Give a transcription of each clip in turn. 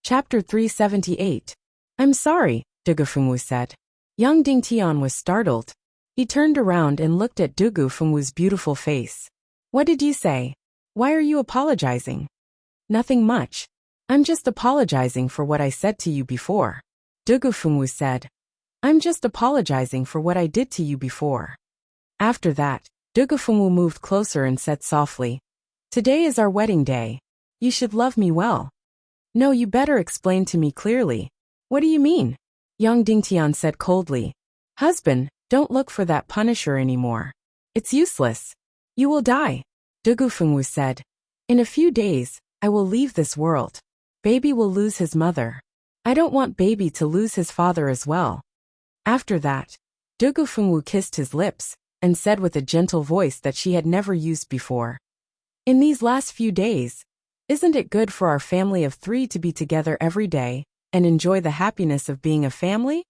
Chapter 378. I'm sorry, Dugufengwu said. Young Ding Tian was startled. He turned around and looked at Dugufengwu's beautiful face. What did you say? Why are you apologizing? Nothing much. I'm just apologizing for what I said to you before. Dugufengwu said. I'm just apologizing for what I did to you before. After that, Dugufengwu moved closer and said softly, Today is our wedding day. You should love me well. No, you better explain to me clearly. What do you mean? Young Dingtian said coldly. Husband, don't look for that punisher anymore. It's useless. You will die. Dugufengwu said. In a few days, I will leave this world. Baby will lose his mother. I don't want baby to lose his father as well. After that, Dugufengwu kissed his lips and said with a gentle voice that she had never used before. In these last few days, isn't it good for our family of 3 to be together every day and enjoy the happiness of being a family?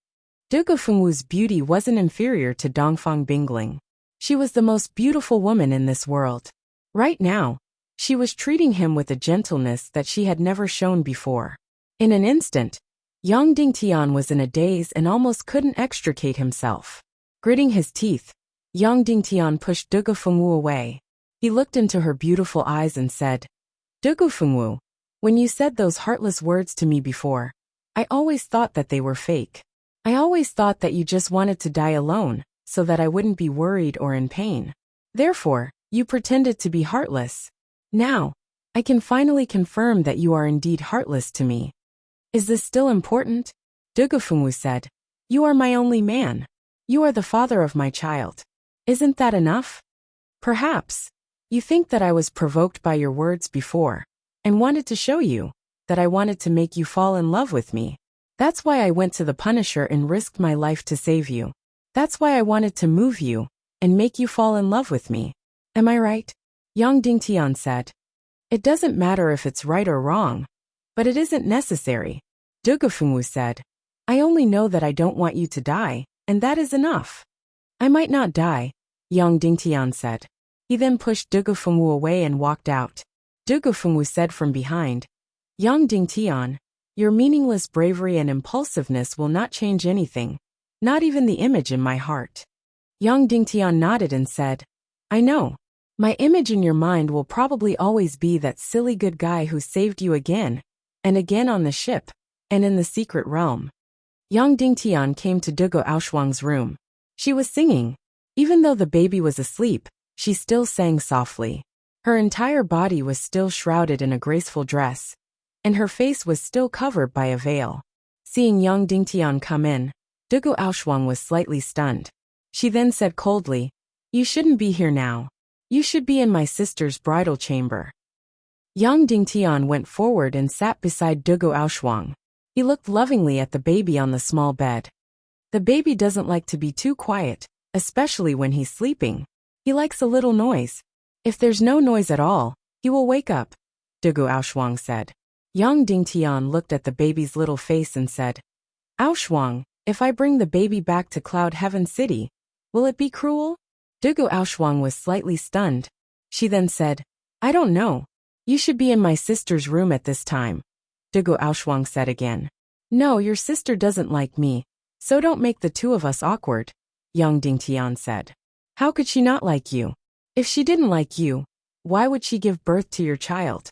Dugufengwu's beauty wasn't inferior to Dongfang Bingling. She was the most beautiful woman in this world. Right now, she was treating him with a gentleness that she had never shown before. In an instant, Yang Dingtian was in a daze and almost couldn't extricate himself. Gritting his teeth, Yang Dingtian pushed Dugufengwu away. He looked into her beautiful eyes and said, Dugufengwu, when you said those heartless words to me before, I always thought that they were fake. I always thought that you just wanted to die alone, so that I wouldn't be worried or in pain. Therefore, you pretended to be heartless. Now, I can finally confirm that you are indeed heartless to me. Is this still important? Dugufengwu said. You are my only man. You are the father of my child. Isn't that enough? Perhaps. You think that I was provoked by your words before, and wanted to show you that I wanted to make you fall in love with me. That's why I went to the Punisher and risked my life to save you. That's why I wanted to move you and make you fall in love with me. Am I right? Yang Dingtian said. It doesn't matter if it's right or wrong, but it isn't necessary. Dugufengwu said. I only know that I don't want you to die, and that is enough. I might not die, Yang Dingtian said. He then pushed Dugufengwu away and walked out. Dugufengwu said from behind, Yang Dingtian, your meaningless bravery and impulsiveness will not change anything, not even the image in my heart. Yang Dingtian nodded and said, I know. My image in your mind will probably always be that silly good guy who saved you again, and again on the ship, and in the secret realm. Yang Dingtian came to Dugu Aoshuang's room. She was singing. Even though the baby was asleep, she still sang softly. Her entire body was still shrouded in a graceful dress, and her face was still covered by a veil. Seeing Yang Dingtian come in, Dugu Aoshuang was slightly stunned. She then said coldly, You shouldn't be here now. You should be in my sister's bridal chamber. Yang Dingtian went forward and sat beside Dugu Aoshuang. He looked lovingly at the baby on the small bed. The baby doesn't like to be too quiet, especially when he's sleeping. He likes a little noise. If there's no noise at all, he will wake up, Dugu Aoshuang said. Yang Dingtian looked at the baby's little face and said, Aoshuang, if I bring the baby back to Cloud Heaven City, will it be cruel? Dugu Aoshuang was slightly stunned. She then said, I don't know. You should be in my sister's room at this time, Dugu Aoshuang said again. No, your sister doesn't like me, so don't make the two of us awkward, Yang Dingtian said. How could she not like you? If she didn't like you, why would she give birth to your child?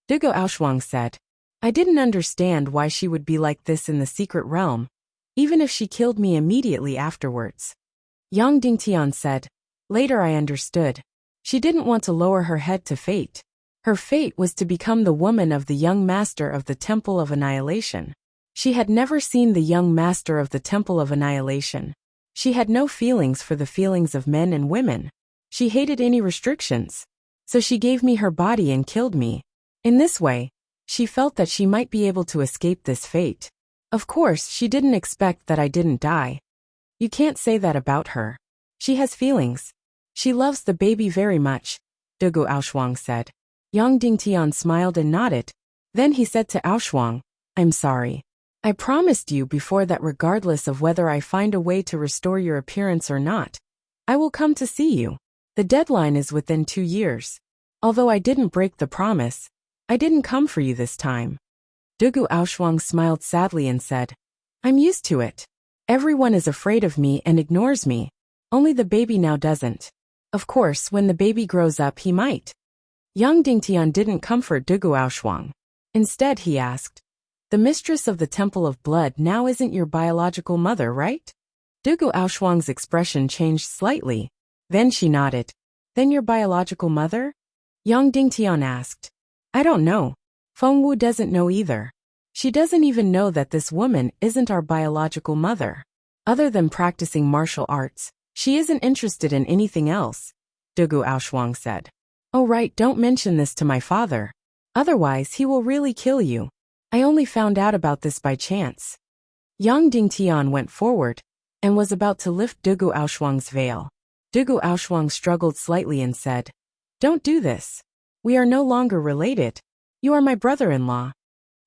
Dugu Aoshuang said. I didn't understand why she would be like this in the secret realm, even if she killed me immediately afterwards. Yang Dingtian said. Later I understood. She didn't want to lower her head to fate. Her fate was to become the woman of the young master of the Temple of Annihilation. She had never seen the young master of the Temple of Annihilation. She had no feelings for the feelings of men and women. She hated any restrictions. So she gave me her body and killed me. In this way, she felt that she might be able to escape this fate. Of course, she didn't expect that I didn't die. You can't say that about her. She has feelings. She loves the baby very much, Dugu Aoshuang said. Yang Dingtian smiled and nodded. Then he said to Aoshuang, I'm sorry. I promised you before that regardless of whether I find a way to restore your appearance or not, I will come to see you. The deadline is within 2 years. Although I didn't break the promise, I didn't come for you this time. Dugu Aoshuang smiled sadly and said, I'm used to it. Everyone is afraid of me and ignores me. Only the baby now doesn't. Of course, when the baby grows up he might. Young Dingtian didn't comfort Dugu Aoshuang. Instead he asked, the mistress of the Temple of Blood now isn't your biological mother, right? Dugu Aoshuang's expression changed slightly. Then she nodded. Then your biological mother? Yang Dingtian asked. I don't know. Fengwu doesn't know either. She doesn't even know that this woman isn't our biological mother. Other than practicing martial arts, she isn't interested in anything else, Dugu Aoshuang said. Oh right, don't mention this to my father. Otherwise he will really kill you. I only found out about this by chance. Yang Dingtian went forward and was about to lift Dugu Aoshuang's veil. Dugu Aoshuang struggled slightly and said, Don't do this. We are no longer related. You are my brother-in-law.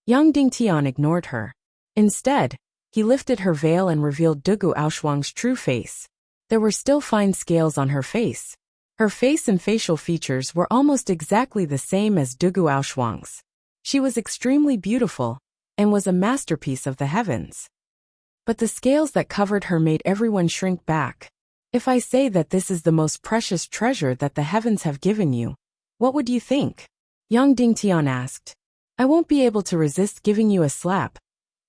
Yang Dingtian ignored her. Instead, he lifted her veil and revealed Dugu Aoshuang's true face. There were still fine scales on her face. Her face and facial features were almost exactly the same as Dugu Aoshuang's. She was extremely beautiful and was a masterpiece of the heavens. But the scales that covered her made everyone shrink back. If I say that this is the most precious treasure that the heavens have given you, what would you think? Yang Dingtian asked. I won't be able to resist giving you a slap,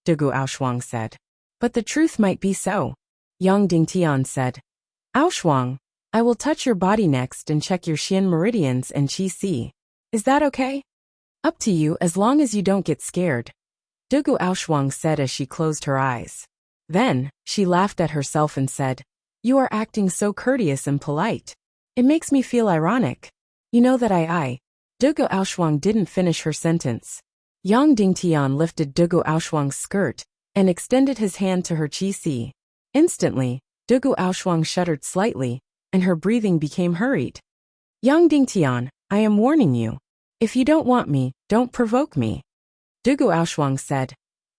Dugu Aoshuang said. But the truth might be so. Yang Dingtian said. Aoshuang, I will touch your body next and check your Xian meridians and Qi Si. Is that okay? Up to you as long as you don't get scared, Dugu Aoshuang said as she closed her eyes. Then, she laughed at herself and said, You are acting so courteous and polite. It makes me feel ironic. You know that Dugu Aoshuang didn't finish her sentence. Yang Dingtian lifted Dugu Aoshuang's skirt and extended his hand to her Qi Si. Instantly, Dugu Aoshuang shuddered slightly, and her breathing became hurried. Yang Dingtian, I am warning you. If you don't want me, don't provoke me. Dugu Aoshuang said,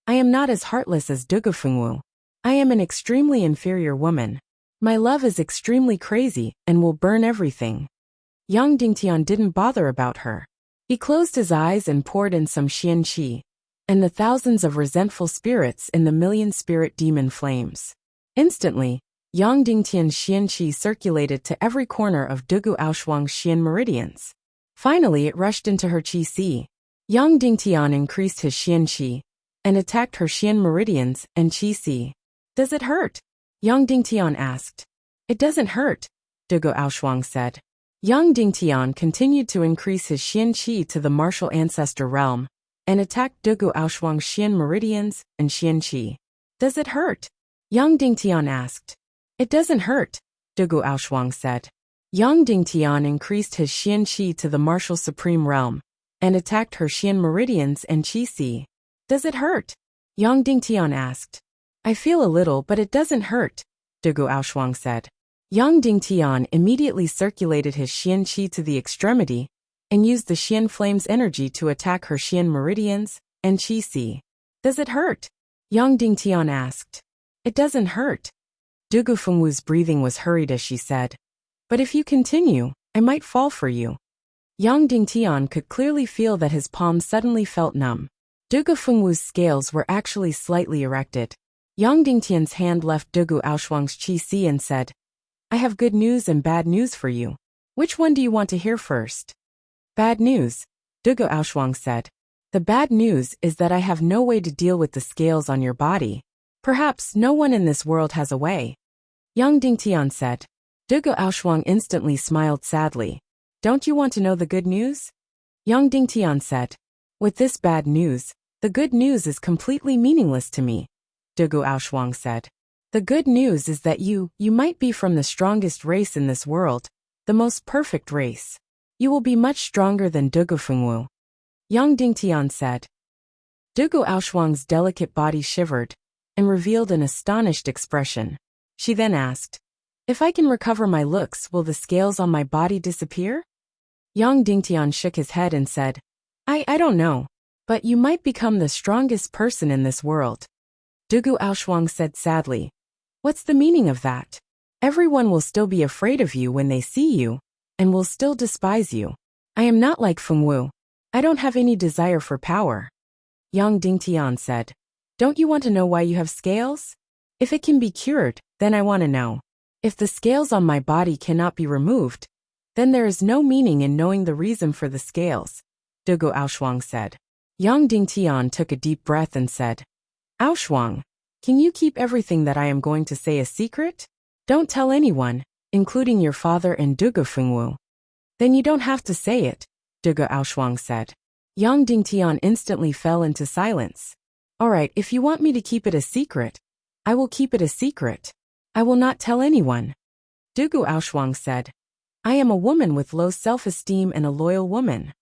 I am not as heartless as Dugu Fengwu. I am an extremely inferior woman. My love is extremely crazy and will burn everything. Yang Dingtian didn't bother about her. He closed his eyes and poured in some Xian Qi, and the thousands of resentful spirits in the million spirit demon flames. Instantly, Yang Dingtian's Xian Qi circulated to every corner of Dugu Aoshuang's Xian meridians. Finally it rushed into her Qi Si. Yang Dingtian increased his Xian Qi and attacked her Xian meridians and Qi Si. Does it hurt? Yang Dingtian asked. It doesn't hurt, Dugu Aoshuang said. Yang Dingtian continued to increase his Xian Qi to the martial ancestor realm and attacked Dugu Aoshuang's Xian meridians and Xian Qi. Does it hurt? Yang Dingtian asked. It doesn't hurt, Dugu Aoshuang said. Yang Dingtian increased his Xian Qi to the martial supreme realm and attacked her Xian meridians and Qi Si. Does it hurt? Yang Dingtian asked. I feel a little, but it doesn't hurt, Dugu Aoshuang said. Yang Dingtian immediately circulated his Xian Qi to the extremity and used the Xian flame's energy to attack her Xian meridians and Qi Si. Does it hurt? Yang Dingtian asked. It doesn't hurt. Dugu Fengwu's breathing was hurried as she said, But if you continue, I might fall for you. Yang Dingtian could clearly feel that his palms suddenly felt numb. Dugu Fengwu's scales were actually slightly erected. Yang Dingtian's hand left Dugu Aoshuang's Qi Si and said, I have good news and bad news for you. Which one do you want to hear first? Bad news, Dugu Aoshuang said. The bad news is that I have no way to deal with the scales on your body. Perhaps no one in this world has a way. Yang Dingtian said. Dugu Aoshuang instantly smiled sadly. Don't you want to know the good news? Yang Dingtian said. With this bad news, the good news is completely meaningless to me, Dugu Aoshuang said. The good news is that you might be from the strongest race in this world, the most perfect race. You will be much stronger than Dugu Fengwu. Yang Dingtian said. Dugu Aoshuang's delicate body shivered and revealed an astonished expression. She then asked, If I can recover my looks, will the scales on my body disappear? Yang Dingtian shook his head and said, I don't know, but you might become the strongest person in this world. Dugu Aoshuang said sadly, What's the meaning of that? Everyone will still be afraid of you when they see you, and will still despise you. I am not like Fengwu. I don't have any desire for power. Yang Dingtian said. Don't you want to know why you have scales? If it can be cured, then I want to know. If the scales on my body cannot be removed, then there is no meaning in knowing the reason for the scales, Dugu Aoshuang said. Yang Dingtian took a deep breath and said, Aoshuang, can you keep everything that I am going to say a secret? Don't tell anyone, including your father and Dugu Fengwu. Then you don't have to say it, Dugu Aoshuang said. Yang Dingtian instantly fell into silence. All right, if you want me to keep it a secret, I will keep it a secret. I will not tell anyone. Dugu Aoshuang said, I am a woman with low self-esteem and a loyal woman.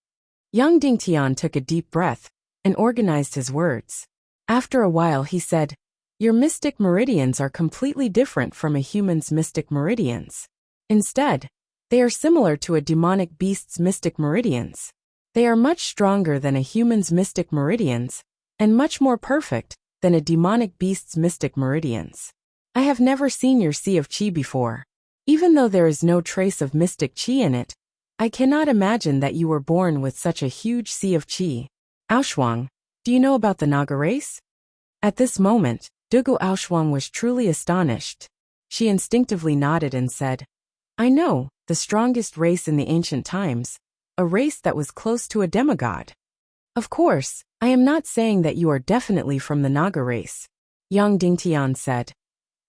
Yang Dingtian took a deep breath and organized his words. After a while he said, Your mystic meridians are completely different from a human's mystic meridians. Instead, they are similar to a demonic beast's mystic meridians. They are much stronger than a human's mystic meridians, and much more perfect than a demonic beast's mystic meridians. I have never seen your sea of qi before. Even though there is no trace of mystic qi in it, I cannot imagine that you were born with such a huge sea of qi. Aoshuang, do you know about the Naga race? At this moment, Dugu Aoshuang was truly astonished. She instinctively nodded and said, I know, the strongest race in the ancient times, a race that was close to a demigod. Of course, I am not saying that you are definitely from the Naga race, Yang Dingtian said.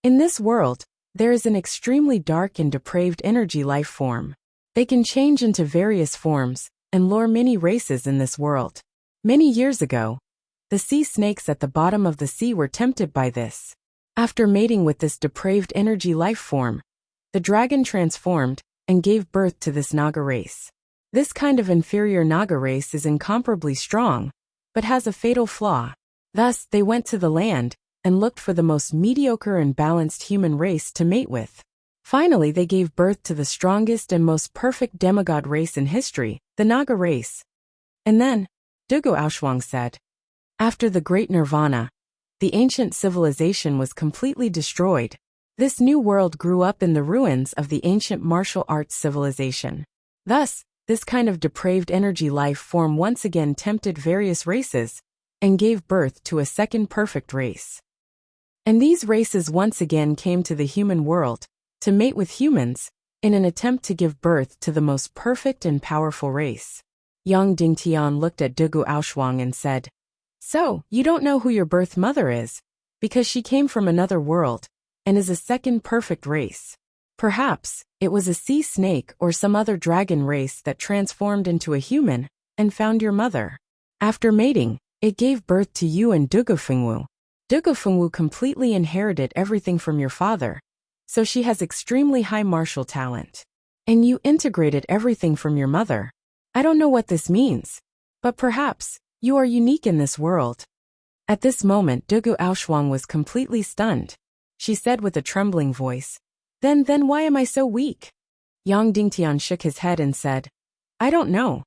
In this world, there is an extremely dark and depraved energy life form. They can change into various forms and lure many races in this world. Many years ago, the sea snakes at the bottom of the sea were tempted by this. After mating with this depraved energy life form, the dragon transformed and gave birth to this Naga race. This kind of inferior Naga race is incomparably strong, but has a fatal flaw. Thus, they went to the land and looked for the most mediocre and balanced human race to mate with. Finally, they gave birth to the strongest and most perfect demigod race in history, the Naga race. And then, Dugu Aoshuang said, after the Great Nirvana, the ancient civilization was completely destroyed. This new world grew up in the ruins of the ancient martial arts civilization. Thus, this kind of depraved energy life form once again tempted various races and gave birth to a second perfect race. And these races once again came to the human world to mate with humans in an attempt to give birth to the most perfect and powerful race. Yang Dingtian looked at Dugu Aoshuang and said, So, you don't know who your birth mother is, because she came from another world and is a second perfect race. Perhaps it was a sea snake or some other dragon race that transformed into a human and found your mother. After mating, it gave birth to you and Dugu Fengwu. Dugu Fengwu completely inherited everything from your father, so she has extremely high martial talent. And you integrated everything from your mother. I don't know what this means, but perhaps you are unique in this world. At this moment, Dugu Aoshuang was completely stunned. She said with a trembling voice, Then why am I so weak? Yang Dingtian shook his head and said, I don't know.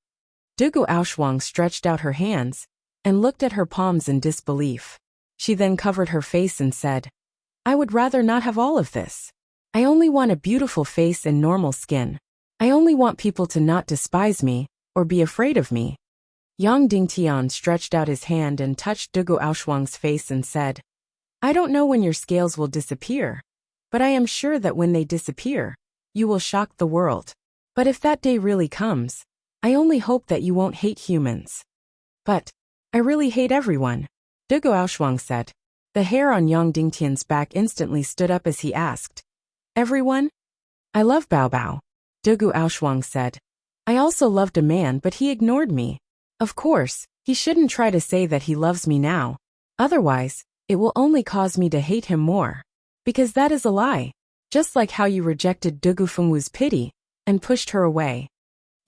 Dugu Aoshuang stretched out her hands and looked at her palms in disbelief. She then covered her face and said, I would rather not have all of this. I only want a beautiful face and normal skin. I only want people to not despise me or be afraid of me. Yang Dingtian stretched out his hand and touched Dugu Aoshuang's face and said, I don't know when your scales will disappear, but I am sure that when they disappear, you will shock the world. But if that day really comes, I only hope that you won't hate humans. But I really hate everyone, Dugu Aoshuang said. The hair on Yang Dingtian's back instantly stood up as he asked, Everyone? I love Bao Bao, Dugu Aoshuang said. I also loved a man, but he ignored me. Of course, he shouldn't try to say that he loves me now. Otherwise, it will only cause me to hate him more. Because that is a lie. Just like how you rejected Dugu Fengwu's pity and pushed her away.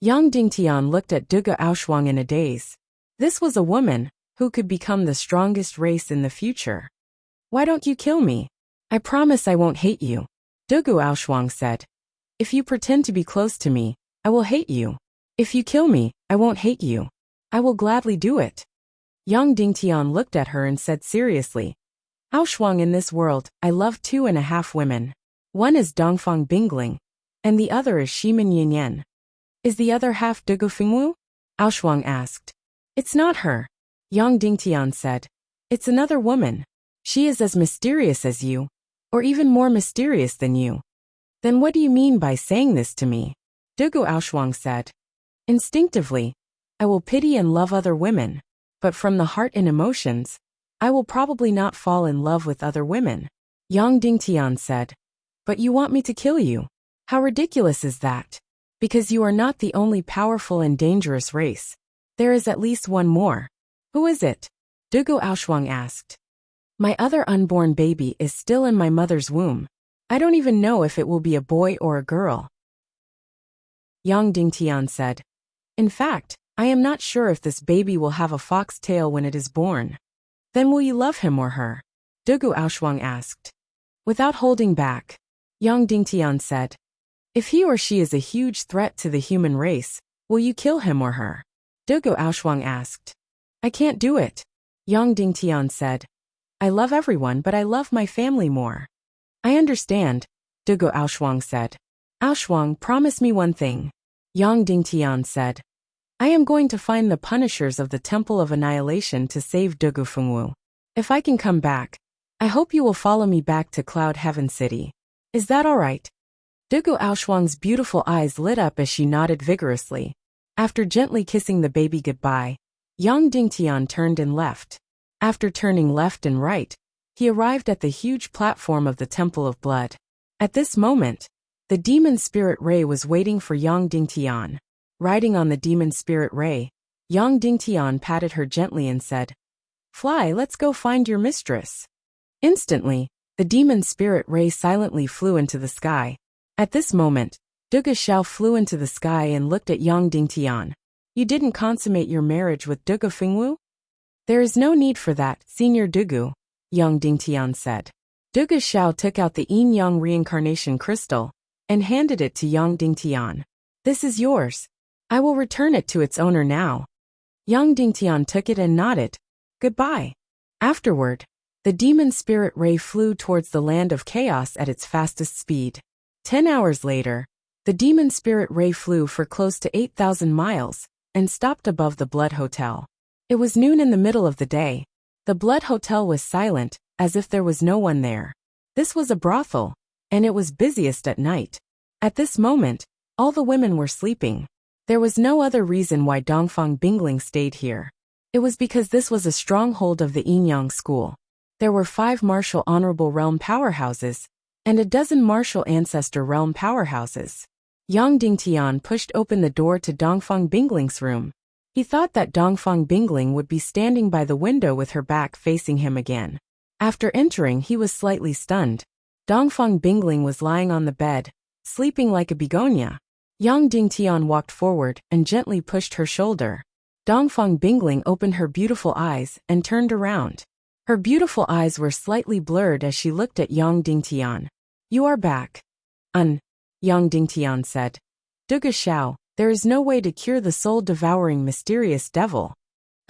Yang Dingtian looked at Dugu Aoshuang in a daze. This was a woman who could become the strongest race in the future. Why don't you kill me? I promise I won't hate you, Dugu Aoshuang said. If you pretend to be close to me, I will hate you. If you kill me, I won't hate you. I will gladly do it. Yang Dingtian looked at her and said seriously, Aoshuang, in this world, I love 2.5 women. One is Dongfang Bingling, and the other is Shimin Yinyan. Is the other half Dugu Fengwu? Aoshuang asked. It's not her. Yang Dingtian said. It's another woman. She is as mysterious as you, or even more mysterious than you. Then what do you mean by saying this to me? Dugu Aoshuang said. Instinctively, I will pity and love other women, but from the heart and emotions, I will probably not fall in love with other women. Yang Dingtian said. But you want me to kill you? How ridiculous is that? Because you are not the only powerful and dangerous race. There is at least one more. Who is it? Dugu Aoshuang asked. My other unborn baby is still in my mother's womb. I don't even know if it will be a boy or a girl. Yang Dingtian said. In fact, I am not sure if this baby will have a fox tail when it is born. Then will you love him or her? Dugu Aoshuang asked. Without holding back, Yang Dingtian said. If he or she is a huge threat to the human race, will you kill him or her? Dugu Aoshuang asked. I can't do it. Yang Dingtian said. I love everyone, but I love my family more. I understand, Dugu Aoshuang said. Aoshuang, promise me one thing. Yang Dingtian said. I am going to find the punishers of the Temple of Annihilation to save Dugu Fengwu. If I can come back, I hope you will follow me back to Cloud Heaven City. Is that all right? Dugu Aoshuang's beautiful eyes lit up as she nodded vigorously. After gently kissing the baby goodbye, Yang Dingtian turned and left. After turning left and right, he arrived at the huge platform of the Temple of Blood. At this moment, the demon spirit Ray was waiting for Yang Dingtian. Riding on the demon spirit Ray, Yang Dingtian patted her gently and said, Fly, let's go find your mistress. Instantly, the demon spirit Ray silently flew into the sky. At this moment, Dugu Xiao flew into the sky and looked at Yang Dingtian. You didn't consummate your marriage with Dugu Fengwu? There is no need for that, Senior Dugu, Yang Dingtian said. Dugu Xiao took out the Yin Yang reincarnation crystal and handed it to Yang Dingtian. This is yours. I will return it to its owner now. Yang Dingtian took it and nodded. Goodbye. Afterward, the demon spirit Ray flew towards the land of chaos at its fastest speed. 10 hours later, the demon spirit Ray flew for close to 8,000 miles and stopped above the Blood Hotel. It was noon in the middle of the day. The Blood Hotel was silent, as if there was no one there. This was a brothel, and it was busiest at night. At this moment, all the women were sleeping. There was no other reason why Dongfang Bingling stayed here. It was because this was a stronghold of the Yin-Yang school. There were 5 martial honorable realm powerhouses, and a dozen martial ancestor realm powerhouses. Yang Dingtian pushed open the door to Dongfang Bingling's room. He thought that Dongfang Bingling would be standing by the window with her back facing him again. After entering, he was slightly stunned. Dongfang Bingling was lying on the bed, sleeping like a begonia. Yang Dingtian walked forward and gently pushed her shoulder. Dongfang Bingling opened her beautiful eyes and turned around. Her beautiful eyes were slightly blurred as she looked at Yang Dingtian. You are back. Yang Dingtian said. Dugu Xiao, there is no way to cure the soul-devouring mysterious devil.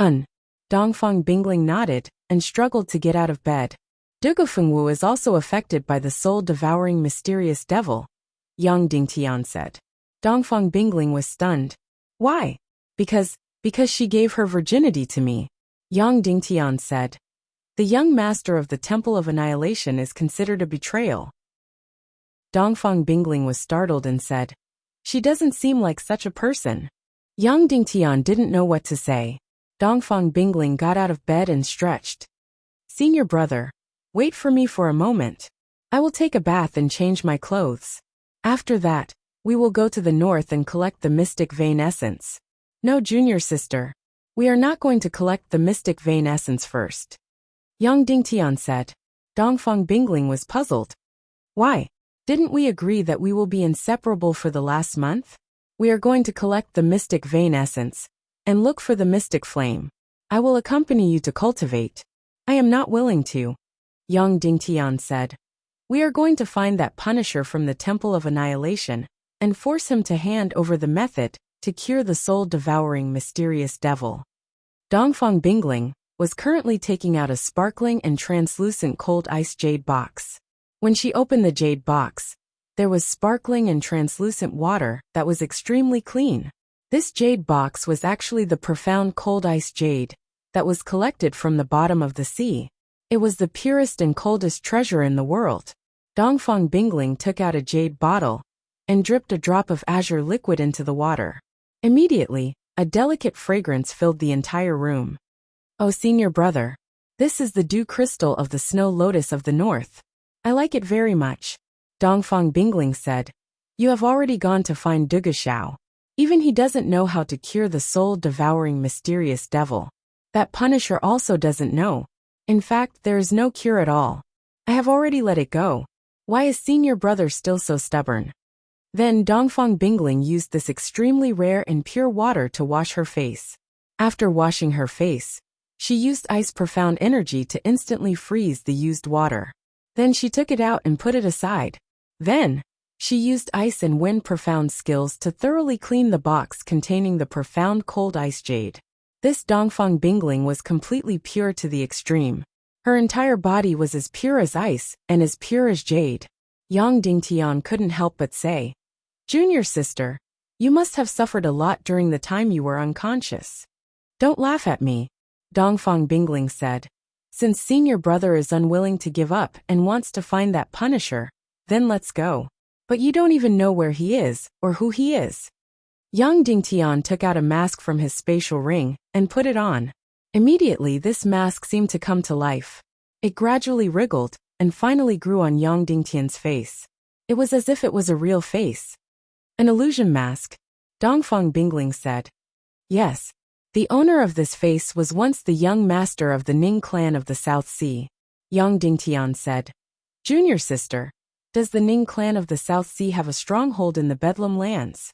Dongfang Bingling nodded and struggled to get out of bed. Dugu Fengwu is also affected by the soul-devouring mysterious devil, Yang Dingtian said. Dongfang Bingling was stunned. Why? Because she gave her virginity to me, Yang Dingtian said. The young master of the Temple of Annihilation is considered a betrayal. Dongfang Bingling was startled and said, She doesn't seem like such a person. Yang Dingtian didn't know what to say. Dongfang Bingling got out of bed and stretched. Senior brother, wait for me for a moment. I will take a bath and change my clothes. After that, we will go to the north and collect the mystic vein essence. No, junior sister. We are not going to collect the mystic vein essence first. Yang Dingtian said. Dongfang Bingling was puzzled. Why? Didn't we agree that we will be inseparable for the last month? We are going to collect the mystic vein essence and look for the mystic flame. I will accompany you to cultivate. I am not willing to, Yang Dingtian said. We are going to find that punisher from the Temple of Annihilation and force him to hand over the method to cure the soul-devouring mysterious devil. Dongfang Bingling was currently taking out a sparkling and translucent cold ice jade box. When she opened the jade box, there was sparkling and translucent water that was extremely clean. This jade box was actually the profound cold ice jade that was collected from the bottom of the sea. It was the purest and coldest treasure in the world. Dongfang Bingling took out a jade bottle and dripped a drop of azure liquid into the water. Immediately, a delicate fragrance filled the entire room. Oh, senior brother, this is the dew crystal of the snow lotus of the north. I like it very much, Dongfang Bingling said. You have already gone to find Duguxiao. Even he doesn't know how to cure the soul-devouring mysterious devil. That Punisher also doesn't know. In fact, there is no cure at all. I have already let it go. Why is senior brother still so stubborn? Then Dongfang Bingling used this extremely rare and pure water to wash her face. After washing her face, she used ice profound energy to instantly freeze the used water. Then she took it out and put it aside. Then, she used ice and wind profound skills to thoroughly clean the box containing the profound cold ice jade. This Dongfang Bingling was completely pure to the extreme. Her entire body was as pure as ice and as pure as jade. Yang Dingtian couldn't help but say, "Junior sister, you must have suffered a lot during the time you were unconscious." "Don't laugh at me," Dongfang Bingling said. "Since senior brother is unwilling to give up and wants to find that Punisher, then let's go. But you don't even know where he is, or who he is." Yang Dingtian took out a mask from his spatial ring and put it on. Immediately this mask seemed to come to life. It gradually wriggled and finally grew on Yang Dingtian's face. It was as if it was a real face. "An illusion mask," Dongfang Bingling said. "Yes. The owner of this face was once the young master of the Ning clan of the South Sea," Yang Dingtian said. "Junior sister, does the Ning clan of the South Sea have a stronghold in the Bedlam lands?"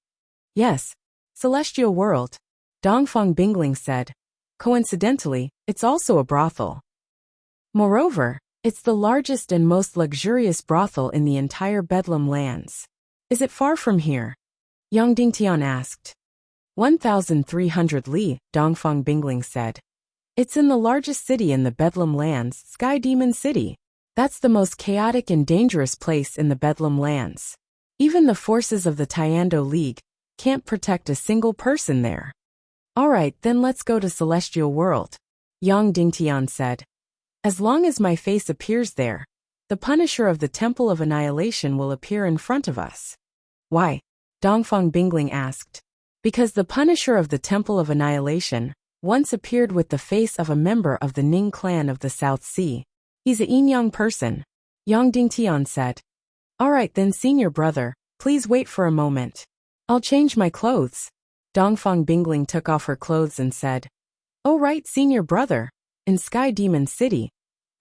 "Yes. Celestial world," Dongfang Bingling said. "Coincidentally, it's also a brothel. Moreover, it's the largest and most luxurious brothel in the entire Bedlam lands." "Is it far from here?" Yang Dingtian asked. 1,300 li, Dongfang Bingling said. "It's in the largest city in the Bedlam lands, Sky Demon City. That's the most chaotic and dangerous place in the Bedlam lands. Even the forces of the Tiando League can't protect a single person there." "Alright, then let's go to Celestial World," Yang Dingtian said. "As long as my face appears there, the Punisher of the Temple of Annihilation will appear in front of us." "Why?" Dongfang Bingling asked. "Because the Punisher of the Temple of Annihilation once appeared with the face of a member of the Ning clan of the South Sea. He's a yin-yang person," Yang Dingtian said. "Alright then, senior brother, please wait for a moment. I'll change my clothes." Dongfang Bingling took off her clothes and said, "Oh right, senior brother, in Sky Demon City,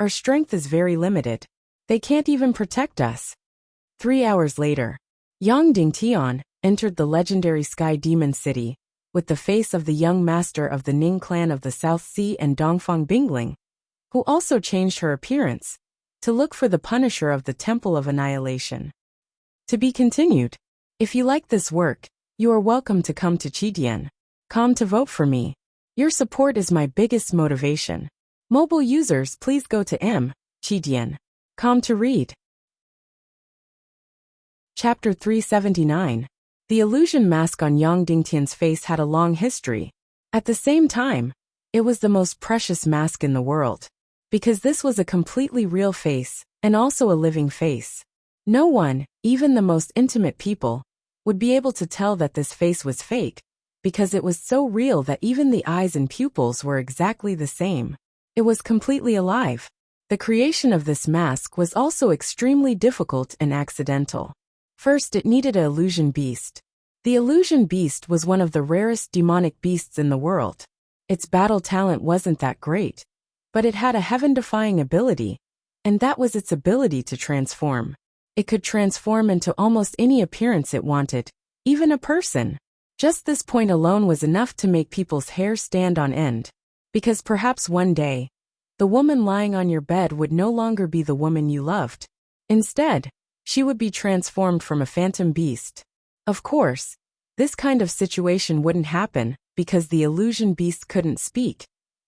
our strength is very limited. They can't even protect us." 3 hours later, Yang Dingtian entered the legendary Sky Demon City with the face of the young master of the Ning clan of the South Sea and Dongfang Bingling, who also changed her appearance to look for the Punisher of the Temple of Annihilation. To be continued. If you like this work, you are welcome to come to Chidian.com to vote for me. Your support is my biggest motivation. Mobile users, please go to Chidian.com to read. Chapter 379. The illusion mask on Yang Dingtian's face had a long history. At the same time, it was the most precious mask in the world, because this was a completely real face, and also a living face. No one, even the most intimate people, would be able to tell that this face was fake, because it was so real that even the eyes and pupils were exactly the same. It was completely alive. The creation of this mask was also extremely difficult and accidental. First, it needed an illusion beast. The illusion beast was one of the rarest demonic beasts in the world. Its battle talent wasn't that great, but it had a heaven-defying ability, and that was its ability to transform. It could transform into almost any appearance it wanted, even a person. Just this point alone was enough to make people's hair stand on end, because perhaps one day, the woman lying on your bed would no longer be the woman you loved. Instead, she would be transformed from a phantom beast. Of course, this kind of situation wouldn't happen because the illusion beast couldn't speak,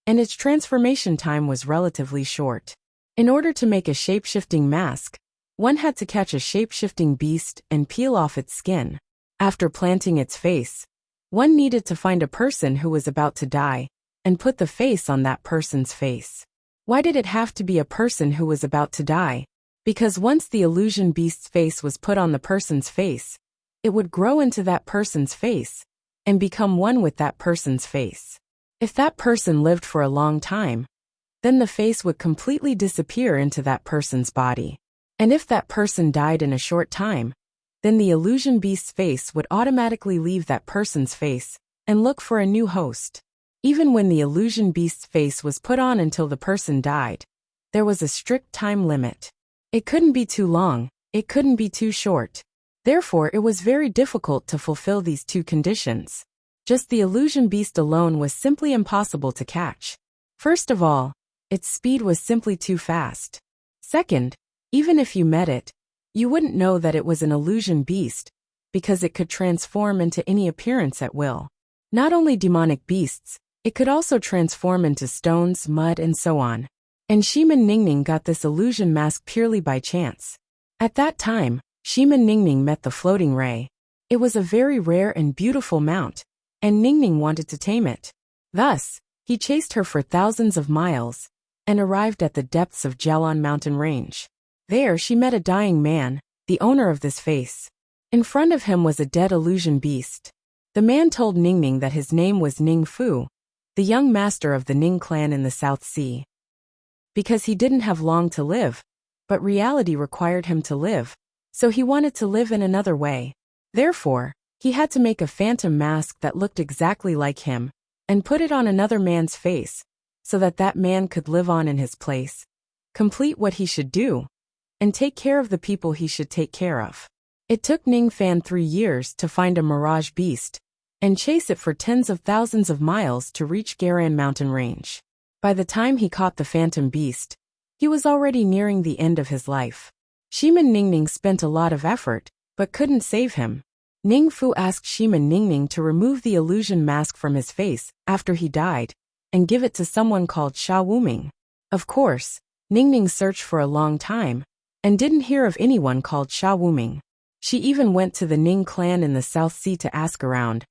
and its transformation time was relatively short. In order to make a shape-shifting mask, one had to catch a shape-shifting beast and peel off its skin. After planting its face, one needed to find a person who was about to die and put the face on that person's face. Why did it have to be a person who was about to die? Because once the illusion beast's face was put on the person's face, it would grow into that person's face and become one with that person's face. If that person lived for a long time, then the face would completely disappear into that person's body. And if that person died in a short time, then the illusion beast's face would automatically leave that person's face and look for a new host. Even when the illusion beast's face was put on until the person died, there was a strict time limit. It couldn't be too long, it couldn't be too short. Therefore, it was very difficult to fulfill these two conditions. Just the illusion beast alone was simply impossible to catch. First of all, its speed was simply too fast. Second, even if you met it, you wouldn't know that it was an illusion beast, because it could transform into any appearance at will. Not only demonic beasts, it could also transform into stones, mud, and so on. And Shimin Ningning got this illusion mask purely by chance. At that time, Shimin Ningning met the floating ray. It was a very rare and beautiful mount, and Ningning wanted to tame it. Thus, he chased her for thousands of miles, and arrived at the depths of Jialan mountain range. There she met a dying man, the owner of this face. In front of him was a dead illusion beast. The man told Ningning that his name was Ning Fu, the young master of the Ning clan in the South Sea. Because he didn't have long to live, but reality required him to live, so he wanted to live in another way. Therefore, he had to make a phantom mask that looked exactly like him, and put it on another man's face, so that that man could live on in his place, complete what he should do, and take care of the people he should take care of. It took Ning Fan 3 years to find a mirage beast, and chase it for tens of thousands of miles to reach Garan mountain range. By the time he caught the phantom beast, he was already nearing the end of his life. Shimin Ningning spent a lot of effort, but couldn't save him. Ning Fu asked Shimin Ningning to remove the illusion mask from his face after he died, and give it to someone called Sha Wuming. Of course, Ningning searched for a long time, and didn't hear of anyone called Sha Wuming. She even went to the Ning clan in the South Sea to ask around,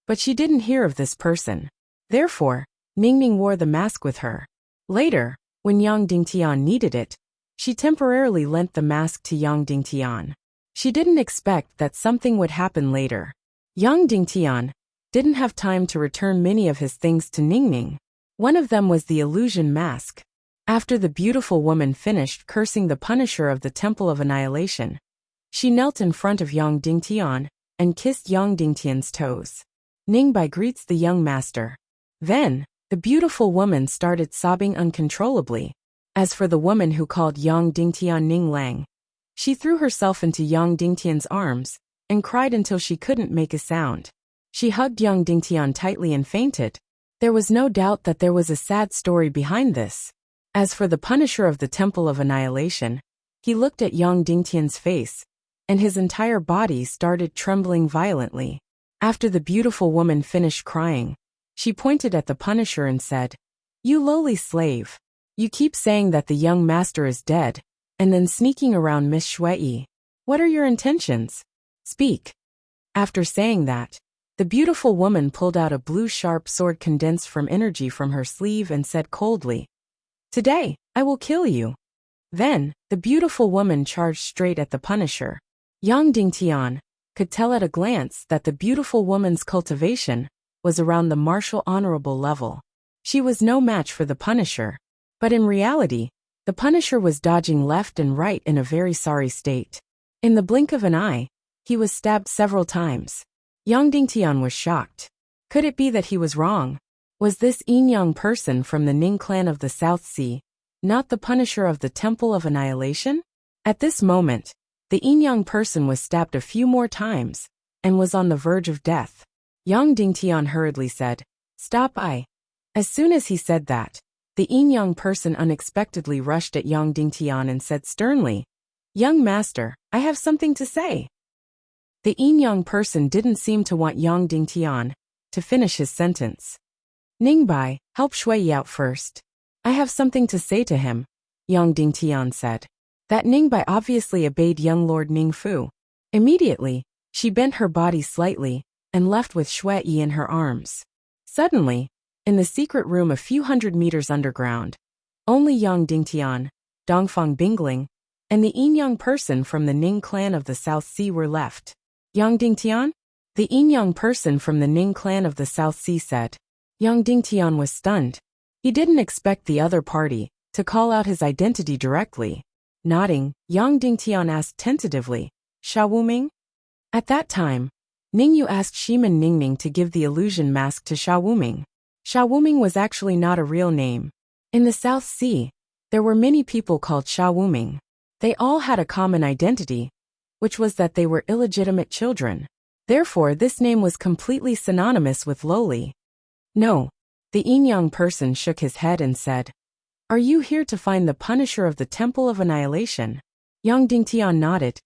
but she didn't hear of this person. Therefore, Ningning wore the mask with her. Later, when Yang Dingtian needed it, she temporarily lent the mask to Yang Dingtian. She didn't expect that something would happen later. Yang Dingtian didn't have time to return many of his things to Ningning. One of them was the illusion mask. After the beautiful woman finished cursing the Punisher of the Temple of Annihilation, she knelt in front of Yang Dingtian and kissed Yang Dingtian's toes. Ningbai greets the young master. Then, the beautiful woman started sobbing uncontrollably. As for the woman who called Yang Dingtian Ning Lang, she threw herself into Yang Dingtian's arms and cried until she couldn't make a sound. She hugged Yang Dingtian tightly and fainted. There was no doubt that there was a sad story behind this. As for the Punisher of the Temple of Annihilation, he looked at Yang Dingtian's face, and his entire body started trembling violently. After the beautiful woman finished crying, she pointed at the Punisher and said, "You lowly slave. You keep saying that the young master is dead, and then sneaking around Miss Shui. What are your intentions? Speak." After saying that, the beautiful woman pulled out a blue sharp sword condensed from energy from her sleeve and said coldly, "Today, I will kill you." Then, the beautiful woman charged straight at the Punisher. Yang Dingtian could tell at a glance that the beautiful woman's cultivation was around the martial honorable level. She was no match for the Punisher. But in reality, the Punisher was dodging left and right in a very sorry state. In the blink of an eye, he was stabbed several times. Yang Dingtian was shocked. Could it be that he was wrong? Was this Yin-Yang person from the Ning clan of the South Sea not the Punisher of the Temple of Annihilation? At this moment, the Yin-Yang person was stabbed a few more times, and was on the verge of death. Yang Dingtian hurriedly said, "Stop!" As soon as he said that, the Yin-Yang person unexpectedly rushed at Yang Dingtian and said sternly, "Young master, I have something to say." The Yin-Yang person didn't seem to want Yang Dingtian to finish his sentence. "Ningbai, help Shui out first. I have something to say to him," Yang Dingtian said. That Ningbai obviously obeyed young Lord Ningfu. Immediately, she bent her body slightly and left with Shui in her arms. Suddenly, in the secret room a few hundred meters underground. Only Yang Dingtian, Dongfang Bingling, and the Yinyang person from the Ning clan of the South Sea were left. Yang Dingtian? The Yinyang person from the Ning clan of the South Sea said. Yang Dingtian was stunned. He didn't expect the other party to call out his identity directly. Nodding, Yang Dingtian asked tentatively, Sha Wuming? At that time, Ningyu asked Shiman Ningning to give the illusion mask to Sha Wuming. Sha Wuming was actually not a real name. In the South Sea, there were many people called Sha Wuming. They all had a common identity, which was that they were illegitimate children. Therefore, this name was completely synonymous with lowly. No. The Yinyang person shook his head and said, Are you here to find the Punisher of the Temple of Annihilation? Yang Dingtian nodded.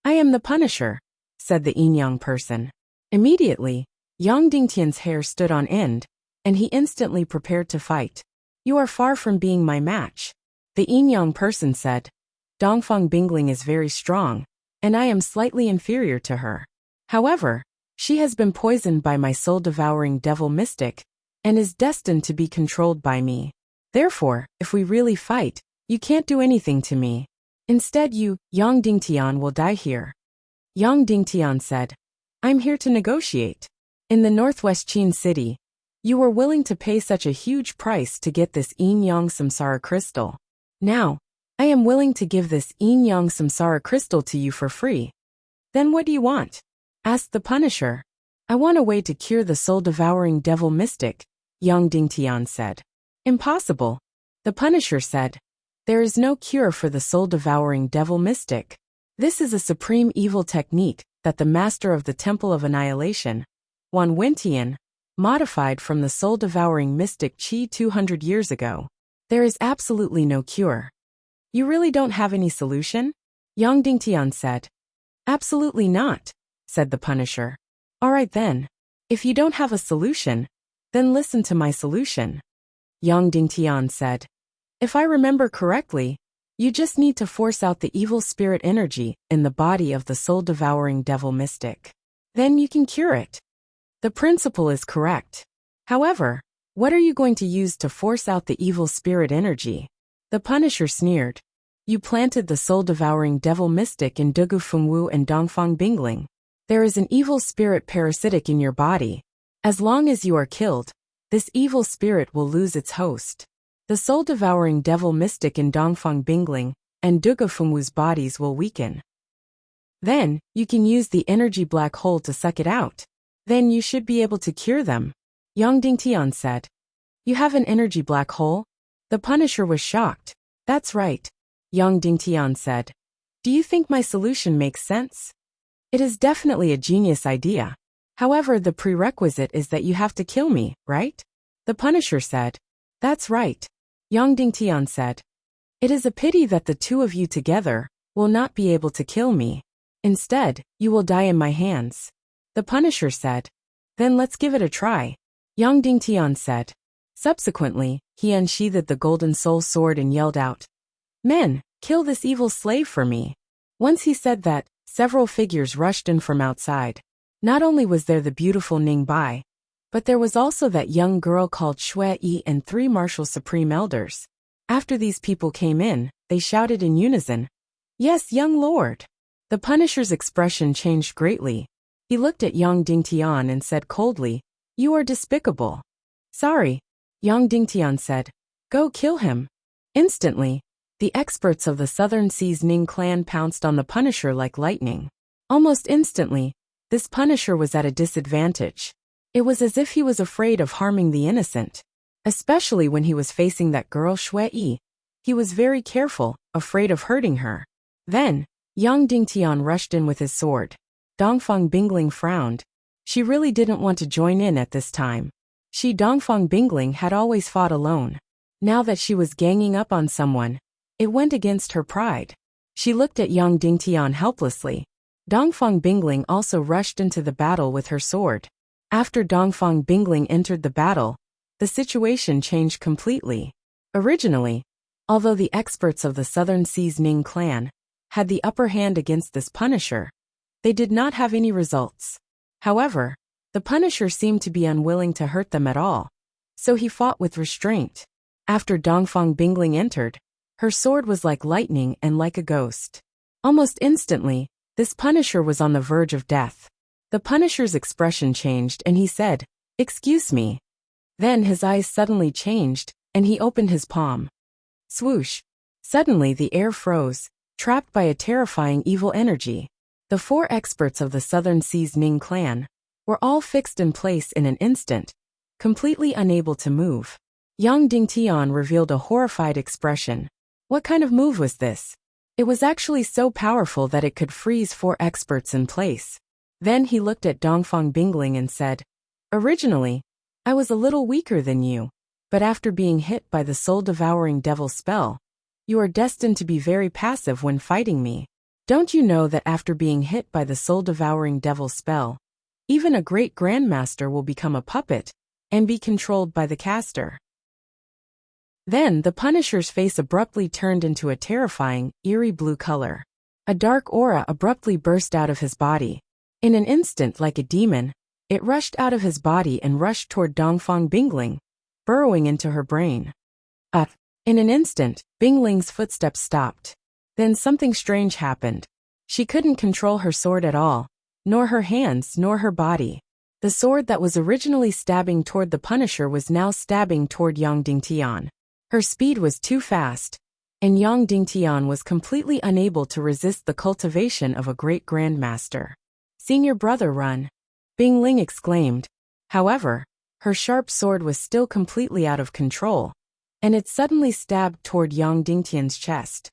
I am the Punisher, said the Yinyang person. Immediately, Yang Dingtian's hair stood on end, and he instantly prepared to fight. You are far from being my match, the Yinyang person said. Dongfang Bingling is very strong, and I am slightly inferior to her. However, she has been poisoned by my soul-devouring devil mystic, and is destined to be controlled by me. Therefore, if we really fight, you can't do anything to me. Instead you, Yang Dingtian, will die here. Yang Dingtian said, I'm here to negotiate. In the northwest Qin city, you were willing to pay such a huge price to get this Yin-Yang Samsara crystal. Now, I am willing to give this Yin-Yang Samsara crystal to you for free. Then what do you want? Asked the Punisher. I want a way to cure the soul-devouring devil mystic, Yang Dingtian said. Impossible. The Punisher said. There is no cure for the soul-devouring devil mystic. This is a supreme evil technique that the master of the Temple of Annihilation, Wan Wentian, modified from the soul-devouring mystic Qi 200 years ago. There is absolutely no cure. You really don't have any solution? Yang Dingtian said. Absolutely not, said the Punisher. All right then. If you don't have a solution, then listen to my solution. Yang Dingtian said. If I remember correctly, you just need to force out the evil spirit energy in the body of the soul-devouring devil mystic. Then you can cure it. The principle is correct. However, what are you going to use to force out the evil spirit energy? The Punisher sneered. You planted the soul-devouring devil mystic in Dugu Fengwu and Dongfang Bingling. There is an evil spirit parasitic in your body. As long as you are killed, this evil spirit will lose its host. The soul-devouring devil mystic in Dongfang Bingling and Dugu Fengwu's bodies will weaken. Then, you can use the energy black hole to suck it out. Then you should be able to cure them. Yang Dingtian said. You have an energy black hole? The Punisher was shocked. That's right. Yang Dingtian said. Do you think my solution makes sense? It is definitely a genius idea. However, the prerequisite is that you have to kill me, right? The Punisher said. That's right. Yang Dingtian said. It is a pity that the two of you together will not be able to kill me. Instead, you will die in my hands. The Punisher said. Then let's give it a try. Yang Dingtian said. Subsequently, he unsheathed the golden soul sword and yelled out, Men, kill this evil slave for me. Once he said that, several figures rushed in from outside. Not only was there the beautiful Ning Bai, but there was also that young girl called Shui Yi and 3 martial supreme elders. After these people came in, they shouted in unison, Yes, young lord. The Punisher's expression changed greatly. He looked at Yang Dingtian and said coldly, You are despicable. Sorry. Yang Dingtian said. Go kill him. Instantly, the experts of the Southern Seas Ning clan pounced on the Punisher like lightning. Almost instantly, this Punisher was at a disadvantage. It was as if he was afraid of harming the innocent. Especially when he was facing that girl Shui Yi. He was very careful, afraid of hurting her. Then, Yang Dingtian rushed in with his sword. Dongfang Bingling frowned. She really didn't want to join in at this time. She, Dongfang Bingling, had always fought alone. Now that she was ganging up on someone, it went against her pride. She looked at Yang Dingtian helplessly. Dongfang Bingling also rushed into the battle with her sword. After Dongfang Bingling entered the battle, the situation changed completely. Originally, although the experts of the Southern Seas Ning clan had the upper hand against this Punisher, they did not have any results. However, the Punisher seemed to be unwilling to hurt them at all. so he fought with restraint. After Dongfang Bingling entered, her sword was like lightning and like a ghost. Almost instantly, this Punisher was on the verge of death. The Punisher's expression changed and he said, "Excuse me." Then his eyes suddenly changed, and he opened his palm. Swoosh! Suddenly the air froze, trapped by a terrifying evil energy. The 4 experts of the Southern Seas Ning clan were all fixed in place in an instant, completely unable to move. Yang Dingtian revealed a horrified expression. What kind of move was this? It was actually so powerful that it could freeze 4 experts in place. Then he looked at Dongfang Bingling and said, "Originally, I was a little weaker than you, but after being hit by the soul-devouring devil spell, you are destined to be very passive when fighting me. Don't you know that after being hit by the soul-devouring devil spell, even a great grandmaster will become a puppet and be controlled by the caster?" Then the Punisher's face abruptly turned into a terrifying, eerie blue color. A dark aura abruptly burst out of his body. In an instant, like a demon, it rushed out of his body and rushed toward Dongfang Bingling, burrowing into her brain. In an instant, Bingling's footsteps stopped. Then something strange happened. She couldn't control her sword at all, nor her hands nor her body. The sword that was originally stabbing toward the Punisher was now stabbing toward Yang Dingtian. Her speed was too fast, and Yang Dingtian was completely unable to resist the cultivation of a great grandmaster. "Seeing your brother run," Bingling exclaimed. However, her sharp sword was still completely out of control, and it suddenly stabbed toward Yang Dingtian's chest.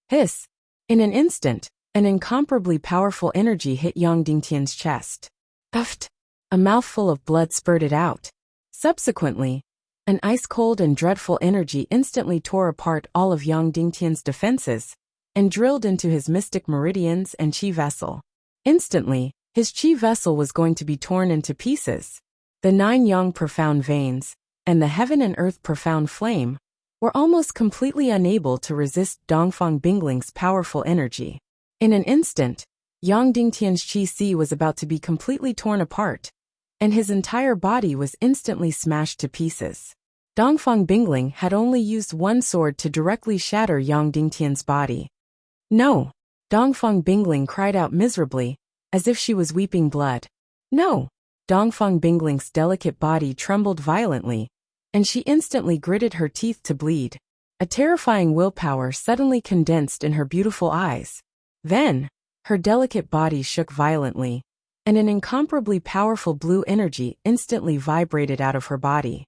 Hiss! In an instant, an incomparably powerful energy hit Yang Dingtian's chest. Uft! A mouthful of blood spurted out. Subsequently, an ice-cold and dreadful energy instantly tore apart all of Yang Dingtian's defenses and drilled into his mystic meridians and chi vessel. Instantly, his chi vessel was going to be torn into pieces. The 9 Yang profound veins and the heaven and earth profound flame were almost completely unable to resist Dongfang Bingling's powerful energy. In an instant, Yang Dingtian's chi was about to be completely torn apart, and his entire body was instantly smashed to pieces. Dongfang Bingling had only used one sword to directly shatter Yang Dingtian's body. "No!" Dongfang Bingling cried out miserably, as if she was weeping blood. "No!" Dongfang Bingling's delicate body trembled violently, and she instantly gritted her teeth to bleed. A terrifying willpower suddenly condensed in her beautiful eyes. Then, her delicate body shook violently, and an incomparably powerful blue energy instantly vibrated out of her body.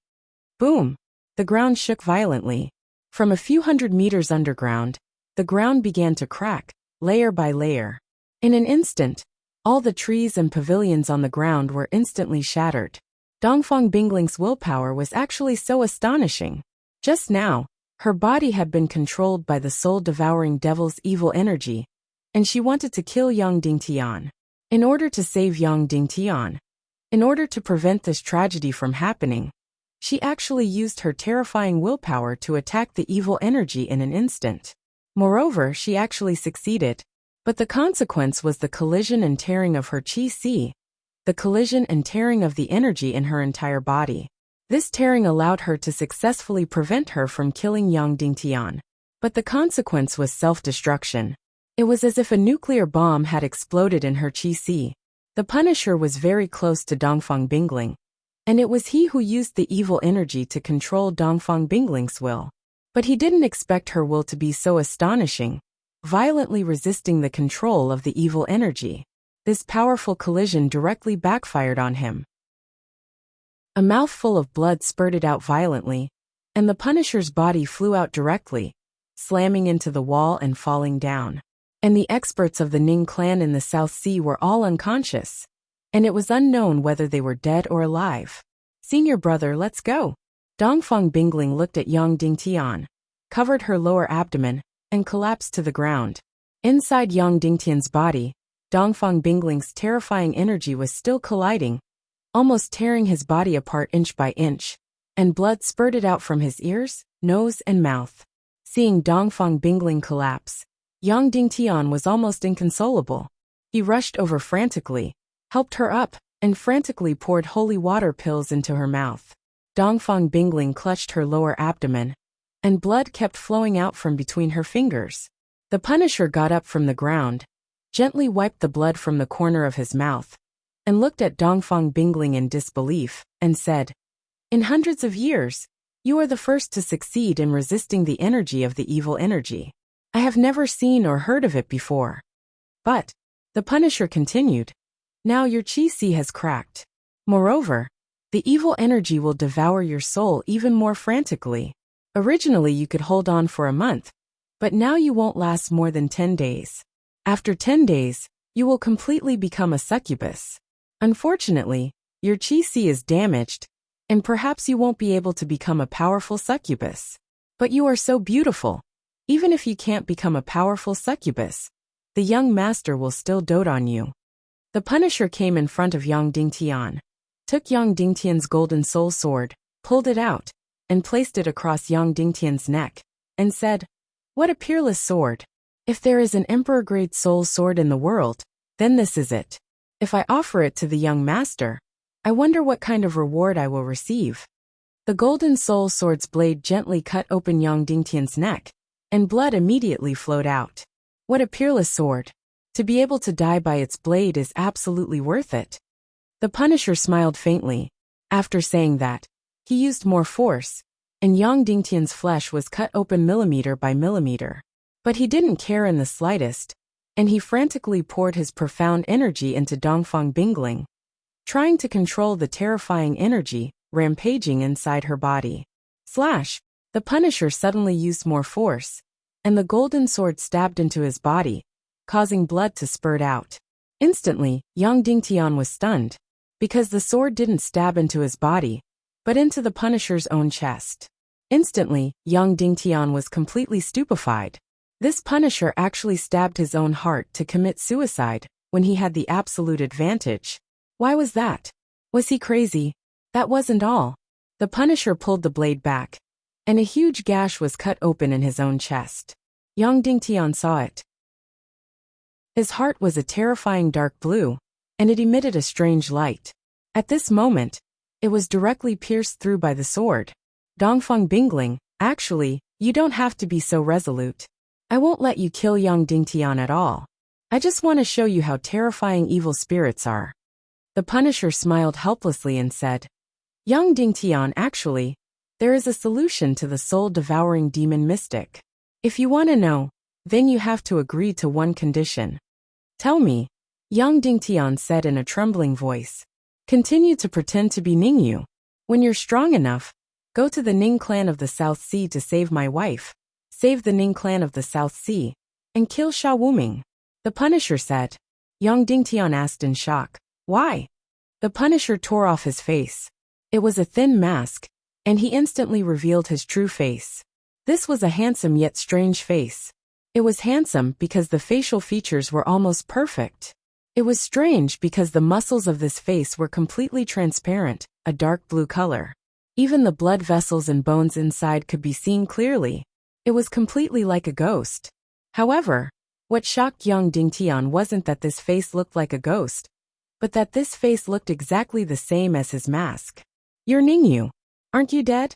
Boom! The ground shook violently. From a few hundred meters underground, the ground began to crack, layer by layer. In an instant, all the trees and pavilions on the ground were instantly shattered. Dongfang Bingling's willpower was actually so astonishing. Just now, her body had been controlled by the soul-devouring devil's evil energy, and she wanted to kill Yang Dingtian. In order to save Yang Dingtian, in order to prevent this tragedy from happening, she actually used her terrifying willpower to attack the evil energy in an instant. Moreover, she actually succeeded. But the consequence was the collision and tearing of her chi, the collision and tearing of the energy in her entire body. This tearing allowed her to successfully prevent her from killing Yang Dingtian. But the consequence was self-destruction. It was as if a nuclear bomb had exploded in her chi. The Punisher was very close to Dongfang Bingling, and it was he who used the evil energy to control Dongfang Bingling's will. But he didn't expect her will to be so astonishing, violently resisting the control of the evil energy. This powerful collision directly backfired on him. A mouthful of blood spurted out violently, and the Punisher's body flew out directly, slamming into the wall and falling down. And the experts of the Ning clan in the South Sea were all unconscious, and it was unknown whether they were dead or alive. "Senior brother, let's go." Dongfang Bingling looked at Yang Dingtian, covered her lower abdomen, and collapsed to the ground. Inside Yang Dingtian's body, Dongfang Bingling's terrifying energy was still colliding, almost tearing his body apart inch by inch, and blood spurted out from his ears, nose, and mouth. Seeing Dongfang Bingling collapse, Yang Dingtian was almost inconsolable. He rushed over frantically, helped her up, and frantically poured holy water pills into her mouth. Dongfang Bingling clutched her lower abdomen, and blood kept flowing out from between her fingers. The Punisher got up from the ground, gently wiped the blood from the corner of his mouth, and looked at Dongfang Bingling in disbelief, and said, "In hundreds of years, you are the first to succeed in resisting the energy of the evil energy. I have never seen or heard of it before." But, the Punisher continued, "now your chi-si has cracked. Moreover, the evil energy will devour your soul even more frantically. Originally you could hold on for a month, but now you won't last more than 10 days. After 10 days, you will completely become a succubus. Unfortunately, your chi-si is damaged, and perhaps you won't be able to become a powerful succubus. But you are so beautiful. Even if you can't become a powerful succubus, the young master will still dote on you." The Punisher came in front of Yang Dingtian, took Yang Dingtian's golden soul sword, pulled it out, and placed it across Yang Dingtian's neck, and said, "What a peerless sword. If there is an emperor-grade soul sword in the world, then this is it. If I offer it to the young master, I wonder what kind of reward I will receive." The golden soul sword's blade gently cut open Yang Dingtian's neck, and blood immediately flowed out. What a peerless sword. To be able to die by its blade is absolutely worth it. The Punisher smiled faintly. After saying that, he used more force, and Yang Dingtian's flesh was cut open millimeter by millimeter. But he didn't care in the slightest, and he frantically poured his profound energy into Dongfang Bingling, trying to control the terrifying energy rampaging inside her body. Slash! The Punisher suddenly used more force, and the golden sword stabbed into his body, causing blood to spurt out. Instantly, Yang Dingtian was stunned, because the sword didn't stab into his body, but into the Punisher's own chest. Instantly, Yang Dingtian was completely stupefied. This Punisher actually stabbed his own heart to commit suicide when he had the absolute advantage. Why was that? Was he crazy? That wasn't all. The Punisher pulled the blade back, and a huge gash was cut open in his own chest. Yang Dingtian saw it. His heart was a terrifying dark blue, and it emitted a strange light. At this moment, it was directly pierced through by the sword. Dongfang Bingling, actually, you don't have to be so resolute. I won't let you kill Yang Dingtian at all. I just want to show you how terrifying evil spirits are. The Punisher smiled helplessly and said, "Yang Dingtian, actually, there is a solution to the soul-devouring demon mystic. If you want to know, then you have to agree to one condition." "Tell me," Yang Dingtian said in a trembling voice. "Continue to pretend to be Ningyu. When you're strong enough, go to the Ning clan of the South Sea to save my wife, save the Ning clan of the South Sea, and kill Sha Wuming." The Punisher said. Yang Dingtian asked in shock, "Why?" The Punisher tore off his face. It was a thin mask, and he instantly revealed his true face. This was a handsome yet strange face. It was handsome because the facial features were almost perfect. It was strange because the muscles of this face were completely transparent, a dark blue color. Even the blood vessels and bones inside could be seen clearly. It was completely like a ghost. However, what shocked Yang Dingtian wasn't that this face looked like a ghost, but that this face looked exactly the same as his mask. "You're Ningyu, aren't you dead?"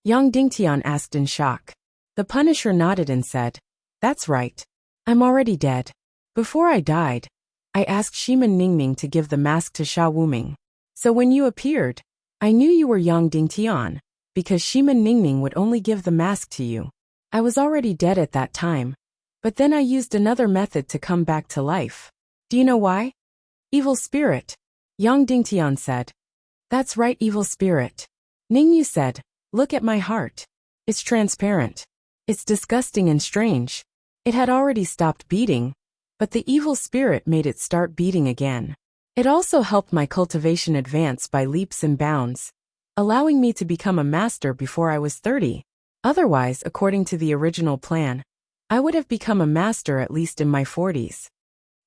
Yang Dingtian asked in shock. The Punisher nodded and said, "That's right. I'm already dead. Before I died, I asked Shiman Ningming to give the mask to Sha Wuming. So when you appeared, I knew you were Yang Dingtian, because Shiman Ningming would only give the mask to you. I was already dead at that time, but then I used another method to come back to life. Do you know why?" "Evil spirit," Yang Dingtian said. "That's right, evil spirit." Ningyu said, "Look at my heart. It's transparent. It's disgusting and strange. It had already stopped beating, but the evil spirit made it start beating again. It also helped my cultivation advance by leaps and bounds, allowing me to become a master before I was 30. Otherwise, according to the original plan, I would have become a master at least in my 40s.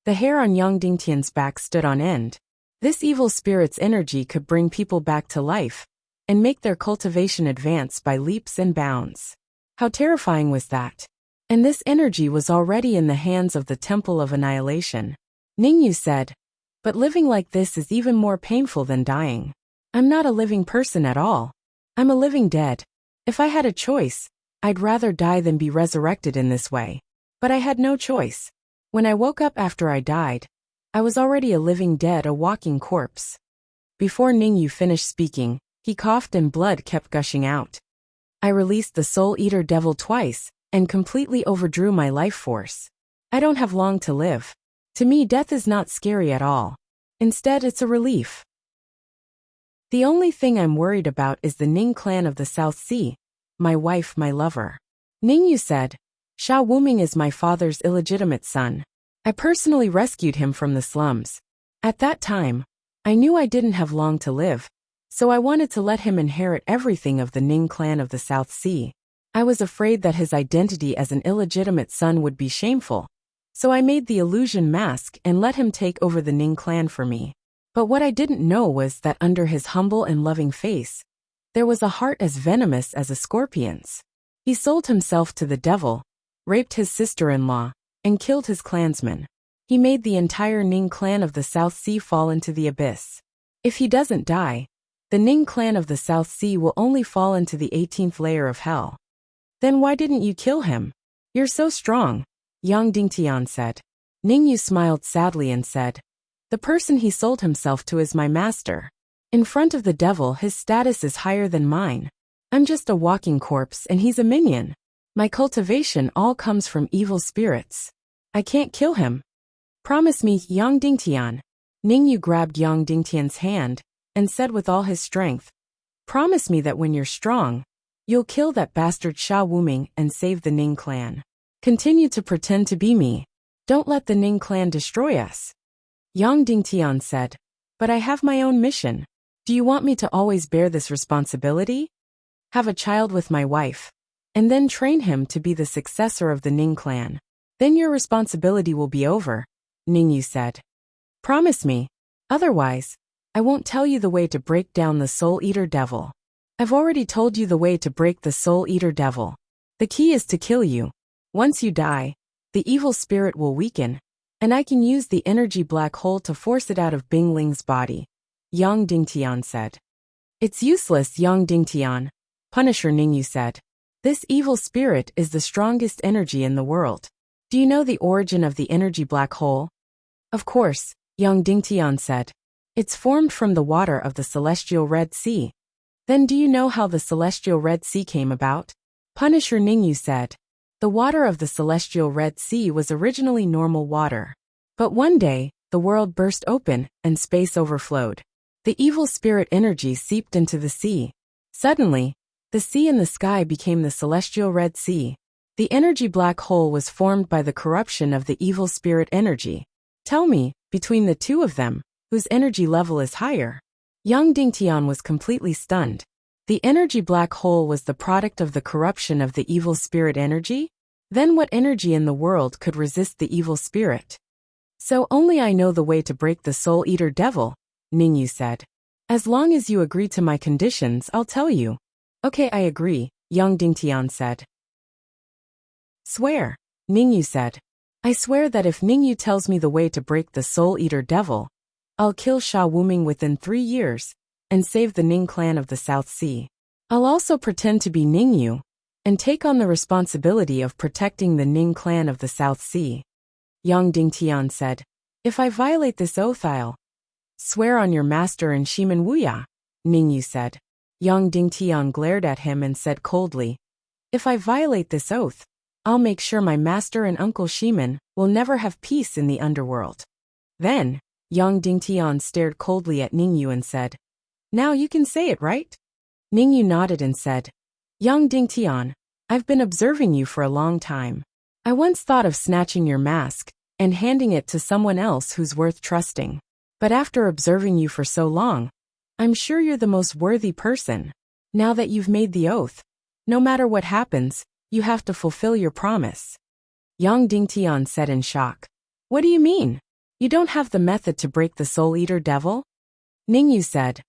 The hair on Yang Dingtian's back stood on end. This evil spirit's energy could bring people back to life and make their cultivation advance by leaps and bounds. How terrifying was that? And this energy was already in the hands of the Temple of Annihilation. Ningyu said, "But living like this is even more painful than dying. I'm not a living person at all. I'm a living dead. If I had a choice, I'd rather die than be resurrected in this way. But I had no choice. When I woke up after I died, I was already a living dead, a walking corpse. Before Ningyu finished speaking, he coughed and blood kept gushing out. I released the Soul Eater Devil twice, and completely overdrew my life force. I don't have long to live. To me, death is not scary at all. Instead, it's a relief. The only thing I'm worried about is the Ning clan of the South Sea, my wife, my lover. Ningyu said, Sha Wuming is my father's illegitimate son. I personally rescued him from the slums. At that time, I knew I didn't have long to live, so I wanted to let him inherit everything of the Ning clan of the South Sea. I was afraid that his identity as an illegitimate son would be shameful, so I made the illusion mask and let him take over the Ning clan for me. But what I didn't know was that under his humble and loving face, there was a heart as venomous as a scorpion's. He sold himself to the devil, raped his sister-in-law, and killed his clansmen. He made the entire Ning clan of the South Sea fall into the abyss. If he doesn't die, the Ning clan of the South Sea will only fall into the 18th layer of hell. Then why didn't you kill him? You're so strong, Yang Dingtian said. Ningyu smiled sadly and said, the person he sold himself to is my master. In front of the devil, his status is higher than mine. I'm just a walking corpse and he's a minion. My cultivation all comes from evil spirits. I can't kill him. Promise me, Yang Dingtian. Ningyu grabbed Yang Dingtian's hand and said with all his strength, promise me that when you're strong, you'll kill that bastard Sha Wuming and save the Ning clan. Continue to pretend to be me. Don't let the Ning clan destroy us. Yang Dingtian said, but I have my own mission. Do you want me to always bear this responsibility? Have a child with my wife, and then train him to be the successor of the Ning clan. Then your responsibility will be over, Ningyu said. Promise me. Otherwise, I won't tell you the way to break down the Soul Eater Devil. I've already told you the way to break the Soul Eater Devil. The key is to kill you. Once you die, the evil spirit will weaken, and I can use the energy black hole to force it out of Bing Ling's body, Yang Dingtian said. It's useless, Yang Dingtian, Punisher Ningyu said. This evil spirit is the strongest energy in the world. Do you know the origin of the energy black hole? Of course, Yang Dingtian said. It's formed from the water of the celestial Red Sea. Then do you know how the celestial Red Sea came about? Punisher Ningyu said. The water of the celestial Red Sea was originally normal water. But one day, the world burst open and space overflowed. The evil spirit energy seeped into the sea. Suddenly, the sea and the sky became the celestial Red Sea. The energy black hole was formed by the corruption of the evil spirit energy. Tell me, between the two of them, whose energy level is higher? Yang Dingtian was completely stunned. The energy black hole was the product of the corruption of the evil spirit energy? Then what energy in the world could resist the evil spirit? So only I know the way to break the Soul Eater Devil, Ningyu said. As long as you agree to my conditions, I'll tell you. Okay, I agree, Yang Dingtian said. Swear, Ningyu said. I swear that if Ningyu tells me the way to break the Soul Eater Devil, I'll kill Sha Wuming within 3 years, and save the Ning clan of the South Sea. I'll also pretend to be Ningyu, and take on the responsibility of protecting the Ning clan of the South Sea. Yang Dingtian said, if I violate this oath, I'll swear on your master and Shiman Wuya, Ningyu said. Yang Dingtian glared at him and said coldly, if I violate this oath, I'll make sure my master and Uncle Shiman will never have peace in the underworld. Then, Yang Dingtian stared coldly at Ningyu and said, now you can say it, right? Ningyu nodded and said, Yang Dingtian, I've been observing you for a long time. I once thought of snatching your mask and handing it to someone else who's worth trusting. But after observing you for so long, I'm sure you're the most worthy person. Now that you've made the oath, no matter what happens, you have to fulfill your promise. Yang Dingtian said in shock. What do you mean? You don't have the method to break the Soul Eater Devil? Ningyu said.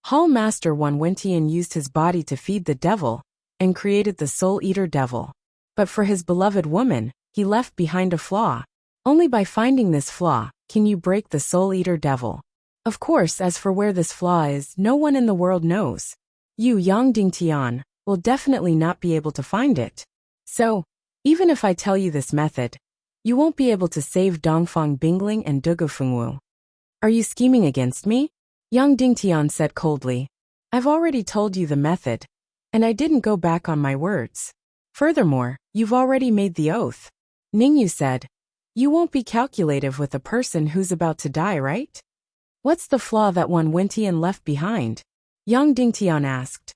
Hall Master Wan Wentian used his body to feed the devil and created the Soul Eater Devil. But for his beloved woman, he left behind a flaw. Only by finding this flaw can you break the Soul Eater Devil. Of course, as for where this flaw is, no one in the world knows. You, Yang Dingtian, will definitely not be able to find it. So, even if I tell you this method, you won't be able to save Dongfang Bingling and Dugufengwu. Are you scheming against me? Yang Dingtian said coldly. I've already told you the method, and I didn't go back on my words. Furthermore, you've already made the oath. Ningyu said. You won't be calculative with a person who's about to die, right? What's the flaw that Wan Wentian left behind? Yang Dingtian asked.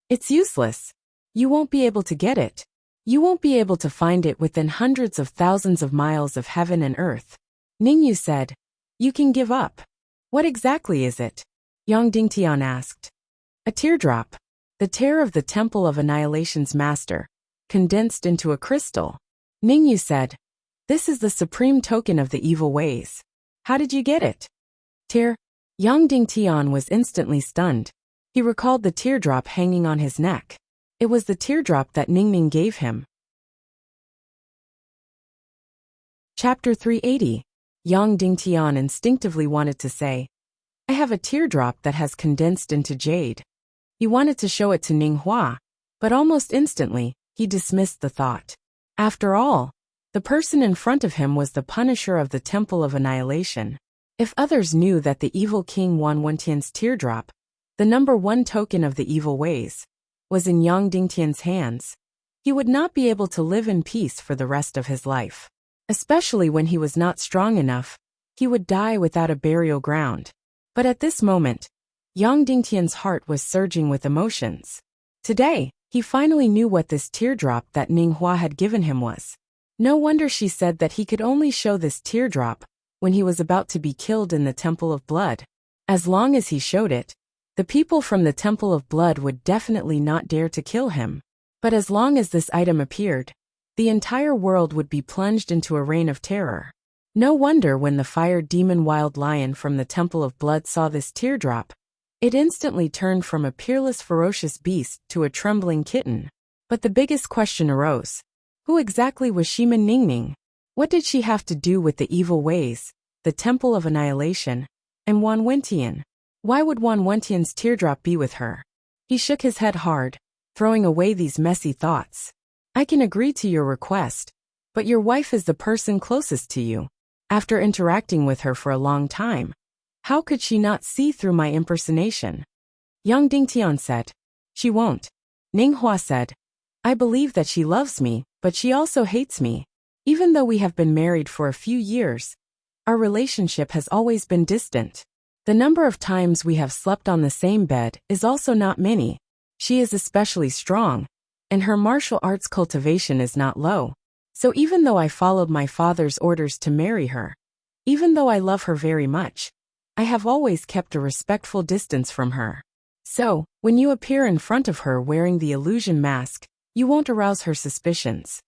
It's useless. You won't be able to get it. You won't be able to find it within hundreds of thousands of miles of heaven and earth. Ningyu said. You can give up. What exactly is it? Yang Dingtian asked. A teardrop. The tear of the Temple of Annihilation's master, condensed into a crystal. Ningyu said. This is the supreme token of the evil ways. How did you get it? Tear. Yang Dingtian was instantly stunned. He recalled the teardrop hanging on his neck. It was the teardrop that Ningning gave him. Chapter 380. Yang Dingtian instinctively wanted to say, I have a teardrop that has condensed into jade. He wanted to show it to Ninghua, but almost instantly, he dismissed the thought. After all, the person in front of him was the punisher of the Temple of Annihilation. If others knew that the evil king Wan Wentian's teardrop, the number one token of the evil ways, was in Yang Dingtian's hands, he would not be able to live in peace for the rest of his life. Especially when he was not strong enough, he would die without a burial ground. But at this moment, Yang Dingtian's heart was surging with emotions. Today, he finally knew what this teardrop that Ninghua had given him was. No wonder she said that he could only show this teardrop when he was about to be killed in the Temple of Blood. As long as he showed it, the people from the Temple of Blood would definitely not dare to kill him. But as long as this item appeared, the entire world would be plunged into a reign of terror. No wonder when the fire demon Wild Lion from the Temple of Blood saw this teardrop, it instantly turned from a peerless ferocious beast to a trembling kitten. But the biggest question arose. Who exactly was Shima Ningning? What did she have to do with the evil ways, the Temple of Annihilation, and Wan Wentian? Why would Wan Wentian's teardrop be with her? He shook his head hard, throwing away these messy thoughts. I can agree to your request, but your wife is the person closest to you. After interacting with her for a long time, how could she not see through my impersonation? Yang Dingtian said. She won't. Ninghua said. I believe that she loves me, but she also hates me. Even though we have been married for a few years, our relationship has always been distant. The number of times we have slept on the same bed is also not many. She is especially strong, and her martial arts cultivation is not low. So even though I followed my father's orders to marry her, even though I love her very much, I have always kept a respectful distance from her. So, when you appear in front of her wearing the illusion mask, you won't arouse her suspicions.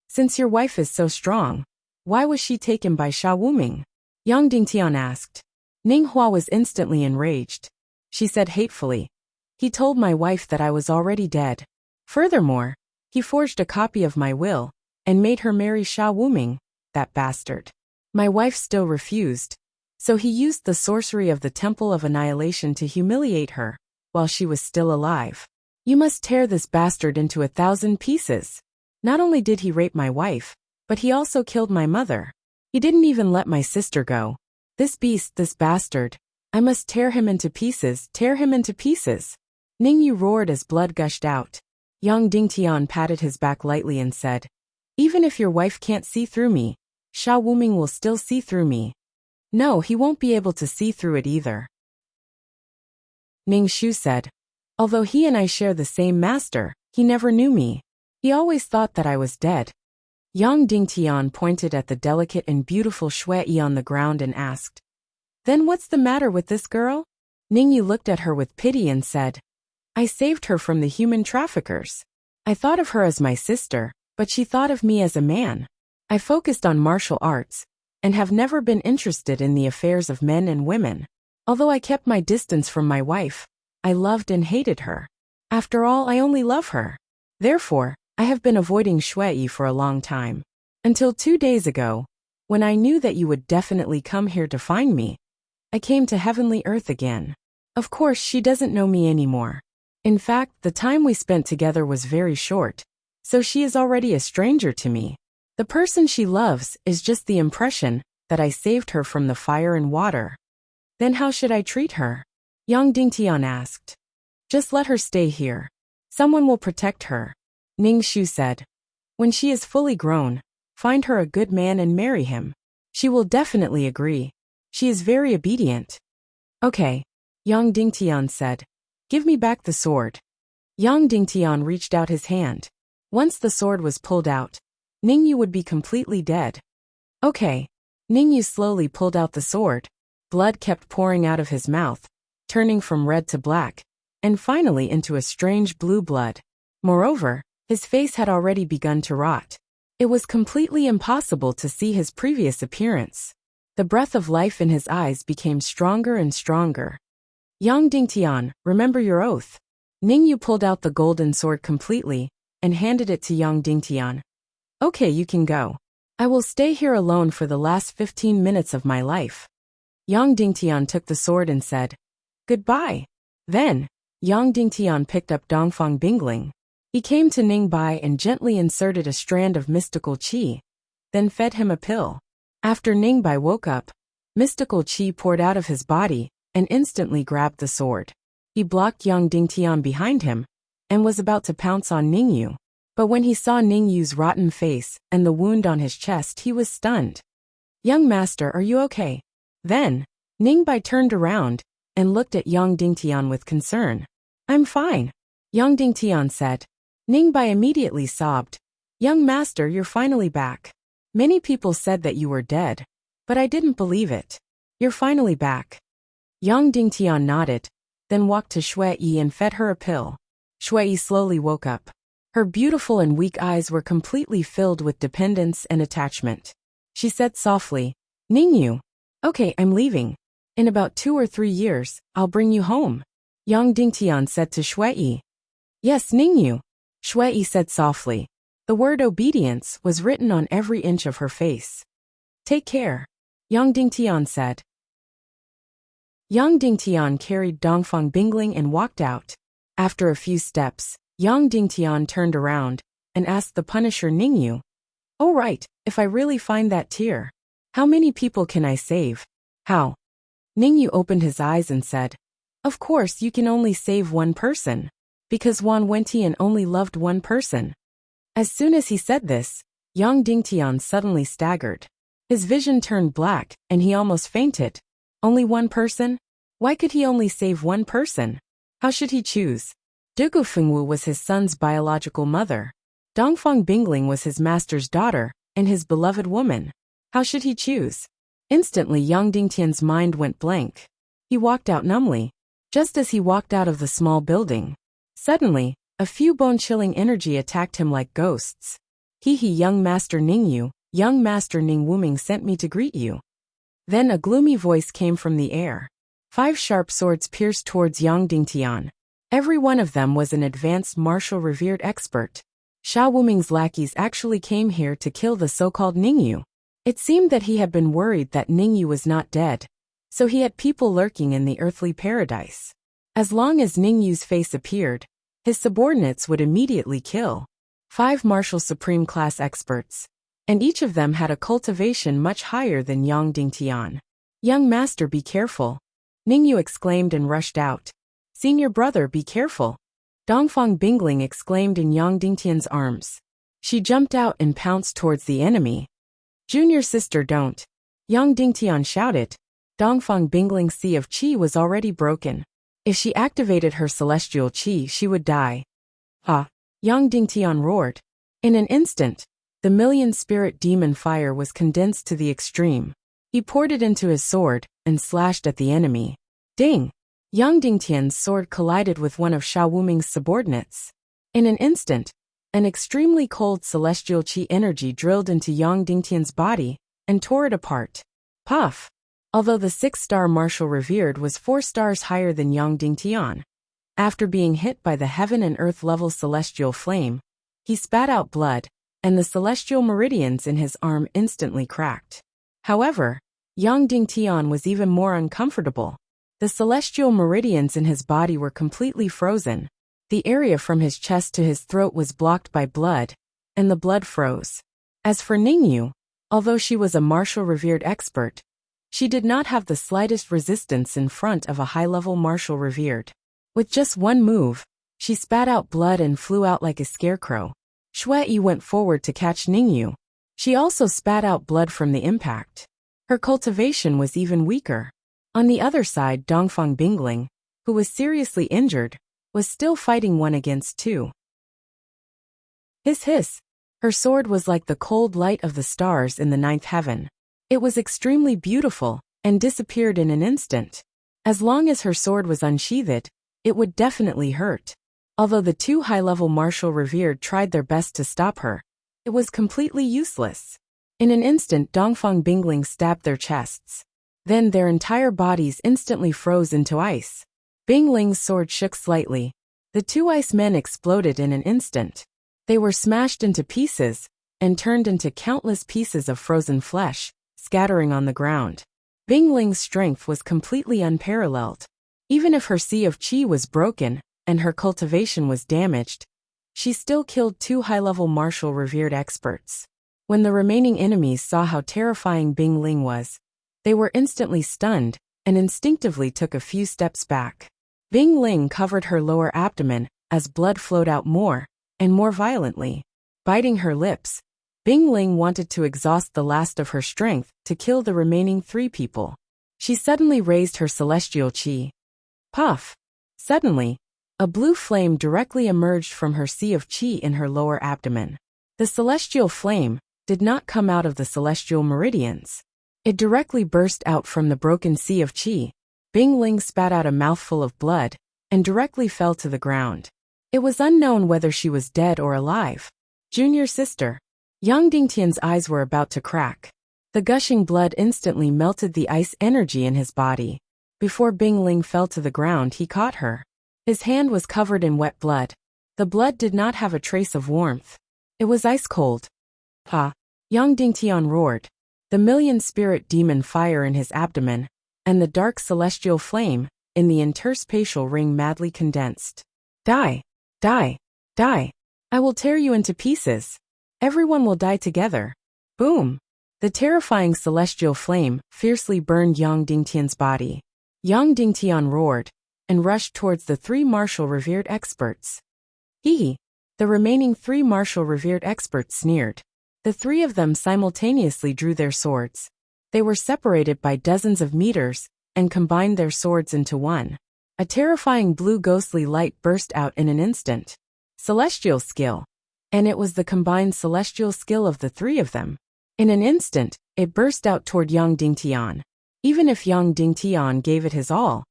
Since your wife is so strong, why was she taken by Sha Wuming? Yang Dingtian asked. Ninghua was instantly enraged. She said hatefully. He told my wife that I was already dead. Furthermore, he forged a copy of my will, and made her marry Sha Wuming, that bastard. My wife still refused, so he used the sorcery of the Temple of Annihilation to humiliate her, while she was still alive. You must tear this bastard into 1,000 pieces. Not only did he rape my wife, but he also killed my mother. He didn't even let my sister go. This beast, this bastard. I must tear him into pieces, tear him into pieces. Ningyu roared as blood gushed out. Yang Dingtian patted his back lightly and said, Even if your wife can't see through me, Sha Wuming will still see through me. No, he won't be able to see through it either. Ning Shu said, Although he and I share the same master, he never knew me. He always thought that I was dead. Yang Dingtian pointed at the delicate and beautiful Shui on the ground and asked, Then what's the matter with this girl? Ningyu looked at her with pity and said, I saved her from the human traffickers. I thought of her as my sister, but she thought of me as a man. I focused on martial arts, and have never been interested in the affairs of men and women. Although I kept my distance from my wife, I loved and hated her. After all, I only love her. Therefore, I have been avoiding Shui for a long time. Until 2 days ago, when I knew that you would definitely come here to find me, I came to Heavenly Earth again. Of course, she doesn't know me anymore. In fact, the time we spent together was very short, so she is already a stranger to me. The person she loves is just the impression that I saved her from the fire and water. Then how should I treat her? Yang Dingtian asked. Just let her stay here. Someone will protect her. Ning Shu said. When she is fully grown, find her a good man and marry him. She will definitely agree. She is very obedient. Okay, Yang Dingtian said. Give me back the sword. Yang Dingtian reached out his hand. Once the sword was pulled out, Ningyu would be completely dead. Okay. Ningyu slowly pulled out the sword. Blood kept pouring out of his mouth, turning from red to black, and finally into a strange blue blood. Moreover, his face had already begun to rot. It was completely impossible to see his previous appearance. The breath of life in his eyes became stronger and stronger. Yang Dingtian, remember your oath. Ningyu pulled out the golden sword completely and handed it to Yang Dingtian. Okay, you can go. I will stay here alone for the last 15 minutes of my life. Yang Dingtian took the sword and said, Goodbye. Then, Yang Dingtian picked up Dongfang Bingling. He came to Ningbai and gently inserted a strand of mystical qi, then fed him a pill. After Ningbai woke up, mystical qi poured out of his body and instantly grabbed the sword. He blocked Yang Dingtian behind him and was about to pounce on Ningyu. But when he saw Ningyu's rotten face and the wound on his chest, he was stunned. Young master, are you okay? Then, Ningbai turned around and looked at Yang Dingtian with concern. I'm fine, Yang Dingtian said. Ningbai immediately sobbed. Young master, you're finally back. Many people said that you were dead, but I didn't believe it. You're finally back. Yang Dingtian nodded, then walked to Shui Yi and fed her a pill. Shui Yi slowly woke up. Her beautiful and weak eyes were completely filled with dependence and attachment. She said softly, Ningyu. Okay, I'm leaving. In about 2 or 3 years, I'll bring you home. Yang Dingtian said to Shui Yi. Yes, Ningyu. Shui Yi said softly. The word obedience was written on every inch of her face. Take care, Yang Dingtian said. Yang Dingtian carried Dongfang Bingling and walked out. After a few steps, Yang Dingtian turned around and asked the Punisher Ningyu, "Oh right, if I really find that tear, how many people can I save?" How? Ningyu opened his eyes and said, "Of course you can only save one person, because Wan Wentian only loved one person." As soon as he said this, Yang Dingtian suddenly staggered. His vision turned black and he almost fainted. Only one person? Why could he only save one person? How should he choose? Dugu Fengwu was his son's biological mother. Dongfang Bingling was his master's daughter and his beloved woman. How should he choose? Instantly Yang Dingtian's mind went blank. He walked out numbly. Just as he walked out of the small building, suddenly, a few bone-chilling energy attacked him like ghosts. He, young master Ningyu, young master Ning Wuming sent me to greet you. Then a gloomy voice came from the air. 5 sharp swords pierced towards Yang Dingtian. Every one of them was an advanced martial revered expert. Sha Wuming's lackeys actually came here to kill the so-called Ningyu. It seemed that he had been worried that Ningyu was not dead, so he had people lurking in the earthly paradise. As long as Ningyu's face appeared, his subordinates would immediately kill. 5 martial supreme class experts, and each of them had a cultivation much higher than Yang Dingtian. Young master, be careful, Ningyu exclaimed and rushed out. Senior brother, be careful, Dongfang Bingling exclaimed in Yang Dingtian's arms. She jumped out and pounced towards the enemy. Junior sister, don't, Yang Dingtian shouted. Dongfang Bingling's sea of qi was already broken. If she activated her celestial qi, she would die. Ha! Yang Dingtian roared. In an instant, the million-spirit demon fire was condensed to the extreme. He poured it into his sword and slashed at the enemy. Ding! Yang Dingtian's sword collided with one of Sha Wuming's subordinates. In an instant, an extremely cold celestial qi energy drilled into Yang Dingtian's body and tore it apart. Puff! Although the 6-star martial revered was 4 stars higher than Yang Dingtian. After being hit by the heaven and earth level celestial flame, he spat out blood, and the celestial meridians in his arm instantly cracked. However, Yang Dingtian was even more uncomfortable. The celestial meridians in his body were completely frozen. The area from his chest to his throat was blocked by blood, and the blood froze. As for Ningyu, although she was a martial revered expert, she did not have the slightest resistance in front of a high-level martial revered. With just one move, she spat out blood and flew out like a scarecrow. Shui went forward to catch Ningyu. She also spat out blood from the impact. Her cultivation was even weaker. On the other side, Dongfang Bingling, who was seriously injured, was still fighting 1 against 2. Hiss hiss. Her sword was like the cold light of the stars in the 9th heaven. It was extremely beautiful, and disappeared in an instant. As long as her sword was unsheathed, it would definitely hurt. Although the 2 high-level martial revered tried their best to stop her, it was completely useless. In an instant, Dongfang Bingling stabbed their chests. Then their entire bodies instantly froze into ice. Bingling's sword shook slightly. The 2 ice men exploded in an instant. They were smashed into pieces, and turned into countless pieces of frozen flesh, scattering on the ground. Bingling's strength was completely unparalleled. Even if her Sea of Qi was broken, and her cultivation was damaged, she still killed 2 high-level martial revered experts. When the remaining enemies saw how terrifying Bingling was, they were instantly stunned, and instinctively took a few steps back. Bingling covered her lower abdomen, as blood flowed out more, and more violently. Biting her lips, Bingling wanted to exhaust the last of her strength to kill the remaining 3 people. She suddenly raised her celestial qi. Puff! Suddenly, a blue flame directly emerged from her sea of qi in her lower abdomen. The celestial flame did not come out of the celestial meridians. It directly burst out from the broken sea of qi. Bingling spat out a mouthful of blood, and directly fell to the ground. It was unknown whether she was dead or alive. Junior sister. Yang Dingtian's eyes were about to crack. The gushing blood instantly melted the ice energy in his body. Before Bingling fell to the ground, he caught her. His hand was covered in wet blood. The blood did not have a trace of warmth. It was ice cold. Ha! Yang Dingtian roared. The million-spirit demon fire in his abdomen, and the dark celestial flame, in the interspatial ring madly condensed. Die! Die! Die! I will tear you into pieces. Everyone will die together. Boom! The terrifying celestial flame fiercely burned Yang Dingtian's body. Yang Dingtian roared, and rushed towards the 3 martial revered experts. Hee! The remaining 3 martial revered experts sneered. The 3 of them simultaneously drew their swords. They were separated by dozens of meters, and combined their swords into one. A terrifying blue ghostly light burst out in an instant. Celestial skill. And it was the combined celestial skill of the 3 of them. In an instant, it burst out toward Yang Dingtian. Even if Yang Dingtian gave it his all,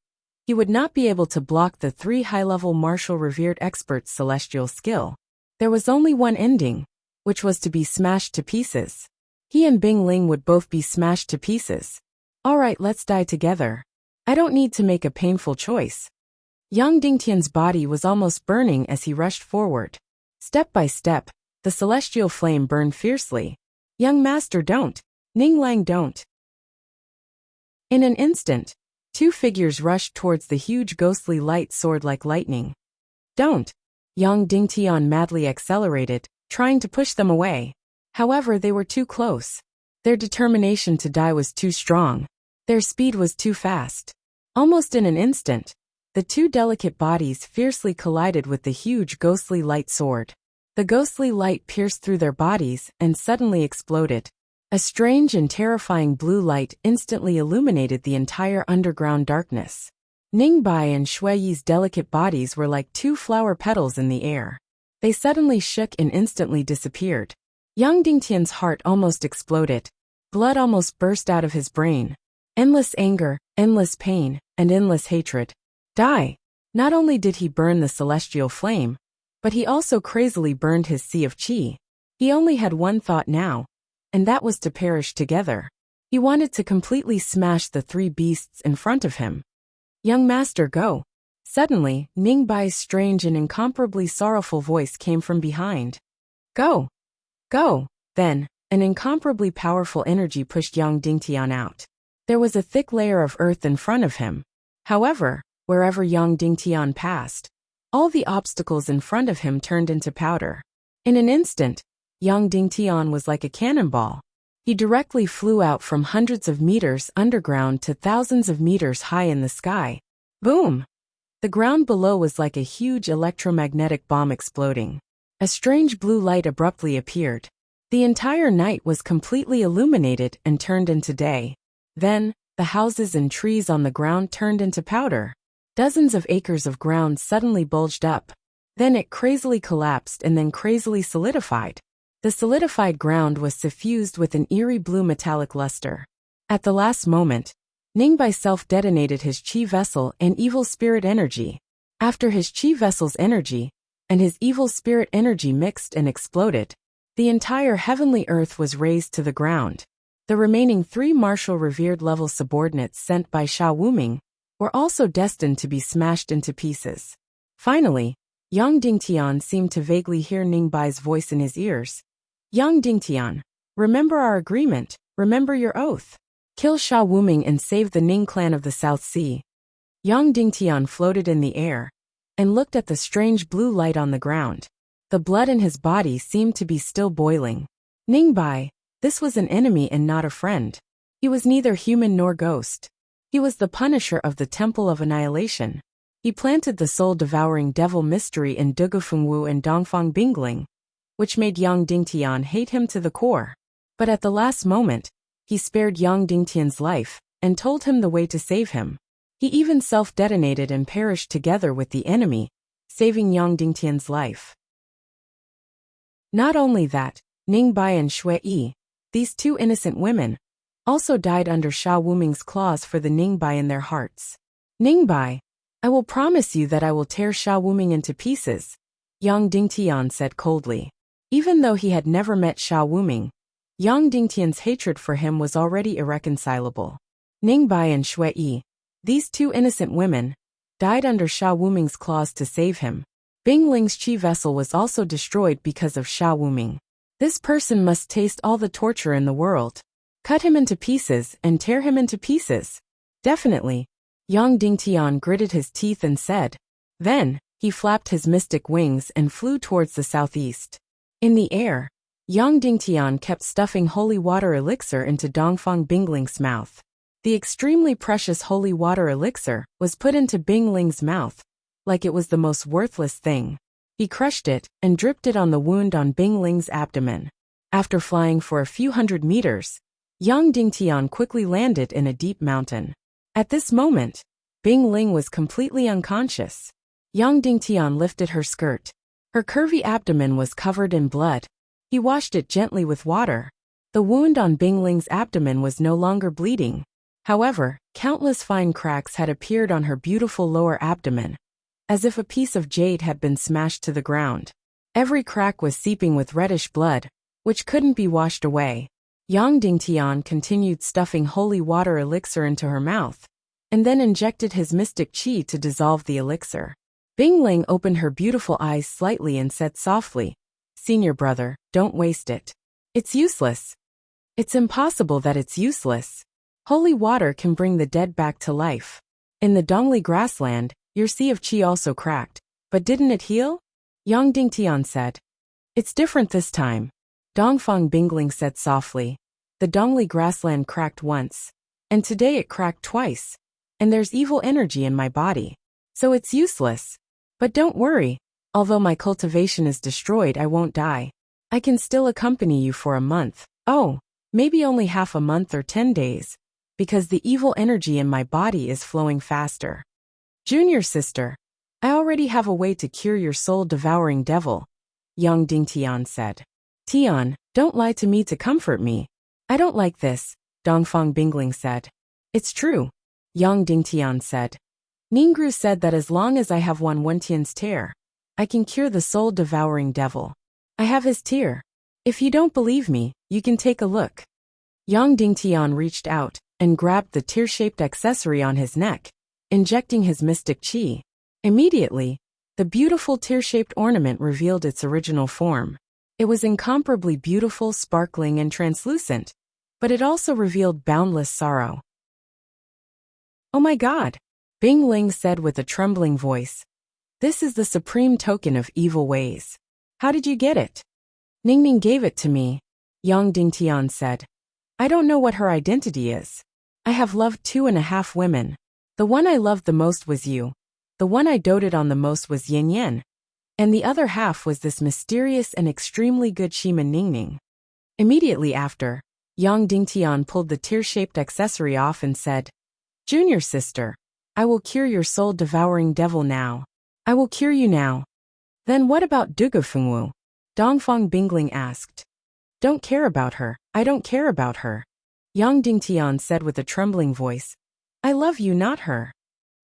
he would not be able to block the 3 high-level martial revered experts' celestial skill. There was only one ending, which was to be smashed to pieces. He and Bingling would both be smashed to pieces. Alright, let's die together. I don't need to make a painful choice. Yang Dingtian's body was almost burning as he rushed forward. Step by step, the celestial flame burned fiercely. Young master, don't. Ninglang, don't. In an instant, 2 figures rushed towards the huge ghostly light sword like lightning. Don't. Yang Dingtian madly accelerated, trying to push them away. However, they were too close. Their determination to die was too strong. Their speed was too fast. Almost in an instant, the 2 delicate bodies fiercely collided with the huge ghostly light sword. The ghostly light pierced through their bodies and suddenly exploded. A strange and terrifying blue light instantly illuminated the entire underground darkness. Ningbai and Shuiyi's delicate bodies were like 2 flower petals in the air. They suddenly shook and instantly disappeared. Yang Dingtian's heart almost exploded. Blood almost burst out of his brain. Endless anger, endless pain, and endless hatred. Die! Not only did he burn the celestial flame, but he also crazily burned his sea of qi. He only had one thought now, and that was to perish together. He wanted to completely smash the 3 beasts in front of him. Young master, go! Suddenly, Ningbai's strange and incomparably sorrowful voice came from behind. Go! Go! Then, an incomparably powerful energy pushed Yang Dingtian out. There was a thick layer of earth in front of him. However, wherever Yang Dingtian passed, All the obstacles in front of him turned into powder. In an instant, Yang Dingtian was like a cannonball. He directly flew out from hundreds of meters underground to thousands of meters high in the sky. Boom! The ground below was like a huge electromagnetic bomb exploding. A strange blue light abruptly appeared. The entire night was completely illuminated and turned into day. Then, the houses and trees on the ground turned into powder. Dozens of acres of ground suddenly bulged up. Then it crazily collapsed and then crazily solidified. The solidified ground was suffused with an eerie blue metallic luster. At the last moment, Ningbai self-detonated his chi vessel and evil spirit energy. After his chi vessel's energy and his evil spirit energy mixed and exploded, the entire heavenly earth was razed to the ground. The remaining 3 martial revered level subordinates sent by Sha Wuming were also destined to be smashed into pieces. Finally, Yang Dingtian seemed to vaguely hear Ningbai's voice in his ears. Yang Dingtian, remember our agreement, remember your oath. Kill Sha Wuming and save the Ning clan of the South Sea. Yang Dingtian floated in the air and looked at the strange blue light on the ground. The blood in his body seemed to be still boiling. Ningbai, this was an enemy and not a friend. He was neither human nor ghost. He was the punisher of the Temple of Annihilation. He planted the soul-devouring devil mystery in Dugufengwu and Dongfang Bingling, which made Yang Dingtian hate him to the core. But at the last moment, he spared Yang Dingtian's life and told him the way to save him. He even self-detonated and perished together with the enemy, saving Yang Dingtian's life. Not only that, Ningbai and Shui Yi, these 2 innocent women, also died under Sha Wuming's claws for the Ningbai in their hearts. Ningbai, I will promise you that I will tear Sha Wuming into pieces, Yang Dingtian said coldly. Even though he had never met Sha Wuming, Yang Dingtian's hatred for him was already irreconcilable. Ningbai and Shui Yi, these 2 innocent women, died under Sha Wuming's claws to save him. Bing Ling's chi vessel was also destroyed because of Sha Wuming. This person must taste all the torture in the world. Cut him into pieces and tear him into pieces. Definitely. Yang Dingtian gritted his teeth and said. Then, he flapped his mystic wings and flew towards the southeast. In the air, Yang Dingtian kept stuffing holy water elixir into Dongfang Bingling's mouth. The extremely precious holy water elixir was put into Bingling's mouth, like it was the most worthless thing. He crushed it and dripped it on the wound on Bingling's abdomen. After flying for a few hundred meters, Yang Dingtian quickly landed in a deep mountain. At this moment, Bingling was completely unconscious. Yang Dingtian lifted her skirt. Her curvy abdomen was covered in blood. He washed it gently with water. The wound on Bingling's abdomen was no longer bleeding. However, countless fine cracks had appeared on her beautiful lower abdomen, as if a piece of jade had been smashed to the ground. Every crack was seeping with reddish blood, which couldn't be washed away. Yang Dingtian continued stuffing holy water elixir into her mouth, and then injected his mystic chi to dissolve the elixir. Bingling opened her beautiful eyes slightly and said softly, Senior brother, don't waste it. It's useless. It's impossible that it's useless. Holy water can bring the dead back to life. In the Dongli grassland, your sea of chi also cracked, but didn't it heal? Yang Dingtian said. It's different this time. Dongfang Bingling said softly. The Dongli grassland cracked once, and today it cracked twice, and there's evil energy in my body. So it's useless. But don't worry, although my cultivation is destroyed, I won't die. I can still accompany you for a month. Oh, maybe only half a month or 10 days, because the evil energy in my body is flowing faster. Junior sister, I already have a way to cure your soul-devouring devil, Yang Dingtian said. Tian, don't lie to me to comfort me. I don't like this, Dongfang Bingling said. It's true, Yang Dingtian said. Ningru said that as long as I have one Wentian's tear, I can cure the soul-devouring devil. I have his tear. If you don't believe me, you can take a look. Yang Dingtian reached out and grabbed the tear-shaped accessory on his neck, injecting his mystic chi. Immediately, the beautiful tear-shaped ornament revealed its original form. It was incomparably beautiful, sparkling, and translucent, but it also revealed boundless sorrow. Oh my God, Bing Ling said with a trembling voice. This is the supreme token of evil ways. How did you get it? Ningning gave it to me, Yang Dingtian said. I don't know what her identity is. I have loved 2.5 women. The one I loved the most was you. The one I doted on the most was Yin Yen. And the other half was this mysterious and extremely good shaman Ningning. Immediately after, Yang Dingtian pulled the tear-shaped accessory off and said, Junior sister, I will cure your soul-devouring devil now. I will cure you now. Then what about Dugu Fengwu? Dongfang Bingling asked. Don't care about her, I don't care about her. Yang Dingtian said with a trembling voice. I love you, not her.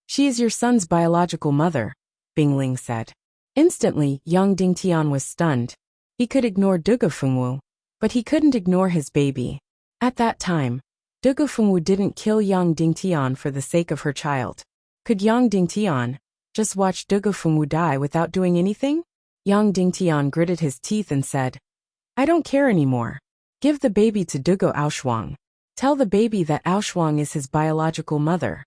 She is your son's biological mother, Bingling said. Instantly, Yang Dingtian was stunned. He could ignore Dugu Fengwu, but he couldn't ignore his baby. At that time, Dugu Fengwu didn't kill Yang Dingtian for the sake of her child. Could Yang Dingtian just watch Dugu Fengwu die without doing anything? Yang Dingtian gritted his teeth and said, I don't care anymore. Give the baby to Dugu Aoshuang. Tell the baby that Aoshuang is his biological mother.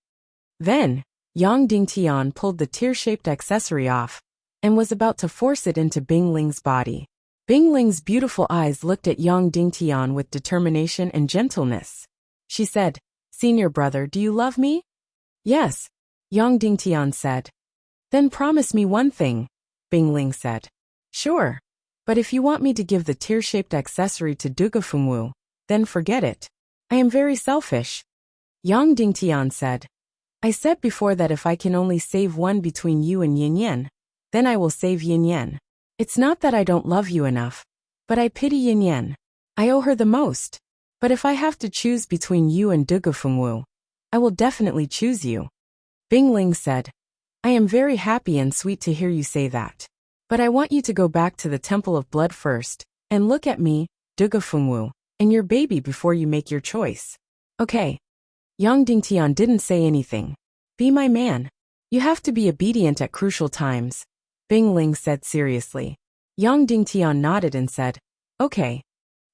Then, Yang Dingtian pulled the tear-shaped accessory off and was about to force it into Bingling's body. Bingling's beautiful eyes looked at Yang Dingtian with determination and gentleness. She said, Senior brother, do you love me? Yes, Yang Dingtian said. Then promise me one thing, Bingling said. Sure. But if you want me to give the tear-shaped accessory to Dugu Fengwu, then forget it. I am very selfish. Yang Dingtian said. I said before that if I can only save one between you and Yin Yen, then I will save Yin Yen. It's not that I don't love you enough, but I pity Yin Yen. I owe her the most. But if I have to choose between you and Dugu Fengwu, I will definitely choose you. Bingling said. I am very happy and sweet to hear you say that. But I want you to go back to the Temple of Blood first, and look at me, Dugu Fengwu, and your baby before you make your choice. Okay. Yang Dingtian didn't say anything. Be my man. You have to be obedient at crucial times, Bingling said seriously. Yang Dingtian nodded and said, Okay.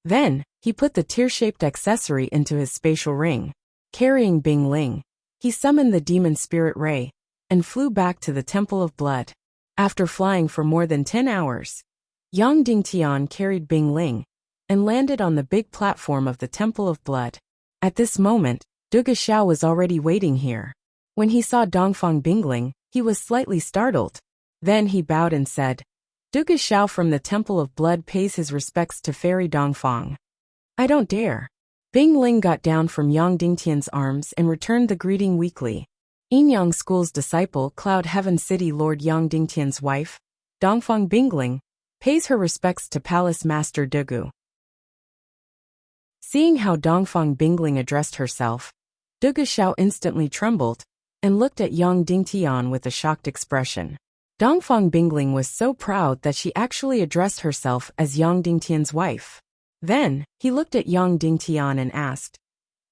Then, he put the tear-shaped accessory into his spatial ring. Carrying Bingling, he summoned the demon spirit ray, and flew back to the Temple of Blood. After flying for more than 10 hours, Yang Dingtian carried Bingling and landed on the big platform of the Temple of Blood. At this moment, Dugu Xiao was already waiting here. When he saw Dongfang Bingling, he was slightly startled. Then he bowed and said, Dugu Xiao from the Temple of Blood pays his respects to Fairy Dongfang. I don't dare. Bingling got down from Yang Dingtian's arms and returned the greeting weakly. Yinyang School's disciple, Cloud Heaven City Lord Yang Dingtian's wife, Dongfang Bingling, pays her respects to Palace Master Dugu. Seeing how Dongfang Bingling addressed herself, Dugu Xiao instantly trembled and looked at Yang Dingtian with a shocked expression. Dongfang Bingling was so proud that she actually addressed herself as Yang Dingtian's wife. Then, he looked at Yang Dingtian and asked,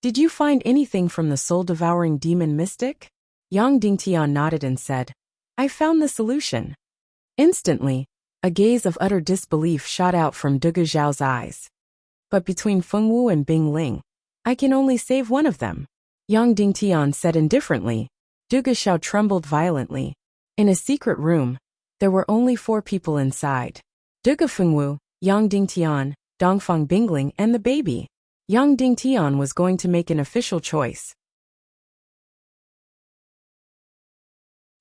Did you find anything from the soul-devouring demon mystic? Yang Dingtian nodded and said, I found the solution. Instantly, a gaze of utter disbelief shot out from Dugu Xiao's eyes. But between Fengwu and Bingling, I can only save one of them. Yang Dingtian said indifferently. Dugu Xiao trembled violently. In a secret room, there were only 4 people inside. Dugu Fengwu, Yang Dingtian, Dongfang Bingling, and the baby. Yang Dingtian was going to make an official choice.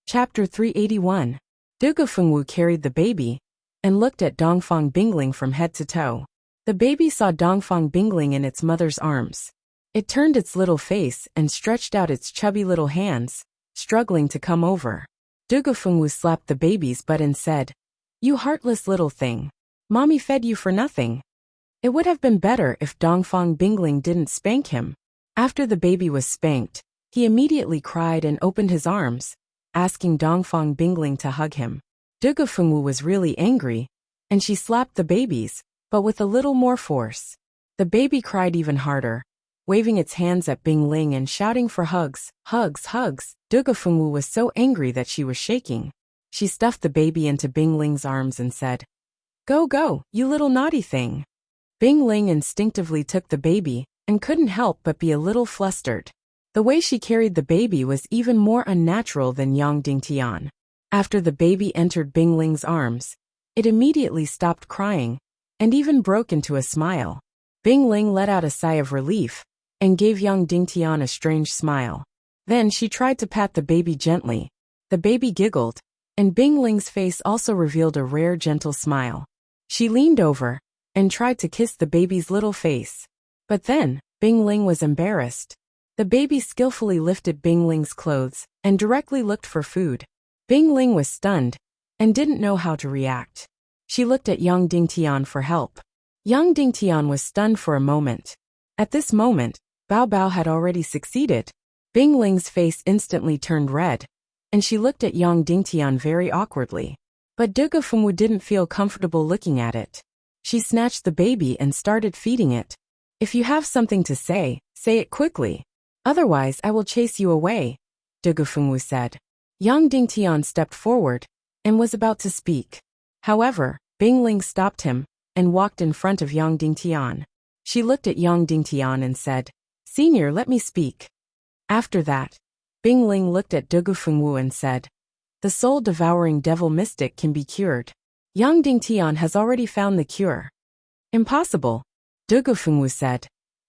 Chapter 381. Dugu Fengwu carried the baby and looked at Dongfang Bingling from head to toe. The baby saw Dongfang Bingling in its mother's arms. It turned its little face and stretched out its chubby little hands, struggling to come over. Dugu Fengwu slapped the baby's butt and said, You heartless little thing. Mommy fed you for nothing. It would have been better if Dongfang Bingling didn't spank him. After the baby was spanked, he immediately cried and opened his arms, asking Dongfang Bingling to hug him. Dugu Fengwu was really angry, and she slapped the babies, but with a little more force. The baby cried even harder, waving its hands at Bingling and shouting for hugs, hugs, hugs. Dugu Fengwu was so angry that she was shaking. She stuffed the baby into Bingling's arms and said, Go, go, you little naughty thing. Bingling instinctively took the baby and couldn't help but be a little flustered. The way she carried the baby was even more unnatural than Yang Dingtian. After the baby entered Bingling's arms, it immediately stopped crying, and even broke into a smile. Bingling let out a sigh of relief, and gave young Dingtian a strange smile. Then she tried to pat the baby gently. The baby giggled, and Bingling's face also revealed a rare gentle smile. She leaned over, and tried to kiss the baby's little face. But then, Bingling was embarrassed. The baby skillfully lifted Bingling's clothes, and directly looked for food. Bingling was stunned, and didn't know how to react. She looked at young Dingtian for help. Young Dingtian was stunned for a moment. At this moment, Bao Bao had already succeeded. Bingling's face instantly turned red, and she looked at young Dingtian very awkwardly. But Dugufengwu didn't feel comfortable looking at it. She snatched the baby and started feeding it. If you have something to say it quickly. Otherwise I will chase you away, Dugufengwu said. Young Dingtian stepped forward, and was about to speak. However, Bingling stopped him, and walked in front of young Dingtian. She looked at young Dingtian and said, "Senior, let me speak." After that, Bingling looked at Dugufengwu and said, "The soul-devouring devil mystic can be cured. Young Dingtian has already found the cure." "Impossible," Dugufengwu said.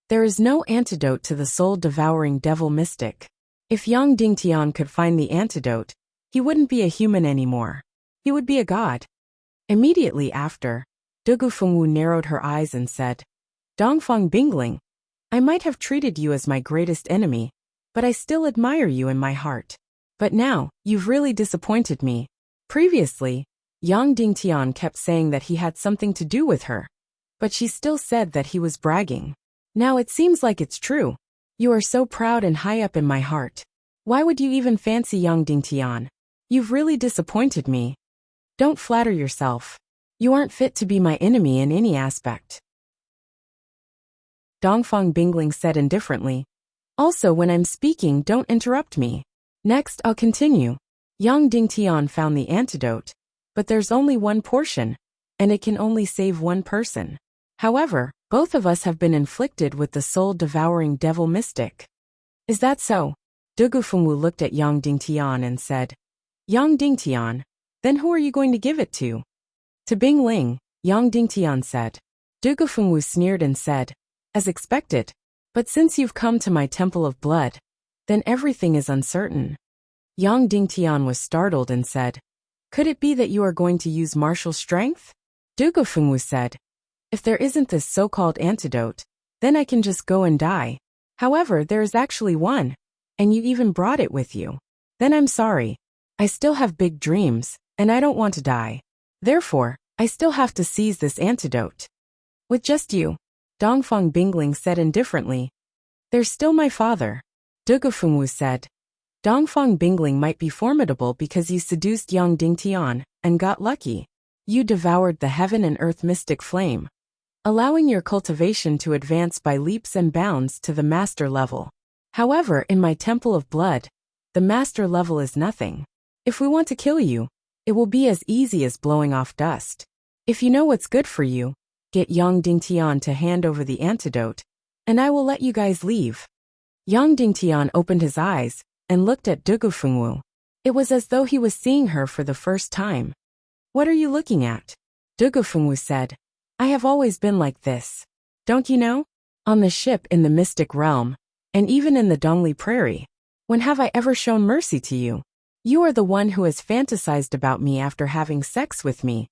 "There is no antidote to the soul-devouring devil mystic. If young Dingtian could find the antidote, he wouldn't be a human anymore. He would be a god." Immediately after, Dugufengwu narrowed her eyes and said, "Dongfang Bingling, I might have treated you as my greatest enemy, but I still admire you in my heart. But now, you've really disappointed me. Previously, young Dingtian kept saying that he had something to do with her, but she still said that he was bragging. Now it seems like it's true. You are so proud and high up in my heart. Why would you even fancy young Dingtian? You've really disappointed me. Don't flatter yourself. You aren't fit to be my enemy in any aspect." Dongfang Bingling said indifferently, "Also, when I'm speaking, don't interrupt me. Next, I'll continue. Young Dingtian found the antidote, but there's only one portion, and it can only save one person. However, both of us have been inflicted with the soul-devouring devil mystic." "Is that so?" Dugufengwu looked at young Dingtian and said, "Young Dingtian, then who are you going to give it to?" "To Bingling," young Dingtian said. Dugufengwu sneered and said, "As expected. But since you've come to my temple of blood, then everything is uncertain." Young Dingtian was startled and said, "Could it be that you are going to use martial strength?" Dugufengwu said, "If there isn't this so-called antidote, then I can just go and die. However, there is actually one, and you even brought it with you. Then I'm sorry. I still have big dreams, and I don't want to die. Therefore, I still have to seize this antidote." "With just you," Dongfang Bingling said indifferently. "There's still my father," Dugufengwu said. "Dongfang Bingling might be formidable because you seduced young Dingtian, and got lucky. You devoured the heaven and earth mystic flame, allowing your cultivation to advance by leaps and bounds to the master level. However, in my temple of blood, the master level is nothing. If we want to kill you, it will be as easy as blowing off dust. If you know what's good for you, get young Dingtian to hand over the antidote, and I will let you guys leave." Young Dingtian opened his eyes, and looked at Dugufengwu. It was as though he was seeing her for the first time. "What are you looking at?" Dugufengwu said. "I have always been like this. Don't you know? On the ship in the mystic realm, and even in the Dongli Prairie. When have I ever shown mercy to you? You are the one who has fantasized about me after having sex with me,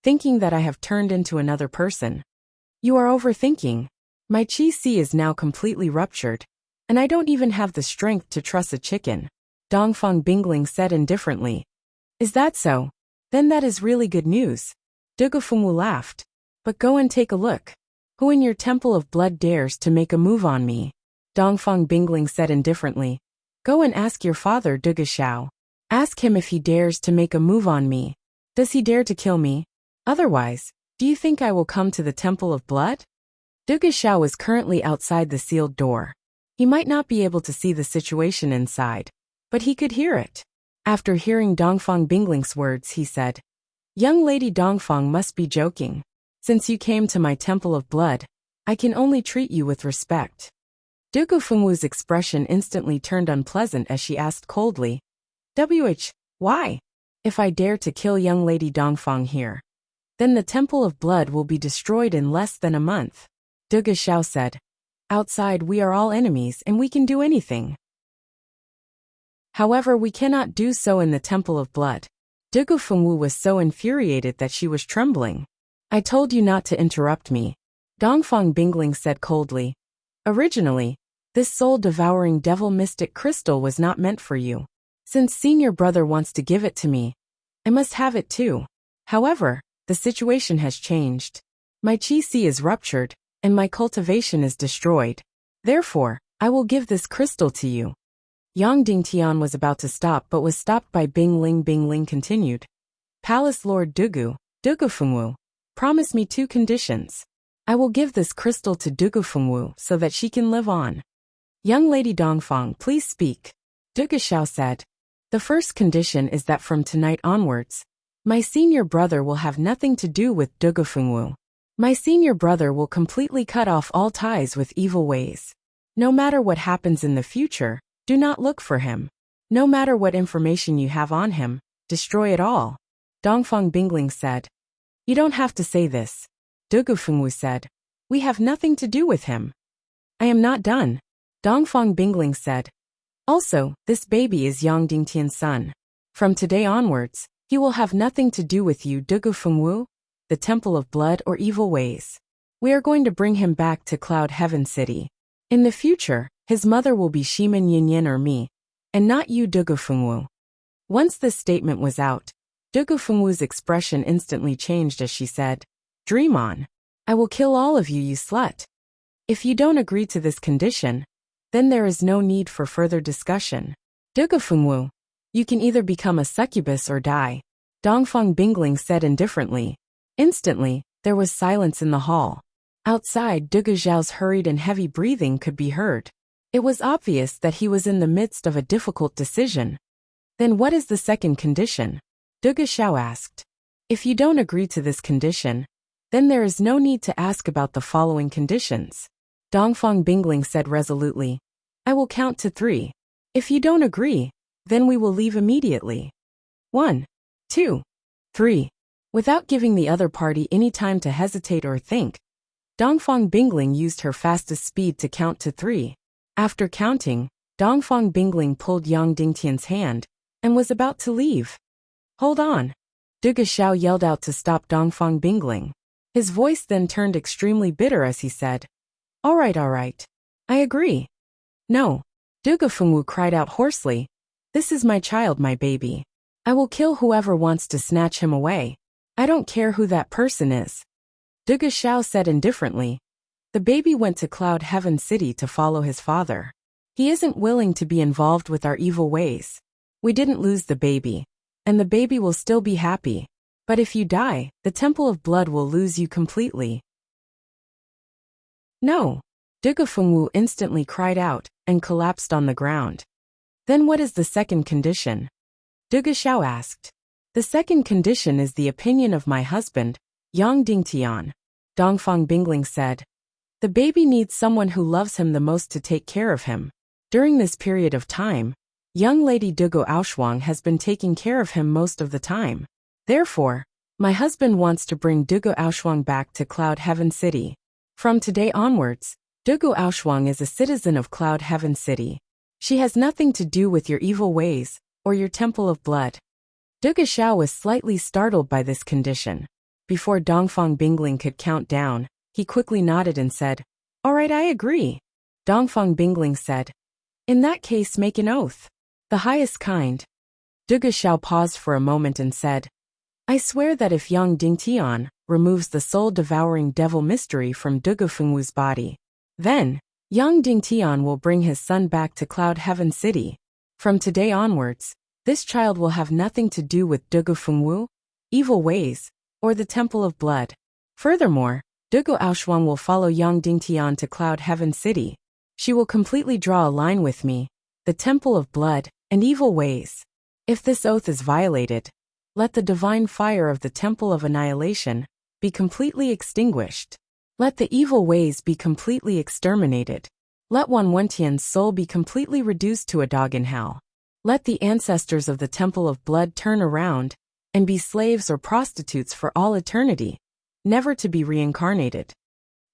thinking that I have turned into another person. You are overthinking. My chi-si is now completely ruptured, and I don't even have the strength to truss a chicken," Dongfang Bingling said indifferently. "Is that so? Then that is really good news." Dugufengwu laughed. "But go and take a look. Who in your temple of blood dares to make a move on me?" Dongfang Bingling said indifferently. "Go and ask your father Dugushao. Ask him if he dares to make a move on me. Does he dare to kill me? Otherwise, do you think I will come to the temple of blood?" Dugushao was currently outside the sealed door. He might not be able to see the situation inside, but he could hear it. After hearing Dongfang Bingling's words, he said, "Young lady Dongfang must be joking. Since you came to my temple of blood, I can only treat you with respect." Dugufengwu's expression instantly turned unpleasant as she asked coldly, "Why? If I dare to kill young Lady Dongfang here, then the Temple of Blood will be destroyed in less than a month. Duge Xiao said. Outside we are all enemies and we can do anything. However, we cannot do so in the Temple of Blood. Dugu Fengwu was so infuriated that she was trembling. I told you not to interrupt me, Dongfang Bingling said coldly. Originally, this soul-devouring devil mystic crystal was not meant for you. Since senior brother wants to give it to me, I must have it too. However, the situation has changed. My qi is ruptured, and my cultivation is destroyed. Therefore, I will give this crystal to you. Yang Dingtian was about to stop but was stopped by Bingling. Bingling continued. Palace Lord Dugu Fengwu, promise me 2 conditions. I will give this crystal to Dugu Fengwu so that she can live on. Young Lady Dongfang, please speak. Duge Xiao said. The first condition is that from tonight onwards, my senior brother will have nothing to do with Dugu Fengwu. My senior brother will completely cut off all ties with evil ways. No matter what happens in the future, do not look for him. No matter what information you have on him, destroy it all. Dongfang Bingling said. You don't have to say this. Dugu Fengwu said. We have nothing to do with him. I am not done. Dongfang Bingling said. Also, this baby is Yang Dingtian's son. From today onwards, he will have nothing to do with you, Dugu Fengwu, the Temple of Blood or evil ways. We are going to bring him back to Cloud Heaven City. In the future, his mother will be Shimen Yinyin or me, and not you, Dugu Fengwu. Once this statement was out, Dugu Fengwu's expression instantly changed as she said, Dream on. I will kill all of you, you slut. If you don't agree to this condition, then there is no need for further discussion. Dugu Fengwu, you can either become a succubus or die, Dongfang Bingling said indifferently. Instantly, there was silence in the hall. Outside, Duge Xiao's hurried and heavy breathing could be heard. It was obvious that he was in the midst of a difficult decision. Then what is the second condition? Duge Xiao asked. If you don't agree to this condition, then there is no need to ask about the following conditions. Dongfang Bingling said resolutely. I will count to 3. If you don't agree, then we will leave immediately. 1, 2, 3. Without giving the other party any time to hesitate or think, Dongfang Bingling used her fastest speed to count to 3. After counting, Dongfang Bingling pulled Yang Dingtian's hand and was about to leave. Hold on. Duge Xiao yelled out to stop Dongfang Bingling. His voice then turned extremely bitter as he said, All right. I agree. No. Duge Fengwu cried out hoarsely. This is my child, my baby. I will kill whoever wants to snatch him away. I don't care who that person is. Duge Xiao said indifferently. The baby went to Cloud Heaven City to follow his father. He isn't willing to be involved with our evil ways. We didn't lose the baby, and the baby will still be happy. But if you die, the Temple of Blood will lose you completely. No. Duge Fengwu instantly cried out and collapsed on the ground. Then what is the second condition? Duge Xiao asked. The second condition is the opinion of my husband, Yang Dingtian. Dongfang Bingling said. The baby needs someone who loves him the most to take care of him. During this period of time, young Lady Dugu Aoshuang has been taking care of him most of the time. Therefore, my husband wants to bring Dugu Aoshuang back to Cloud Heaven City. From today onwards, Dugu Aoshuang is a citizen of Cloud Heaven City. She has nothing to do with your evil ways or your Temple of Blood. Duge Xiao was slightly startled by this condition. Before Dongfang Bingling could count down, he quickly nodded and said, All right, I agree. Dongfang Bingling said, In that case, make an oath. The highest kind. Duge Xiao paused for a moment and said, I swear that if Yang Dingtian removes the soul-devouring devil mystery from Dugu Fengwu's body, then Yang Dingtian will bring his son back to Cloud Heaven City. From today onwards, this child will have nothing to do with Dugu Fengwu, evil ways, or the Temple of Blood. Furthermore, Dugu Aoshuang will follow Yang Dingtian to Cloud Heaven City. She will completely draw a line with me, the Temple of Blood, and evil ways. If this oath is violated, let the divine fire of the Temple of Annihilation be completely extinguished. Let the evil ways be completely exterminated. Let Wan Wentian's soul be completely reduced to a dog in hell. Let the ancestors of the Temple of Blood turn around and be slaves or prostitutes for all eternity, never to be reincarnated.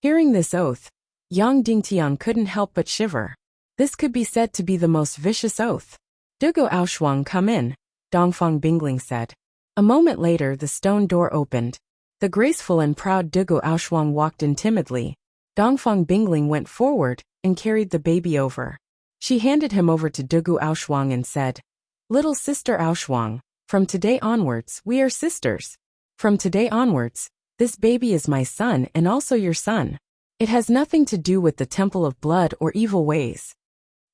Hearing this oath, Yang Dingtian couldn't help but shiver. This could be said to be the most vicious oath. "Dugu Aoshuang, come in," Dongfang Bingling said. A moment later the stone door opened. The graceful and proud Dugu Aoshuang walked in timidly. Dongfang Bingling went forward and carried the baby over. She handed him over to Dugu Aoshuang and said, "Little sister Aoshuang, from today onwards we are sisters. From today onwards, this baby is my son and also your son. It has nothing to do with the Temple of Blood or evil ways."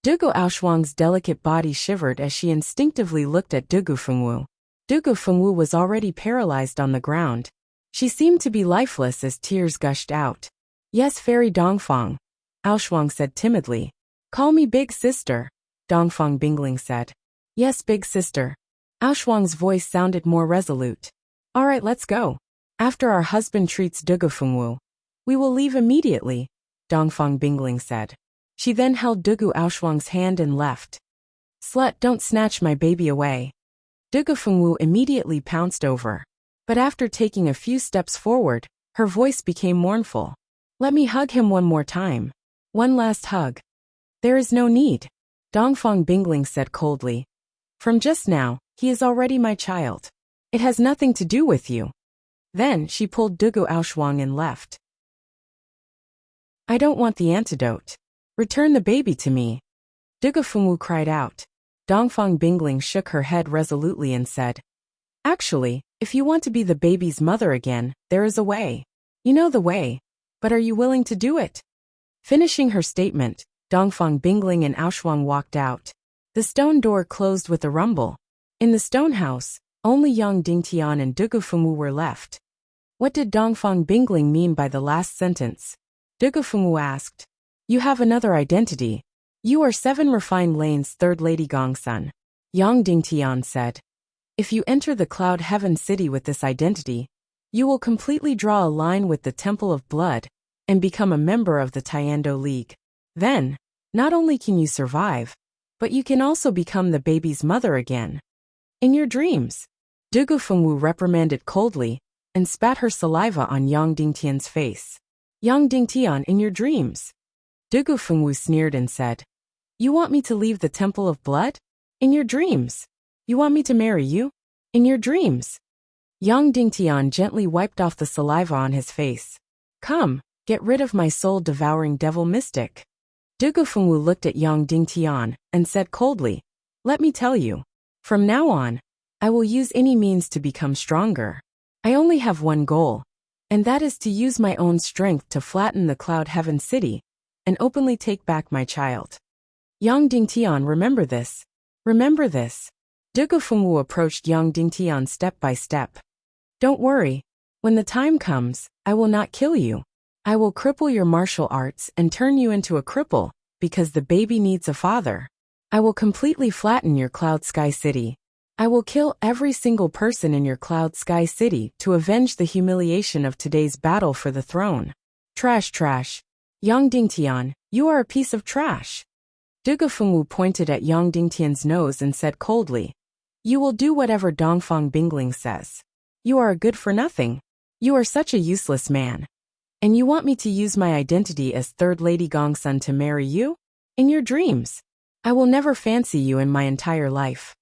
Dugu Aoshuang's delicate body shivered as she instinctively looked at Dugu Fengwu. Dugu Fengwu was already paralyzed on the ground. She seemed to be lifeless as tears gushed out. "Yes, Fairy Dongfang," Aoshuang said timidly. "Call me Big Sister," Dongfang Bingling said. "Yes, Big Sister." Aoshuang's voice sounded more resolute. "All right, let's go. After our husband treats Dugu Fengwu, we will leave immediately," Dongfang Bingling said. She then held Dugu Aoshuang's hand and left. "Slut, don't snatch my baby away." Dugu Fengwu immediately pounced over. But after taking a few steps forward, her voice became mournful. "Let me hug him one more time. One last hug." "There is no need," Dongfang Bingling said coldly. "From just now, he is already my child. It has nothing to do with you." Then she pulled Dugu Aoshuang and left. "I don't want the antidote. Return the baby to me," Dugu Fengwu cried out. Dongfang Bingling shook her head resolutely and said, "Actually, if you want to be the baby's mother again, there is a way. You know the way, but are you willing to do it?" Finishing her statement, Dongfang Bingling and Aoshuang walked out. The stone door closed with a rumble. In the stone house, only Yang Dingtian and Dugu Fengwu were left. What did Dongfang Bingling mean by the last sentence? Dugu Fengwu asked. "You have another identity. You are 7 Refined Lane's third Lady Gongsun," Yang Dingtian said. "If you enter the Cloud Heaven City with this identity, you will completely draw a line with the Temple of Blood and become a member of the Tiando League. Then, not only can you survive, but you can also become the baby's mother again. In your dreams." Dugu Fengwu reprimanded coldly and spat her saliva on Yang Dingtian's face. "Yang Dingtian, in your dreams?" Dugu Fengwu sneered and said, "You want me to leave the Temple of Blood? In your dreams? You want me to marry you? In your dreams?" Yang Dingtian gently wiped off the saliva on his face. "Come, get rid of my soul-devouring devil mystic." Dugu Fengwu looked at Yang Dingtian and said coldly, "Let me tell you, from now on, I will use any means to become stronger. I only have one goal, and that is to use my own strength to flatten the Cloud Heaven City and openly take back my child. Yang Dingtian, remember this. Remember this." Dugu Fengwu approached Yang Dingtian step by step. "Don't worry. When the time comes, I will not kill you. I will cripple your martial arts and turn you into a cripple, because the baby needs a father. I will completely flatten your Cloud Sky City. I will kill every single person in your Cloud Sky City to avenge the humiliation of today's battle for the throne. Trash, trash. Yang Dingtian, you are a piece of trash." Dugu Fengwu pointed at Yang Dingtian's nose and said coldly, "You will do whatever Dongfang Bingling says. You are a good-for-nothing. You are such a useless man. And you want me to use my identity as Third Lady Gongsun to marry you? In your dreams. I will never fancy you in my entire life."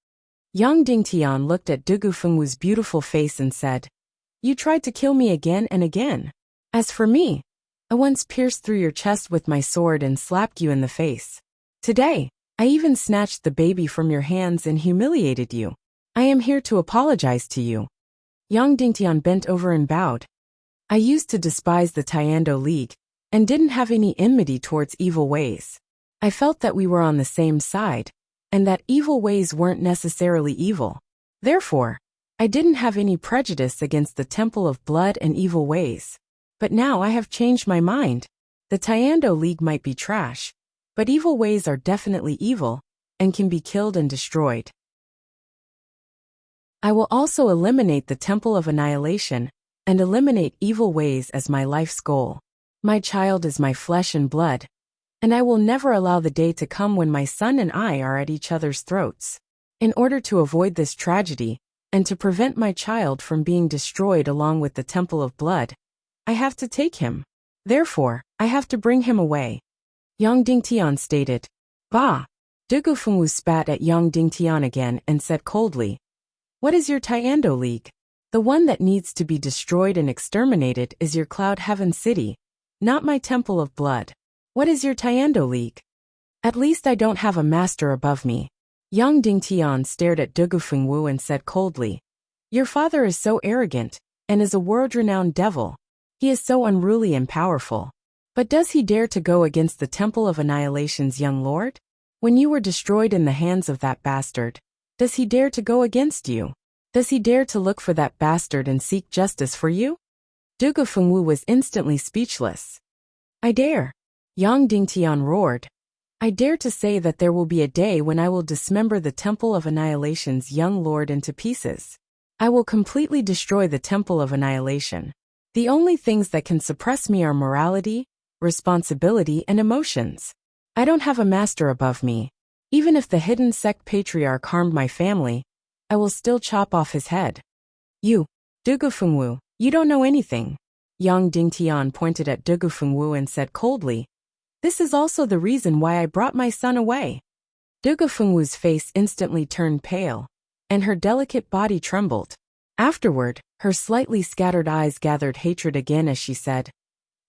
Yang Dingtian looked at Dugu Fengwu's beautiful face and said, "You tried to kill me again and again. As for me, I once pierced through your chest with my sword and slapped you in the face. Today, I even snatched the baby from your hands and humiliated you. I am here to apologize to you." Yang Dingtian bent over and bowed. "I used to despise the Tiando League and didn't have any enmity towards evil ways. I felt that we were on the same side and that evil ways weren't necessarily evil. Therefore, I didn't have any prejudice against the Temple of Blood and evil ways. But now I have changed my mind. The Tiando League might be trash, but evil ways are definitely evil and can be killed and destroyed. I will also eliminate the Temple of Annihilation and eliminate evil ways as my life's goal. My child is my flesh and blood, and I will never allow the day to come when my son and I are at each other's throats. In order to avoid this tragedy, and to prevent my child from being destroyed along with the Temple of Blood, I have to take him. Therefore, I have to bring him away. Yang Dingtian stated. Bah! Dugu Fengwu spat at Yang Dingtian again and said coldly, What is your Tiando League? The one that needs to be destroyed and exterminated is your Cloud Heaven City, not my Temple of Blood. What is your Tiando League? At least I don't have a master above me. Yang Dingtian stared at Dugu Fengwu and said coldly, Your father is so arrogant, and is a world-renowned devil. He is so unruly and powerful. But does he dare to go against the Temple of Annihilation's young lord? When you were destroyed in the hands of that bastard, does he dare to go against you? Does he dare to look for that bastard and seek justice for you? Dugu Fengwu was instantly speechless. I dare. Yang Dingtian roared. I dare to say that there will be a day when I will dismember the Temple of Annihilation's young lord into pieces. I will completely destroy the Temple of Annihilation. The only things that can suppress me are morality, responsibility, and emotions. I don't have a master above me. Even if the hidden sect patriarch harmed my family, I will still chop off his head. You, Dugu Fengwu, you don't know anything. Yang Dingtian pointed at Dugu Fengwu and said coldly, This is also the reason why I brought my son away. Dugu Fengwu's face instantly turned pale, and her delicate body trembled. Afterward, her slightly scattered eyes gathered hatred again as she said,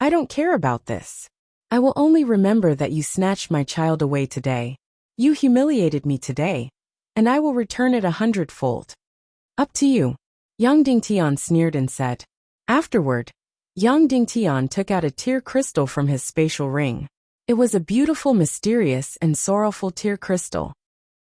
I don't care about this. I will only remember that you snatched my child away today. You humiliated me today, and I will return it 100-fold. Up to you. Yang Dingtian sneered and said. Afterward, Yang Dingtian took out a tear crystal from his spatial ring. It was a beautiful, mysterious, and sorrowful tear crystal.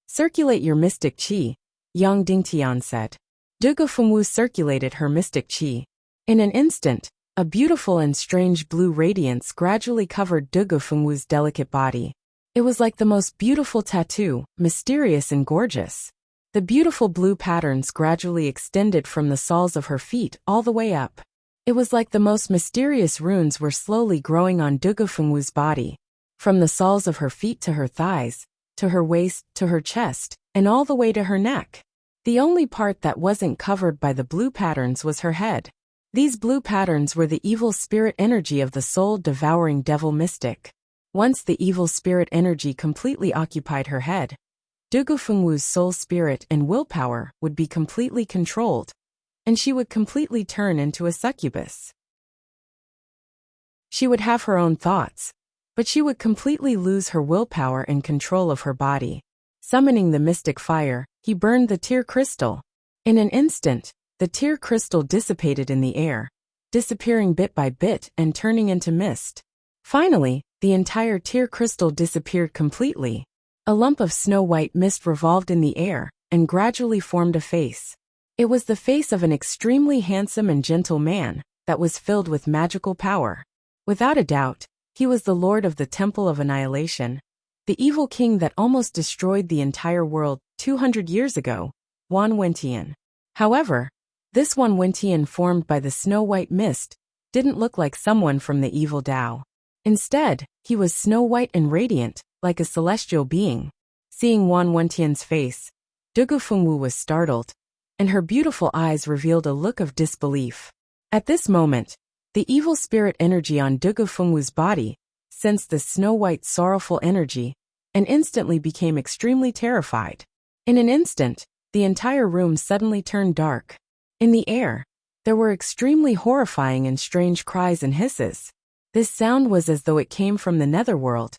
Circulate your mystic qi, Yang Dingtian said. Dugu Fengwu circulated her mystic qi. In an instant, a beautiful and strange blue radiance gradually covered Dugu Fengwu's delicate body. It was like the most beautiful tattoo, mysterious and gorgeous. The beautiful blue patterns gradually extended from the soles of her feet all the way up. It was like the most mysterious runes were slowly growing on Dugu Fengwu's body. From the soles of her feet to her thighs, to her waist, to her chest, and all the way to her neck. The only part that wasn't covered by the blue patterns was her head. These blue patterns were the evil spirit energy of the soul-devouring devil mystic. Once the evil spirit energy completely occupied her head, Dugu Fengwu's soul spirit and willpower would be completely controlled, and she would completely turn into a succubus. She would have her own thoughts, but she would completely lose her willpower and control of her body. Summoning the mystic fire, he burned the tear crystal. In an instant, the tear crystal dissipated in the air, disappearing bit by bit and turning into mist. Finally, the entire tear crystal disappeared completely. A lump of snow-white mist revolved in the air and gradually formed a face. It was the face of an extremely handsome and gentle man that was filled with magical power. Without a doubt, he was the lord of the Temple of Annihilation, the evil king that almost destroyed the entire world 200 years ago, Wan Wentian. However, this Wan Wentian formed by the snow-white mist didn't look like someone from the evil Tao. Instead, he was snow-white and radiant, like a celestial being. Seeing Wan Wentian's face, Dugu Fengwu was startled, and her beautiful eyes revealed a look of disbelief. At this moment, the evil spirit energy on Dugu Fengwu's body sensed the snow-white sorrowful energy and instantly became extremely terrified. In an instant, the entire room suddenly turned dark. In the air, there were extremely horrifying and strange cries and hisses. This sound was as though it came from the netherworld,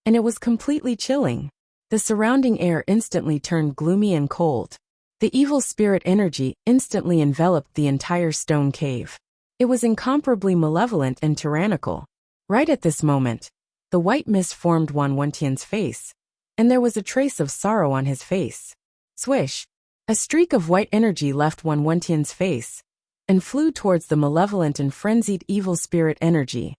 and it was completely chilling. The surrounding air instantly turned gloomy and cold. The evil spirit energy instantly enveloped the entire stone cave. It was incomparably malevolent and tyrannical. Right at this moment, the white mist formed Wan Wentian's face, and there was a trace of sorrow on his face. Swish! A streak of white energy left Wan Wentian's face, and flew towards the malevolent and frenzied evil spirit energy.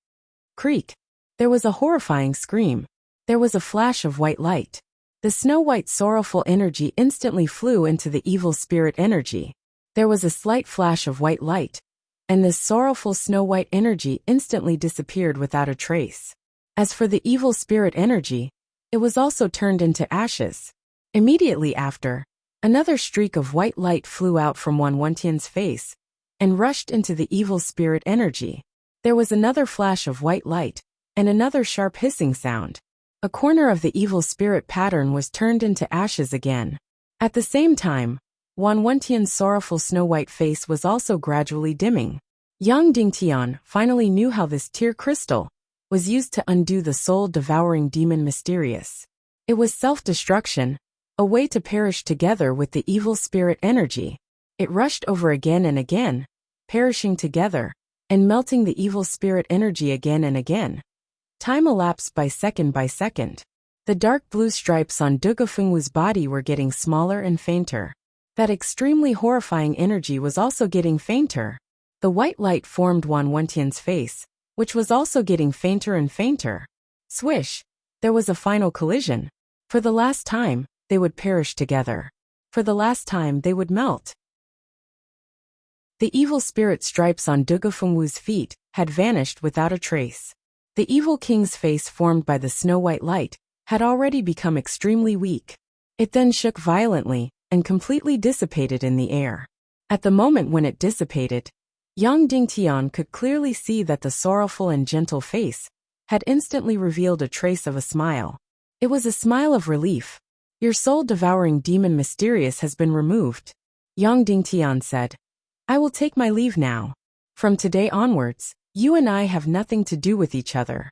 Creak! There was a horrifying scream. There was a flash of white light. The snow-white sorrowful energy instantly flew into the evil spirit energy. There was a slight flash of white light, and this sorrowful snow-white energy instantly disappeared without a trace. As for the evil spirit energy, it was also turned into ashes. Immediately after, Another streak of white light flew out from Wanwentian's face and rushed into the evil spirit energy. There was another flash of white light and another sharp hissing sound. A corner of the evil spirit pattern was turned into ashes again. At the same time, Wanwentian's sorrowful snow-white face was also gradually dimming. Yang Dingtian finally knew how this tear crystal was used to undo the soul-devouring demon Mysterious. It was self-destruction, a way to perish together with the evil spirit energy. It rushed over again and again, perishing together, and melting the evil spirit energy again and again. Time elapsed by second. The dark blue stripes on Dugafengwu's body were getting smaller and fainter. That extremely horrifying energy was also getting fainter. The white light formed Wanwentian's face, which was also getting fainter and fainter. Swish! There was a final collision. For the last time, they would perish together. For the last time, they would melt. The evil spirit stripes on Dugafengwu's feet had vanished without a trace. The evil king's face formed by the snow-white light had already become extremely weak. It then shook violently and completely dissipated in the air. At the moment when it dissipated, Yang Dingtian could clearly see that the sorrowful and gentle face had instantly revealed a trace of a smile. It was a smile of relief. Your soul-devouring demon Mysterious has been removed. Yang Dingtian said, I will take my leave now. From today onwards, you and I have nothing to do with each other.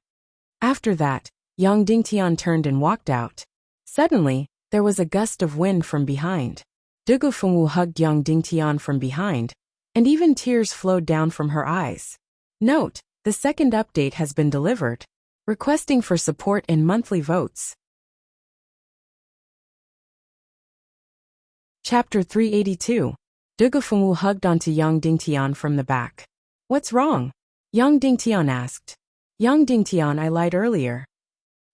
After that, Yang Dingtian turned and walked out. Suddenly, there was a gust of wind from behind. Dugafengwu hugged Yang Dingtian from behind, and even tears flowed down from her eyes. Note, the second update has been delivered. Requesting for support and monthly votes. Chapter 382. Dugafengwu hugged onto Yang Dingtian from the back. What's wrong? Yang Dingtian asked. Yang Dingtian, I lied earlier.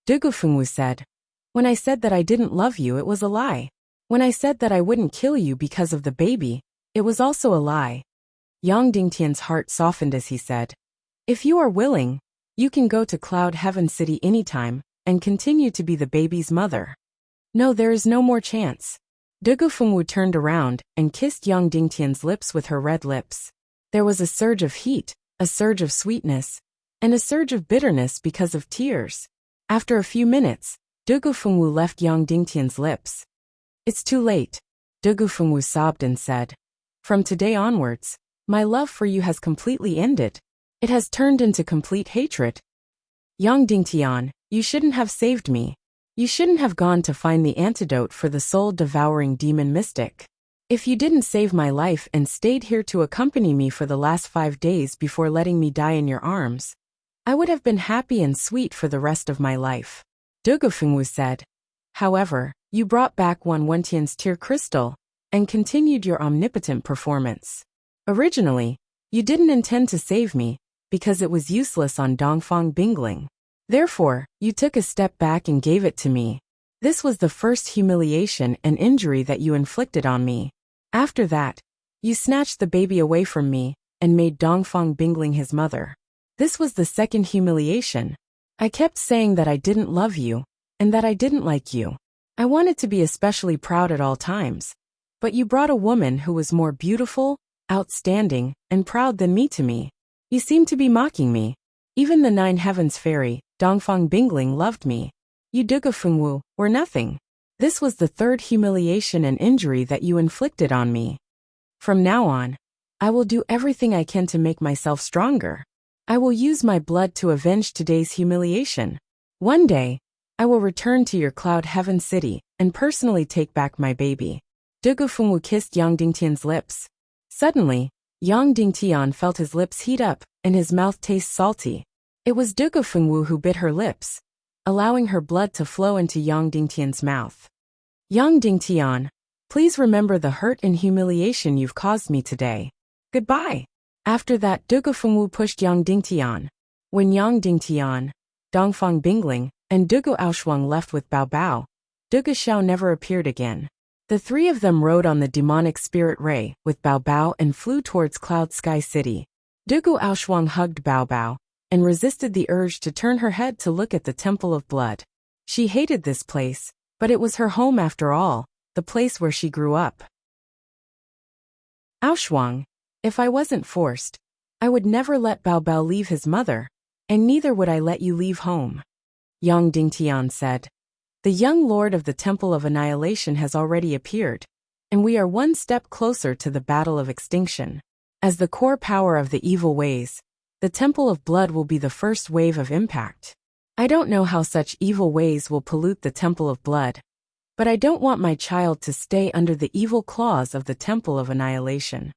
Dugafengwu said. When I said that I didn't love you, it was a lie. When I said that I wouldn't kill you because of the baby, it was also a lie. Yang Dingtian's heart softened as he said, if you are willing, you can go to Cloud Heaven City anytime and continue to be the baby's mother. No, there is no more chance. Dugafengwu turned around and kissed Yang Dingtian's lips with her red lips. There was a surge of heat, a surge of sweetness, and a surge of bitterness because of tears. After a few minutes, Dugafengwu left Yang Dingtian's lips. It's too late. Dugafengwu sobbed and said, from today onwards, my love for you has completely ended. It has turned into complete hatred. Yang Dingtian, you shouldn't have saved me. You shouldn't have gone to find the antidote for the soul-devouring demon mystic. If you didn't save my life and stayed here to accompany me for the last 5 days before letting me die in your arms, I would have been happy and sweet for the rest of my life. Dugafengwu said. However, you brought back Wanwentian's tear crystal and continued your omnipotent performance. Originally, you didn't intend to save me because it was useless on Dongfang Bingling. Therefore, you took a step back and gave it to me. This was the first humiliation and injury that you inflicted on me. After that, you snatched the baby away from me and made Dongfang Bingling his mother. This was the second humiliation. I kept saying that I didn't love you and that I didn't like you. I wanted to be especially proud at all times. But you brought a woman who was more beautiful, outstanding, and proud than me to me. You seemed to be mocking me. Even the 9 Heavens fairy, Dongfang Bingling, loved me. You Dugafengwu were nothing. This was the third humiliation and injury that you inflicted on me. From now on, I will do everything I can to make myself stronger. I will use my blood to avenge today's humiliation. One day, I will return to your Cloud Heaven City and personally take back my baby. Dugafengwu kissed Yang Dingtian's lips. Suddenly, Yang Dingtian felt his lips heat up and his mouth taste salty. It was Dugafengwu who bit her lips, allowing her blood to flow into Yang Dingtian's mouth. Yang Dingtian, please remember the hurt and humiliation you've caused me today. Goodbye. After that, Dugafengwu pushed Yang Dingtian. When Yang Dingtian, Dongfang Bingling, and Dugu Aoshuang left with Bao Bao, Dugu Xiao never appeared again. The three of them rode on the demonic spirit ray with Bao Bao and flew towards Cloud Sky City. Dugu Aoshuang hugged Bao Bao and resisted the urge to turn her head to look at the Temple of Blood. She hated this place, but it was her home after all, the place where she grew up. Aoshuang, if I wasn't forced, I would never let Bao Bao leave his mother, and neither would I let you leave home. Yang Dingtian said. The young lord of the Temple of Annihilation has already appeared, and we are one step closer to the battle of extinction. As the core power of the evil ways, the Temple of Blood will be the first wave of impact. I don't know how such evil ways will pollute the Temple of Blood, but I don't want my child to stay under the evil claws of the Temple of Annihilation.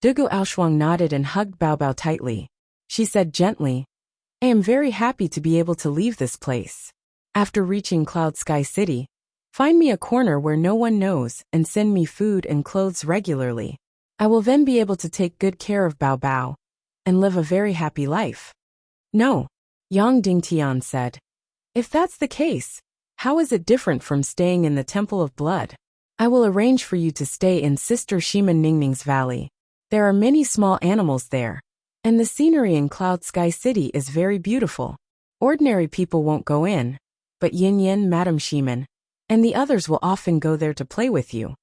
Dugu Aoshuang nodded and hugged Bao Bao tightly. She said gently, I am very happy to be able to leave this place. After reaching Cloud Sky City, find me a corner where no one knows and send me food and clothes regularly. I will then be able to take good care of Bao Bao and live a very happy life. No, Yang Dingtian said. If that's the case, how is it different from staying in the Temple of Blood? I will arrange for you to stay in Sister Shiman Ningning's valley. There are many small animals there, and the scenery in Cloud Sky City is very beautiful. Ordinary people won't go in, but Yin Yin, Madam Shiman, and the others will often go there to play with you.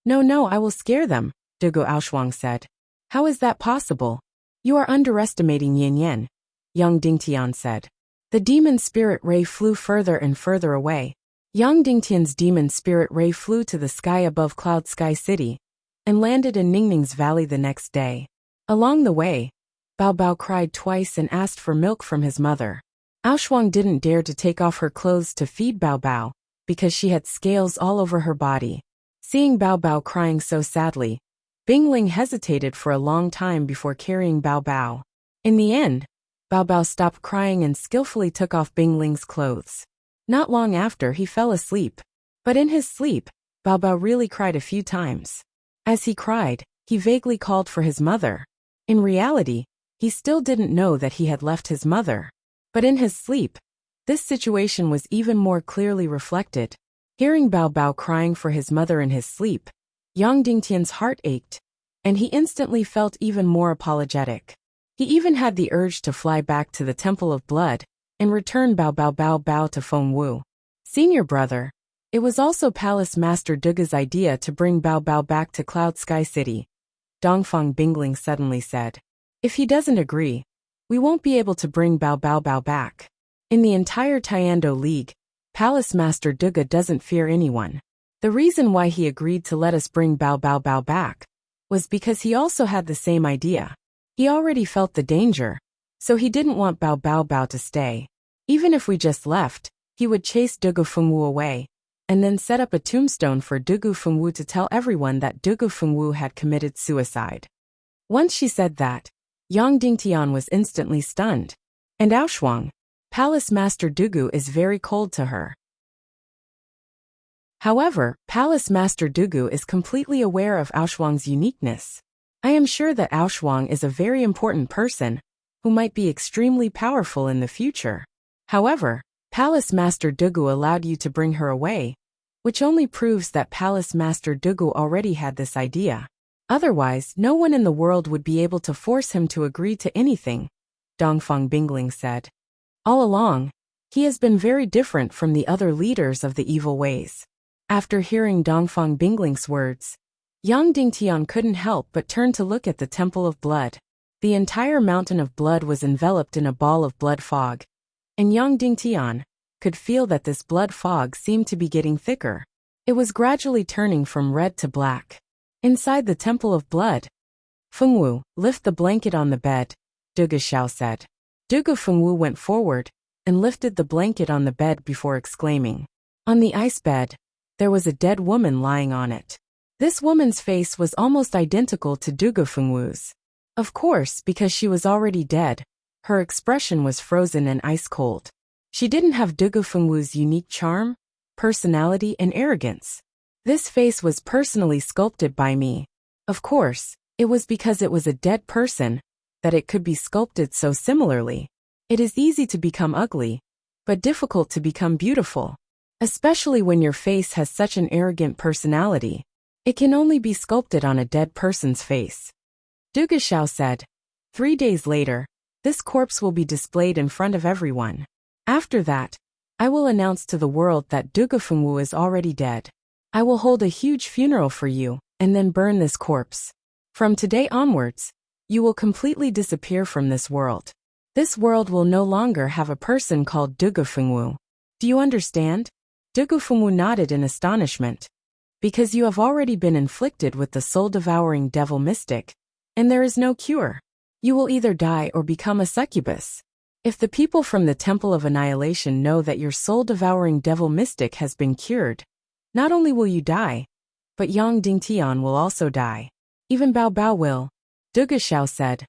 No, I will scare them, Dugu Aoshuang said. How is that possible? You are underestimating Yin Yin, Yang Dingtian said. The demon spirit ray flew further and further away. Yang Dingtian's demon spirit ray flew to the sky above Cloud Sky City and landed in Ningning's valley the next day. Along the way, Bao Bao cried twice and asked for milk from his mother. Aoshuang didn't dare to take off her clothes to feed Bao Bao because she had scales all over her body. Seeing Bao Bao crying so sadly, Bingling hesitated for a long time before carrying Bao Bao. In the end, Bao Bao stopped crying and skillfully took off Bingling's clothes. Not long after, he fell asleep. But in his sleep, Bao Bao really cried a few times. As he cried, he vaguely called for his mother. In reality, he still didn't know that he had left his mother. But in his sleep, this situation was even more clearly reflected. Hearing Bao Bao crying for his mother in his sleep, Yang Dingtian's heart ached, and he instantly felt even more apologetic. He even had the urge to fly back to the Temple of Blood and return Bao Bao to Feng Wu. Senior brother, it was also Palace Master Duga's idea to bring Bao Bao back to Cloud Sky City, Dongfang Bingling suddenly said. If he doesn't agree, we won't be able to bring Bao Bao back. In the entire Tiando League, Palace Master Duga doesn't fear anyone. The reason why he agreed to let us bring Bao Bao back was because he also had the same idea. He already felt the danger, so he didn't want Bao Bao to stay. Even if we just left, he would chase Dugu Fengwu away, and then set up a tombstone for Dugu Fengwu to tell everyone that Dugu Fengwu had committed suicide. Once she said that, Yang Dingtian was instantly stunned. And Aoshuang, Palace Master Dugu is very cold to her. However, Palace Master Dugu is completely aware of Aoshuang's uniqueness. I am sure that Aoshuang is a very important person, who might be extremely powerful in the future. However, Palace Master Dugu allowed you to bring her away, which only proves that Palace Master Dugu already had this idea. Otherwise, no one in the world would be able to force him to agree to anything, Dongfang Bingling said. All along, he has been very different from the other leaders of the evil ways. After hearing Dongfang Bingling's words, Yang Dingtian couldn't help but turn to look at the Temple of Blood. The entire mountain of blood was enveloped in a ball of blood fog, and Yang Dingtian could feel that this blood fog seemed to be getting thicker. It was gradually turning from red to black. Inside the Temple of Blood, Fengwu, lift the blanket on the bed, Duga Xiao said. Dugu Fengwu went forward and lifted the blanket on the bed before exclaiming. On the ice bed, there was a dead woman lying on it. This woman's face was almost identical to Dugu Fengwu's. Of course, because she was already dead, her expression was frozen and ice-cold. She didn't have Dugu Fengwu's unique charm, personality, and arrogance. This face was personally sculpted by me. Of course, it was because it was a dead person that it could be sculpted so similarly. It is easy to become ugly, but difficult to become beautiful. Especially when your face has such an arrogant personality. It can only be sculpted on a dead person's face. Duga Xiao said. 3 days later, this corpse will be displayed in front of everyone. After that, I will announce to the world that Dugu Fengwu is already dead. I will hold a huge funeral for you, and then burn this corpse. From today onwards, you will completely disappear from this world. This world will no longer have a person called Dugufengwu. Do you understand? Dugufengwu nodded in astonishment. Because you have already been inflicted with the soul-devouring devil mystic, and there is no cure. You will either die or become a succubus. If the people from the Temple of Annihilation know that your soul-devouring devil mystic has been cured, not only will you die, but Yang Dingtian will also die. Even Bao Bao will. Duguxiao said.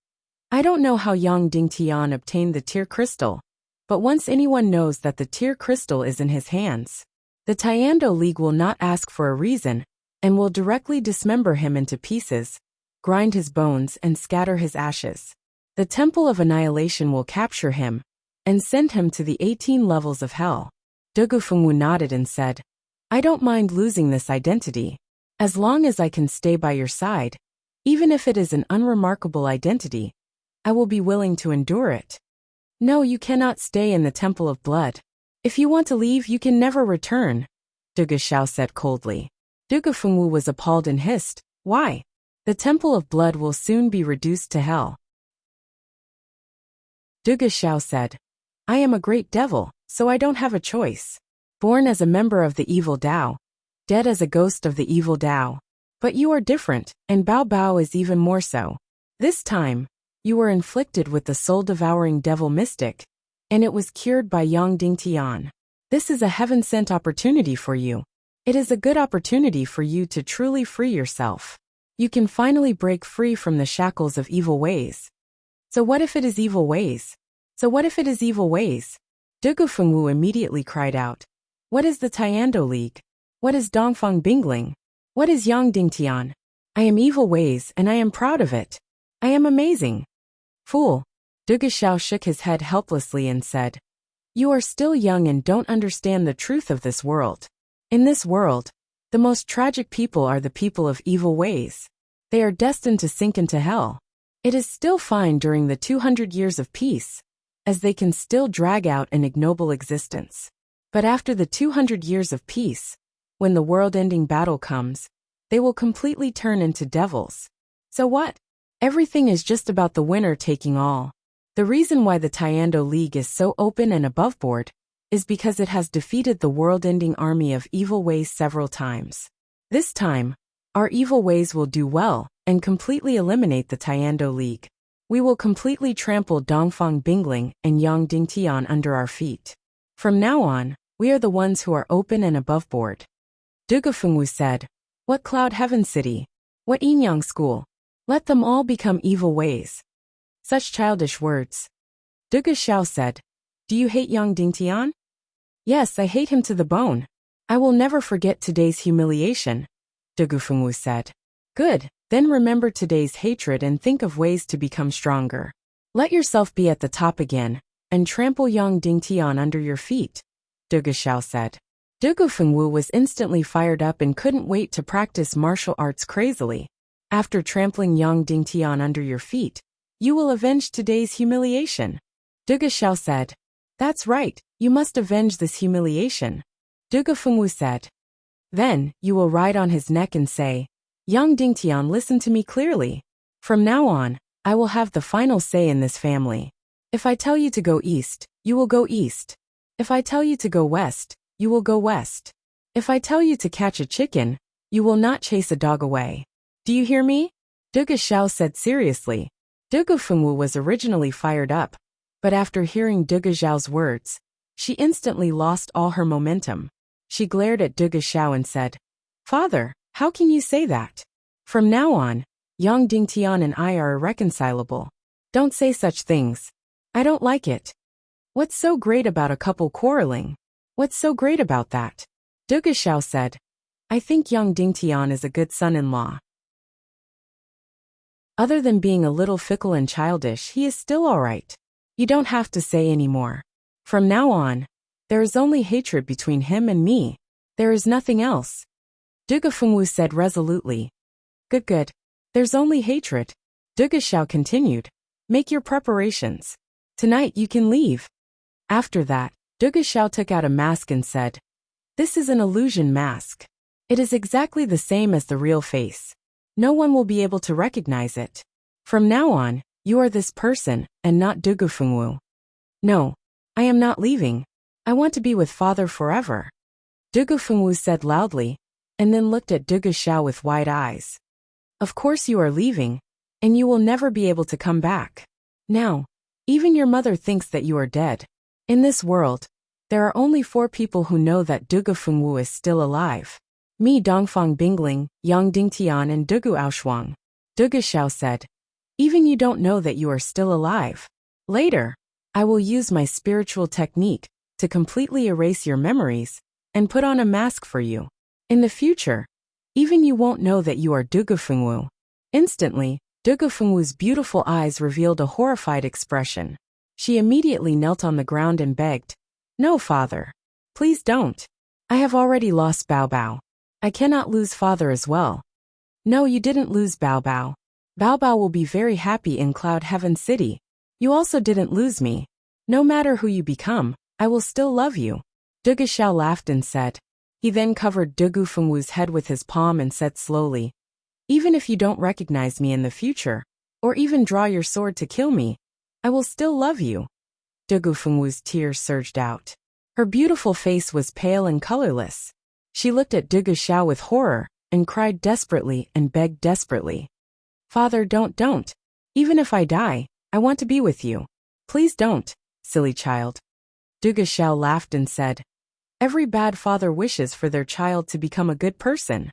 I don't know how Yang Dingtian obtained the tear crystal, but once anyone knows that the tear crystal is in his hands, the Tiando League will not ask for a reason, and will directly dismember him into pieces, grind his bones and scatter his ashes. The Temple of Annihilation will capture him, and send him to the 18 levels of hell. Dugufengwu nodded and said, I don't mind losing this identity, as long as I can stay by your side, even if it is an unremarkable identity. I will be willing to endure it. No, you cannot stay in the Temple of Blood. If you want to leave, you can never return, Duguxiao said coldly. Dugufengwu was appalled and hissed, Why? The Temple of Blood will soon be reduced to hell. Duguxiao said, I am a great devil, so I don't have a choice. Born as a member of the evil Tao, dead as a ghost of the evil Tao. But you are different, and Bao Bao is even more so. This time, you were inflicted with the soul-devouring devil mystic, and it was cured by Yang Dingtian. This is a heaven-sent opportunity for you. It is a good opportunity for you to truly free yourself. You can finally break free from the shackles of evil ways. So what if it is evil ways? So what if it is evil ways? Dugufengwu immediately cried out. What is the Tiando League? What is Dongfang Bingling? What is Yang Dingtian? I am evil ways and I am proud of it. I am amazing. Fool. Duguxiao shook his head helplessly and said, You are still young and don't understand the truth of this world. In this world, the most tragic people are the people of evil ways. They are destined to sink into hell. It is still fine during the 200 years of peace, as they can still drag out an ignoble existence. But after the 200 years of peace, when the world-ending battle comes, they will completely turn into devils. So what? Everything is just about the winner taking all. The reason why the Tiando League is so open and aboveboard is because it has defeated the world-ending army of evil ways several times. This time, our evil ways will do well and completely eliminate the Tiando League. We will completely trample Dongfang Bingling and Yang Dingtian under our feet. From now on, we are the ones who are open and aboveboard. Dugufengwu said, What Cloud Heaven City? What Yinyang School? Let them all become evil ways. Such childish words. Duguxiao said, Do you hate Yang Dingtian? Yes, I hate him to the bone. I will never forget today's humiliation, Dugufengwu said. Good, then remember today's hatred and think of ways to become stronger. Let yourself be at the top again, and trample Yang Dingtian under your feet, Duguxiao said. Dugufengwu was instantly fired up and couldn't wait to practice martial arts crazily. After trampling Yang Dingtian under your feet, you will avenge today's humiliation. Duguxiao said. That's right, you must avenge this humiliation. Dugufengwu said. Then, you will ride on his neck and say, Yang Dingtian, listen to me clearly. From now on, I will have the final say in this family. If I tell you to go east, you will go east. If I tell you to go west, you will go west. If I tell you to catch a chicken, you will not chase a dog away. Do you hear me? Duguxiao said seriously. Dugufengwu was originally fired up, but after hearing Duguxiao's words, she instantly lost all her momentum. She glared at Duguxiao and said, Father, how can you say that? From now on, Yang Dingtian and I are irreconcilable. Don't say such things. I don't like it. What's so great about a couple quarreling? What's so great about that? Duguxiao said, I think Yang Dingtian is a good son-in-law. Other than being a little fickle and childish, he is still all right. You don't have to say any more. From now on, there is only hatred between him and me. There is nothing else. Dugufengwu said resolutely. Good, good. There's only hatred. Duguxiao continued. Make your preparations. Tonight you can leave. After that, Duguxiao took out a mask and said, This is an illusion mask. It is exactly the same as the real face. No one will be able to recognize it. From now on, you are this person, and not Dugufengwu. No, I am not leaving. I want to be with father forever. Dugufengwu said loudly, and then looked at Dugu Xiao with wide eyes. Of course you are leaving, and you will never be able to come back. Now, even your mother thinks that you are dead. In this world, there are only 4 people who know that Dugufengwu is still alive. Me Dongfang Bingling, Yang Dingtian and Dugu Aoshuang. Dugu Xiao said, even you don't know that you are still alive. Later, I will use my spiritual technique to completely erase your memories and put on a mask for you. In the future, even you won't know that you are Dugufengwu. Instantly, Dugufengwu's beautiful eyes revealed a horrified expression. She immediately knelt on the ground and begged, no, father. Please don't. I have already lost Bao Bao. I cannot lose father as well. No, you didn't lose Bao Bao. Bao Bao will be very happy in Cloud Heaven City. You also didn't lose me. No matter who you become, I will still love you. Dugu Xiao laughed and said. He then covered Dugufengwu's head with his palm and said slowly, even if you don't recognize me in the future, or even draw your sword to kill me, I will still love you. Dugufengwu's tears surged out. Her beautiful face was pale and colorless. She looked at Dugu Xiao with horror, and cried desperately and begged desperately. Father, don't. Even if I die, I want to be with you. Please don't, silly child. Dugu Xiao laughed and said, every bad father wishes for their child to become a good person.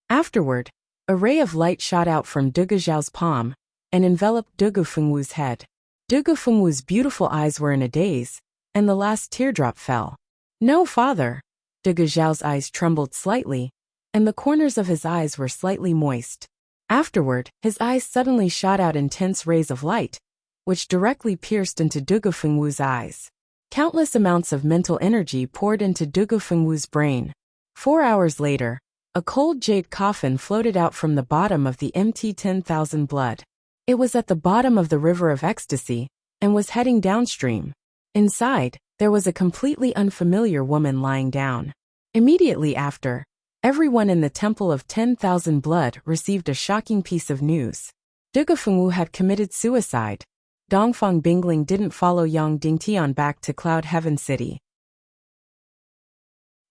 Afterward, a ray of light shot out from Dugu Xiao's palm, and enveloped Dugufengwu's head. Dugufengwu's beautiful eyes were in a daze, and the last teardrop fell. No, father. Dugu Xiao's eyes trembled slightly, and the corners of his eyes were slightly moist. Afterward, his eyes suddenly shot out intense rays of light, which directly pierced into Dugufengwu's eyes. Countless amounts of mental energy poured into Dugufengwu's brain. 4 hours later, a cold jade coffin floated out from the bottom of the empty 10,000 blood. It was at the bottom of the river of ecstasy, and was heading downstream. Inside, there was a completely unfamiliar woman lying down. Immediately after, everyone in the Temple of 10,000 Blood received a shocking piece of news. Dugufengwu had committed suicide. Dongfang Bingling didn't follow Yang Dingtian back to Cloud Heaven City.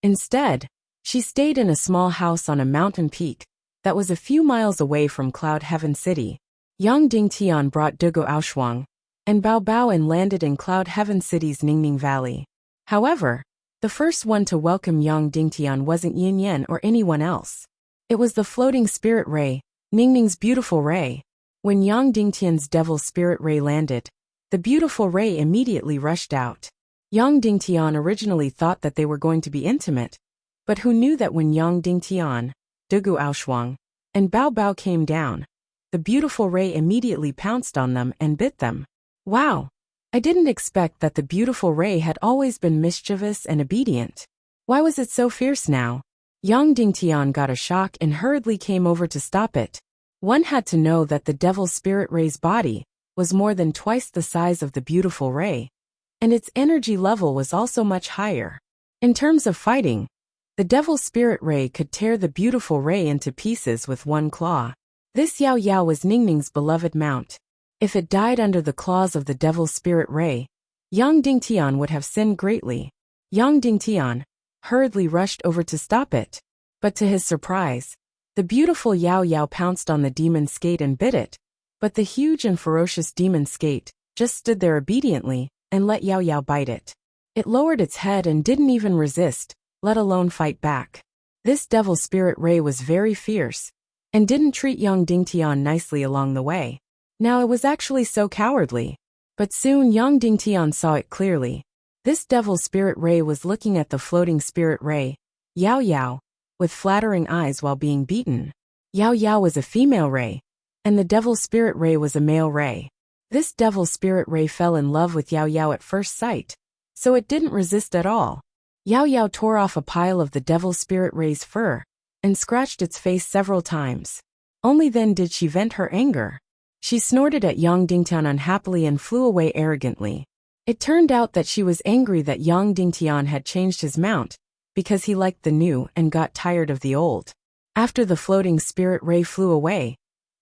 Instead, she stayed in a small house on a mountain peak that was a few miles away from Cloud Heaven City. Yang Dingtian brought Dugu Aoshuang and Bao Bao and landed in Cloud Heaven City's Ningning Valley. However, the first one to welcome Yang Dingtian wasn't Yin Yan or anyone else. It was the floating spirit ray, Ningning's beautiful ray. When Yang Dingtian's devil spirit ray landed, the beautiful ray immediately rushed out. Yang Dingtian originally thought that they were going to be intimate, but who knew that when Yang Dingtian, Dugu Aoshuang, and Bao Bao came down, the beautiful ray immediately pounced on them and bit them. Wow! I didn't expect that the beautiful ray had always been mischievous and obedient. Why was it so fierce now? Yang Dingtian got a shock and hurriedly came over to stop it. One had to know that the devil spirit ray's body was more than twice the size of the beautiful ray, and its energy level was also much higher. In terms of fighting, the devil spirit ray could tear the beautiful ray into pieces with one claw. This Yao Yao was Ningning's beloved mount. If it died under the claws of the devil spirit ray, Yang Dingtian would have sinned greatly. Yang Dingtian hurriedly rushed over to stop it, but to his surprise, the beautiful Yao Yao pounced on the demon skate and bit it, but the huge and ferocious demon skate just stood there obediently and let Yao Yao bite it. It lowered its head and didn't even resist, let alone fight back. This devil spirit ray was very fierce, and didn't treat Yang Dingtian nicely along the way. Now it was actually so cowardly. But soon Yang Dingtian saw it clearly. This devil spirit ray was looking at the floating spirit ray, Yao Yao, with flattering eyes while being beaten. Yao Yao was a female ray, and the devil spirit ray was a male ray. This devil spirit ray fell in love with Yao Yao at first sight, so it didn't resist at all. Yao Yao tore off a pile of the devil spirit ray's fur, and scratched its face several times. Only then did she vent her anger. She snorted at Yang Dingtian unhappily and flew away arrogantly. It turned out that she was angry that Yang Dingtian had changed his mount, because he liked the new and got tired of the old. After the floating spirit ray flew away,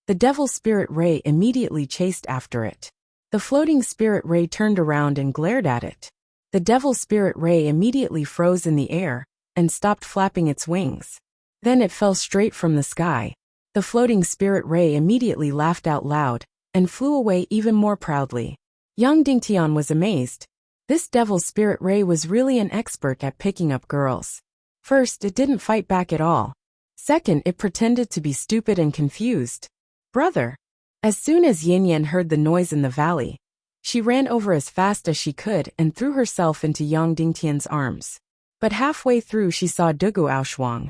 the devil spirit ray immediately chased after it. The floating spirit ray turned around and glared at it. The devil spirit ray immediately froze in the air and stopped flapping its wings. Then it fell straight from the sky. The floating spirit ray immediately laughed out loud and flew away even more proudly. Young Dingtian was amazed. This devil spirit ray was really an expert at picking up girls. First, it didn't fight back at all. Second, it pretended to be stupid and confused. Brother. As soon as Yin Yan heard the noise in the valley, she ran over as fast as she could and threw herself into Yang Dingtian's arms. But halfway through she saw Dugu Aoshuang.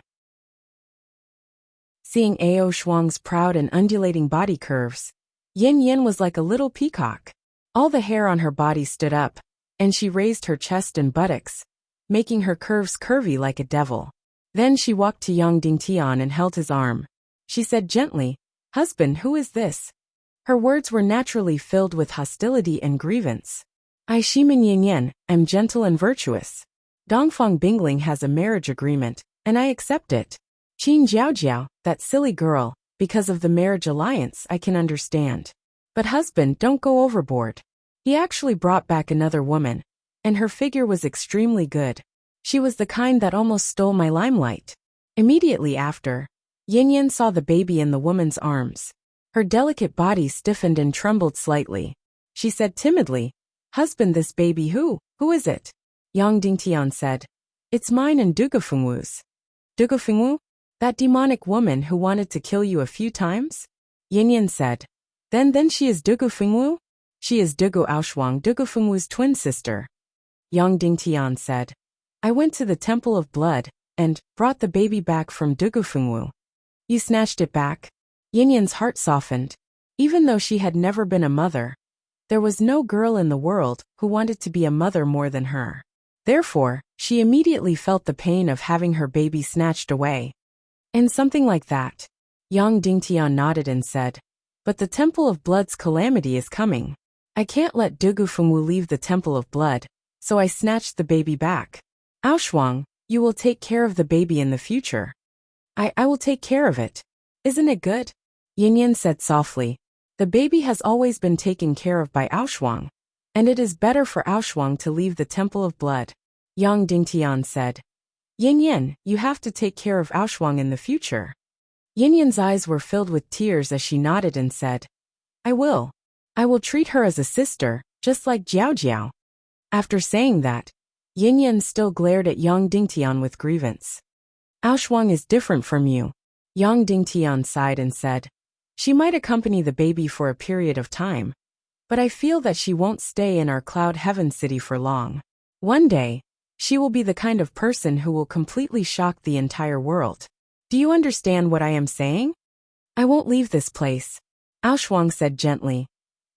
Seeing Ao Shuang's proud and undulating body curves, Yin Yan was like a little peacock. All the hair on her body stood up, and she raised her chest and buttocks, making her curves curvy like a devil. Then she walked to Yang Dingtian and held his arm. She said gently, "Husband, who is this?" Her words were naturally filled with hostility and grievance. "I Shimin Yin Yan, am gentle and virtuous. Dongfang Bingling has a marriage agreement, and I accept it. Qin Jiaojiao, that silly girl, because of the marriage alliance I can understand. But husband, don't go overboard." He actually brought back another woman, and her figure was extremely good. She was the kind that almost stole my limelight. Immediately after, Yin Yan saw the baby in the woman's arms. Her delicate body stiffened and trembled slightly. She said timidly, "Husband, this baby who is it?" Yang Dingtian said, "It's mine and Dugufengwu's." "Dugufengwu? That demonic woman who wanted to kill you a few times?" Yin Yan said. Then she is Dugufengwu? She is Dugu Aoshuang, Dugufengwu's twin sister." Yang Dingtian said, "I went to the Temple of Blood and brought the baby back from Dugufengwu." "You snatched it back?" Yin Yan's heart softened. Even though she had never been a mother, there was no girl in the world who wanted to be a mother more than her. Therefore, she immediately felt the pain of having her baby snatched away. "And something like that?" Yang Dingtian nodded and said, "But the Temple of Blood's calamity is coming. I can't let Dugufengwu leave the Temple of Blood, so I snatched the baby back. Aoshuang, you will take care of the baby in the future." I will take care of it. Isn't it good?" Yin Yan said softly. "The baby has always been taken care of by Aoshuang, and it is better for Aoshuang to leave the Temple of Blood." Yang Dingtian said, "Yin Yan, you have to take care of Aoshuang in the future." Yin Yan's eyes were filled with tears as she nodded and said, "I will. I will treat her as a sister, just like Jiao Jiao." After saying that, Yin Yan still glared at Yang Dingtian with grievance. "Aoshuang is different from you." Yang Dingtian sighed and said, "She might accompany the baby for a period of time, but I feel that she won't stay in our cloud heaven city for long. One day, she will be the kind of person who will completely shock the entire world. Do you understand what I am saying?" "I won't leave this place," Aoshuang said gently.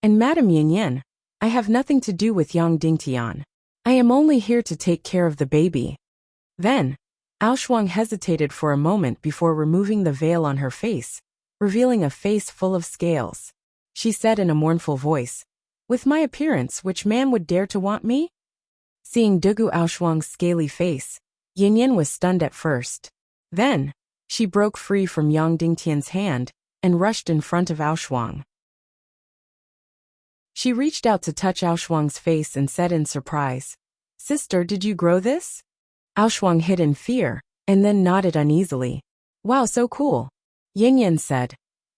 "And Madam Yin Yan, I have nothing to do with Yang Dingtian. I am only here to take care of the baby." Then, Aoshuang hesitated for a moment before removing the veil on her face, revealing a face full of scales. She said in a mournful voice, "With my appearance, which man would dare to want me?" Seeing Dugu Aoshuang's scaly face, Yin Yan was stunned at first. Then, she broke free from Yang Dingtian's hand and rushed in front of Aoshuang. She reached out to touch Aoshuang's face and said in surprise, "Sister, did you grow this?" Aoshuang hid in fear, and then nodded uneasily. "Wow, so cool." Yin Yan said,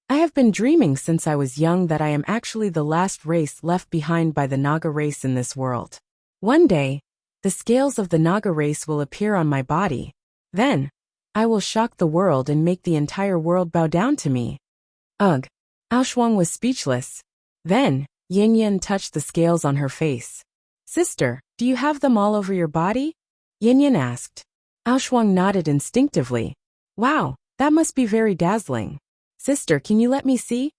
"I have been dreaming since I was young that I am actually the last race left behind by the Naga race in this world. One day, the scales of the Naga race will appear on my body. Then, I will shock the world and make the entire world bow down to me." Ugh. Aoshuang was speechless. Then, Yin Yan touched the scales on her face. "Sister, do you have them all over your body?" Yin Yan asked. Aoshuang nodded instinctively. "Wow, that must be very dazzling. Sister, can you let me see?"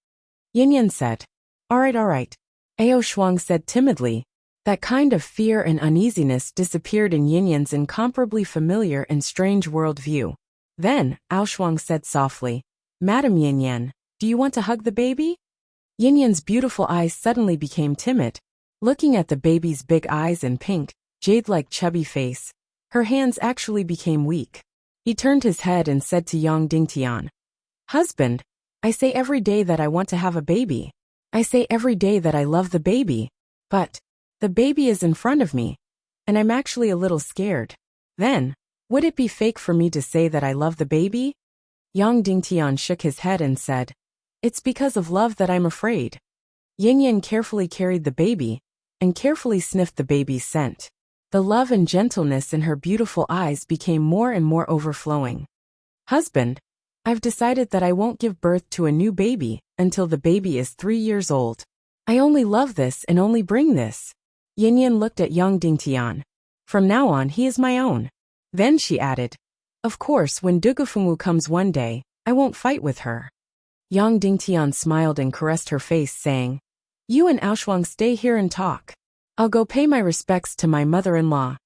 Yin Yan said. All right. Aoshuang said timidly. That kind of fear and uneasiness disappeared in Yin Yan's incomparably familiar and strange worldview. Then, Aoshuang said softly, "Madam Yin Yan, do you want to hug the baby?" Yin Yan's beautiful eyes suddenly became timid. Looking at the baby's big eyes and pink, jade-like chubby face, Her hands actually became weak. He turned his head and said to Yang Dingtian, "Husband, I say every day that I want to have a baby. I say every day that I love the baby. But the baby is in front of me, and I'm actually a little scared. Then, would it be fake for me to say that I love the baby?" Yang Dingtian shook his head and said, "It's because of love that I'm afraid." Yin carefully carried the baby and carefully sniffed the baby's scent. The love and gentleness in her beautiful eyes became more and more overflowing. "Husband, I've decided that I won't give birth to a new baby until the baby is 3 years old. I only love this and only bring this." Yin looked at Yang Dingtian. "From now on he is my own." Then she added, "Of course when Dugufengwu comes one day, I won't fight with her." Yang Dingtian smiled and caressed her face, saying, "You and Aoshuang stay here and talk. I'll go pay my respects to my mother-in-law."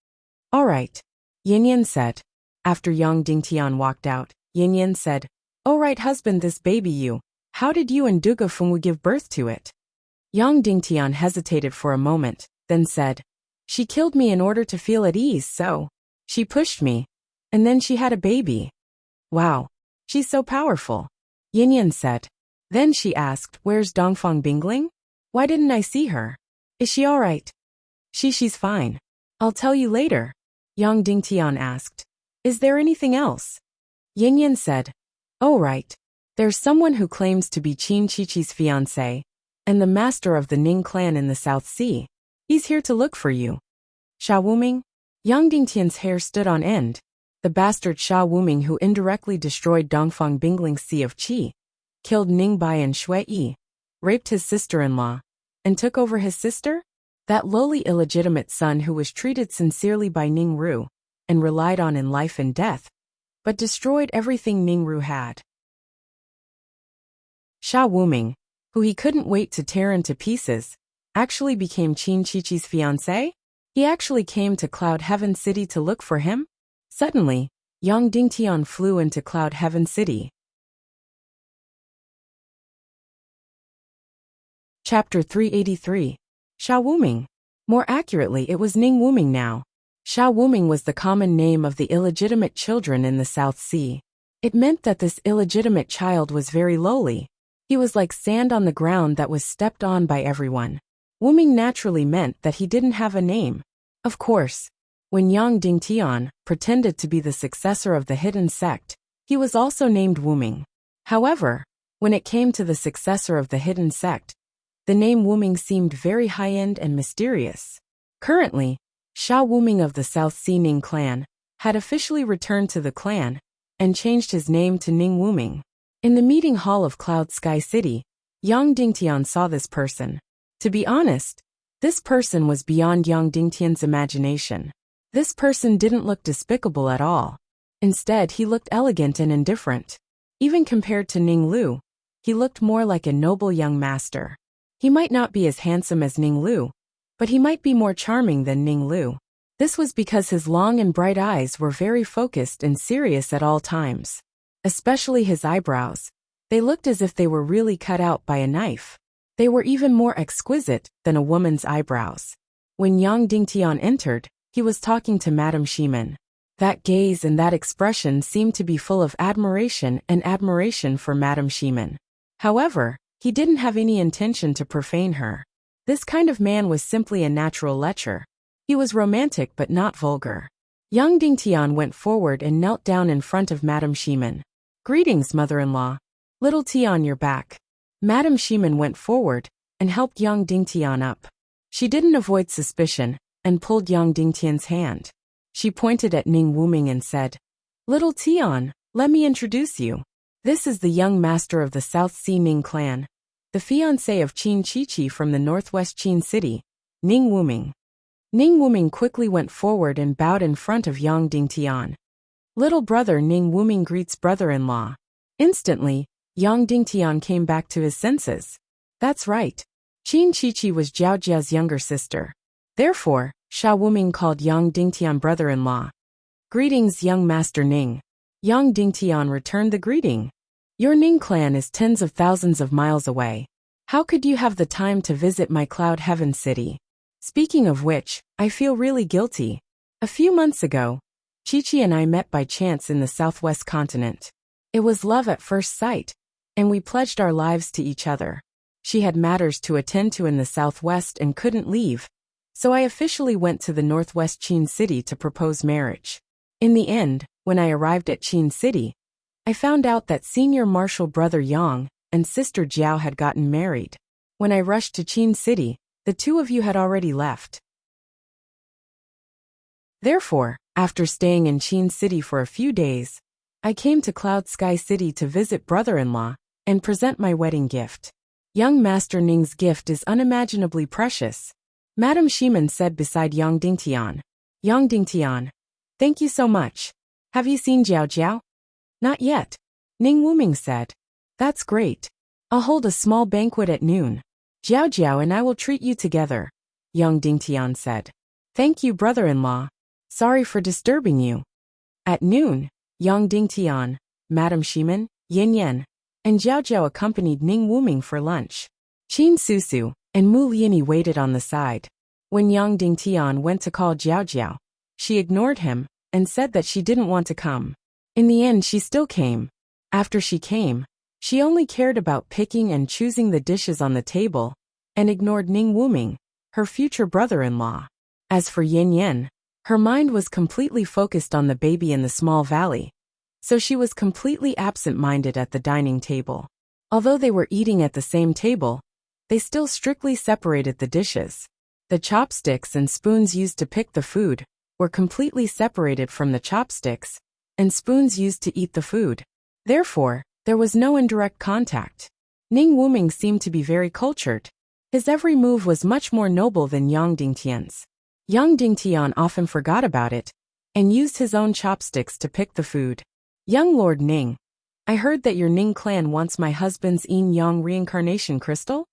"All right," Yin said. After Yang Dingtian walked out, Yin said, "All right husband, this baby how did you and Dugufengwu give birth to it?" Yang Dingtian hesitated for a moment, then said, "She killed me in order to feel at ease, so she pushed me, and then she had a baby." "Wow, she's so powerful," Yin said. Then she asked, "Where's Dongfang Bingling? Why didn't I see her? Is she all right?" She's fine. I'll tell you later." Yang Dingtian asked, "Is there anything else?" Yin said, "Oh right. There's someone who claims to be Qin Chichi's fiancé, and the master of the Ning clan in the South Sea. He's here to look for you." Sha Wuming? Yang Dingtian's hair stood on end. The bastard Sha Wuming, who indirectly destroyed Dongfang Bingling's Sea of Qi, killed Ning Bai and Shui Yi, raped his sister-in-law, and took over his sister? That lowly illegitimate son who was treated sincerely by Ning Ru and relied on in life and death, but destroyed everything Ning Ru had. Sha Wuming, who he couldn't wait to tear into pieces, actually became Qin Chichi's fiancé? He actually came to Cloud Heaven City to look for him? Suddenly, Yang Dingtian flew into Cloud Heaven City. Chapter 383. Sha Wuming. More accurately, it was Ning Wuming now. Sha Wuming was the common name of the illegitimate children in the South Sea. It meant that this illegitimate child was very lowly. He was like sand on the ground that was stepped on by everyone. Wuming naturally meant that he didn't have a name. Of course, when Yang Dingtian pretended to be the successor of the hidden sect, he was also named Wuming. However, when it came to the successor of the hidden sect, the name Wuming seemed very high-end and mysterious. Currently, Sha Wuming of the South Sea Ning clan had officially returned to the clan and changed his name to Ning Wuming. In the meeting hall of Cloud Sky City, Yang Dingtian saw this person. To be honest, this person was beyond Yang Dingtian's imagination. This person didn't look despicable at all. Instead, he looked elegant and indifferent. Even compared to Ning Lu, he looked more like a noble young master. He might not be as handsome as Ning Lu, but he might be more charming than Ning Lu. This was because his long and bright eyes were very focused and serious at all times. Especially his eyebrows. They looked as if they were really cut out by a knife. They were even more exquisite than a woman's eyebrows. When Yang Dingtian entered, he was talking to Madame Shimen. That gaze and that expression seemed to be full of admiration and admiration for Madame Shimen. However, he didn't have any intention to profane her. This kind of man was simply a natural lecher. He was romantic but not vulgar. Yang Dingtian went forward and knelt down in front of Madame Shimen. "Greetings, mother-in-law. Little Tian, you're back." Madame Shimen went forward and helped Yang Dingtian up. She didn't avoid suspicion and pulled Yang Dingtian's hand. She pointed at Ning Wuming and said, "Little Tian, let me introduce you. This is the young master of the South Sea Ning clan, the fiancé of Qin Chichi from the northwest Qin city, Ning Wuming." Ning Wuming quickly went forward and bowed in front of Yang Dingtian. "Little brother Ning Wuming greets brother-in-law." Instantly, Yang Dingtian came back to his senses. That's right. Qin Chichi was Jiao Jia's younger sister. Therefore, Sha Wuming called Yang Dingtian brother-in-law. "Greetings, young master Ning." Yang Dingtian returned the greeting. "Your Ning clan is tens of thousands of miles away. How could you have the time to visit my Cloud Heaven City? Speaking of which, I feel really guilty. A few months ago, Chi-Chi and I met by chance in the southwest continent. It was love at first sight, and we pledged our lives to each other. She had matters to attend to in the southwest and couldn't leave, so I officially went to the northwest Qin City to propose marriage. In the end, when I arrived at Qin City, I found out that senior marshal brother Yang and sister Jiao had gotten married. When I rushed to Qin City, the two of you had already left. Therefore, after staying in Qin City for a few days, I came to Cloud Sky City to visit brother-in-law and present my wedding gift. Young Master Ning's gift is unimaginably precious, Madame Shimen said beside Yang Dingtian. Yang Dingtian, thank you so much. Have you seen Jiao Jiao? Not yet, Ning Wuming said. That's great. I'll hold a small banquet at noon. Jiao Jiao and I will treat you together, Yang Dingtian said. Thank you, brother-in-law. Sorry for disturbing you. At noon, Yang Dingtian, Madame Shimen, Yin Yan, and Jiao Jiao accompanied Ning Wuming for lunch. Qin Susu and Mu Liani waited on the side. When Yang Dingtian went to call Jiao Jiao, she ignored him and said that she didn't want to come. In the end, she still came. After she came, she only cared about picking and choosing the dishes on the table and ignored Ning Wuming, her future brother-in-law. As for Yin Yan, her mind was completely focused on the baby in the small valley, so she was completely absent-minded at the dining table. Although they were eating at the same table, they still strictly separated the dishes. The chopsticks and spoons used to pick the food were completely separated from the chopsticks and spoons used to eat the food. Therefore, there was no indirect contact. Ning Wuming seemed to be very cultured. His every move was much more noble than Yang Dingtian's. Yang Dingtian often forgot about it and used his own chopsticks to pick the food. Young Lord Ning, I heard that your Ning clan wants my husband's Yin Yang reincarnation crystal?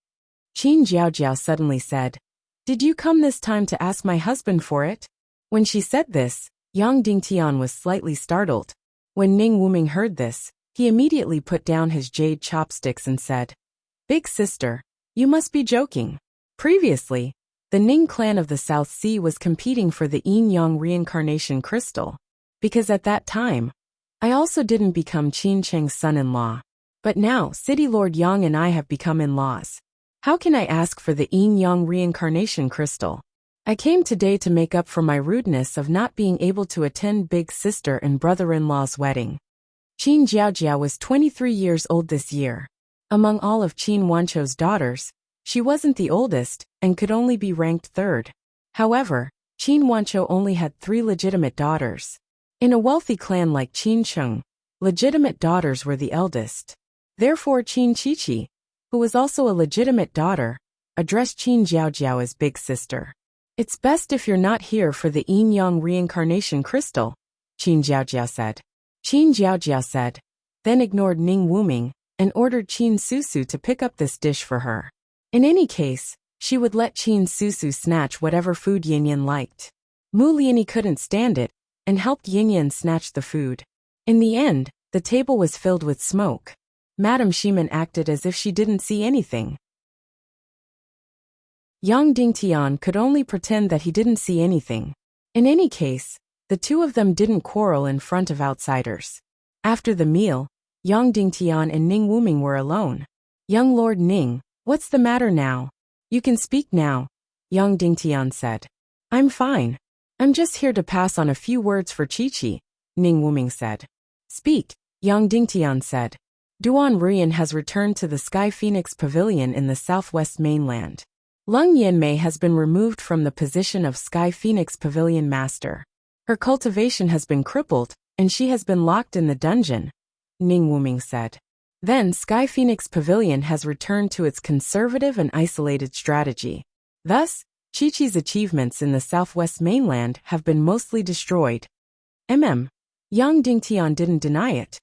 Qin Jiaojiao suddenly said. Did you come this time to ask my husband for it? When she said this, Yang Dingtian was slightly startled. When Ning Wuming heard this, he immediately put down his jade chopsticks and said, Big sister, you must be joking. Previously, the Ning clan of the South Sea was competing for the Yin Yang reincarnation crystal. Because at that time, I also didn't become Qin Cheng's son-in-law. But now, City Lord Yang and I have become in-laws. How can I ask for the Yin Yang reincarnation crystal? I came today to make up for my rudeness of not being able to attend big sister and brother-in-law's wedding. Qin Jiaojia was 23 years old this year. Among all of Qin Wanchou's daughters, she wasn't the oldest and could only be ranked third. However, Qin Wanchou only had 3 legitimate daughters. In a wealthy clan like Qin Cheng, legitimate daughters were the eldest. Therefore Qin Chichi, who was also a legitimate daughter, addressed Qin Jiaojiao as big sister. It's best if you're not here for the Yin Yang reincarnation crystal, Qin Jiaojiao said. Qin Jiaojiao said, then ignored Ning Wuming and ordered Qin Susu to pick up this dish for her. In any case, she would let Qin Susu snatch whatever food Yin Yan liked. Mu Liani couldn't stand it and helped Yin Yan snatch the food. In the end, the table was filled with smoke. Madame Shimen acted as if she didn't see anything. Yang Dingtian could only pretend that he didn't see anything. In any case, the two of them didn't quarrel in front of outsiders. After the meal, Yang Dingtian and Ning Wuming were alone. Young Lord Ning, what's the matter now? You can speak now, Yang Dingtian said. I'm fine. I'm just here to pass on a few words for Chi-Chi, Ning Wuming said. Speak, Yang Dingtian said. Duan Ruyan has returned to the Sky Phoenix Pavilion in the southwest mainland. Lung Yanmei has been removed from the position of Sky Phoenix Pavilion Master. Her cultivation has been crippled, and she has been locked in the dungeon, Ning Wuming said. Then Sky Phoenix Pavilion has returned to its conservative and isolated strategy. Thus, Chi-Chi's achievements in the southwest mainland have been mostly destroyed. Yang Dingtian didn't deny it.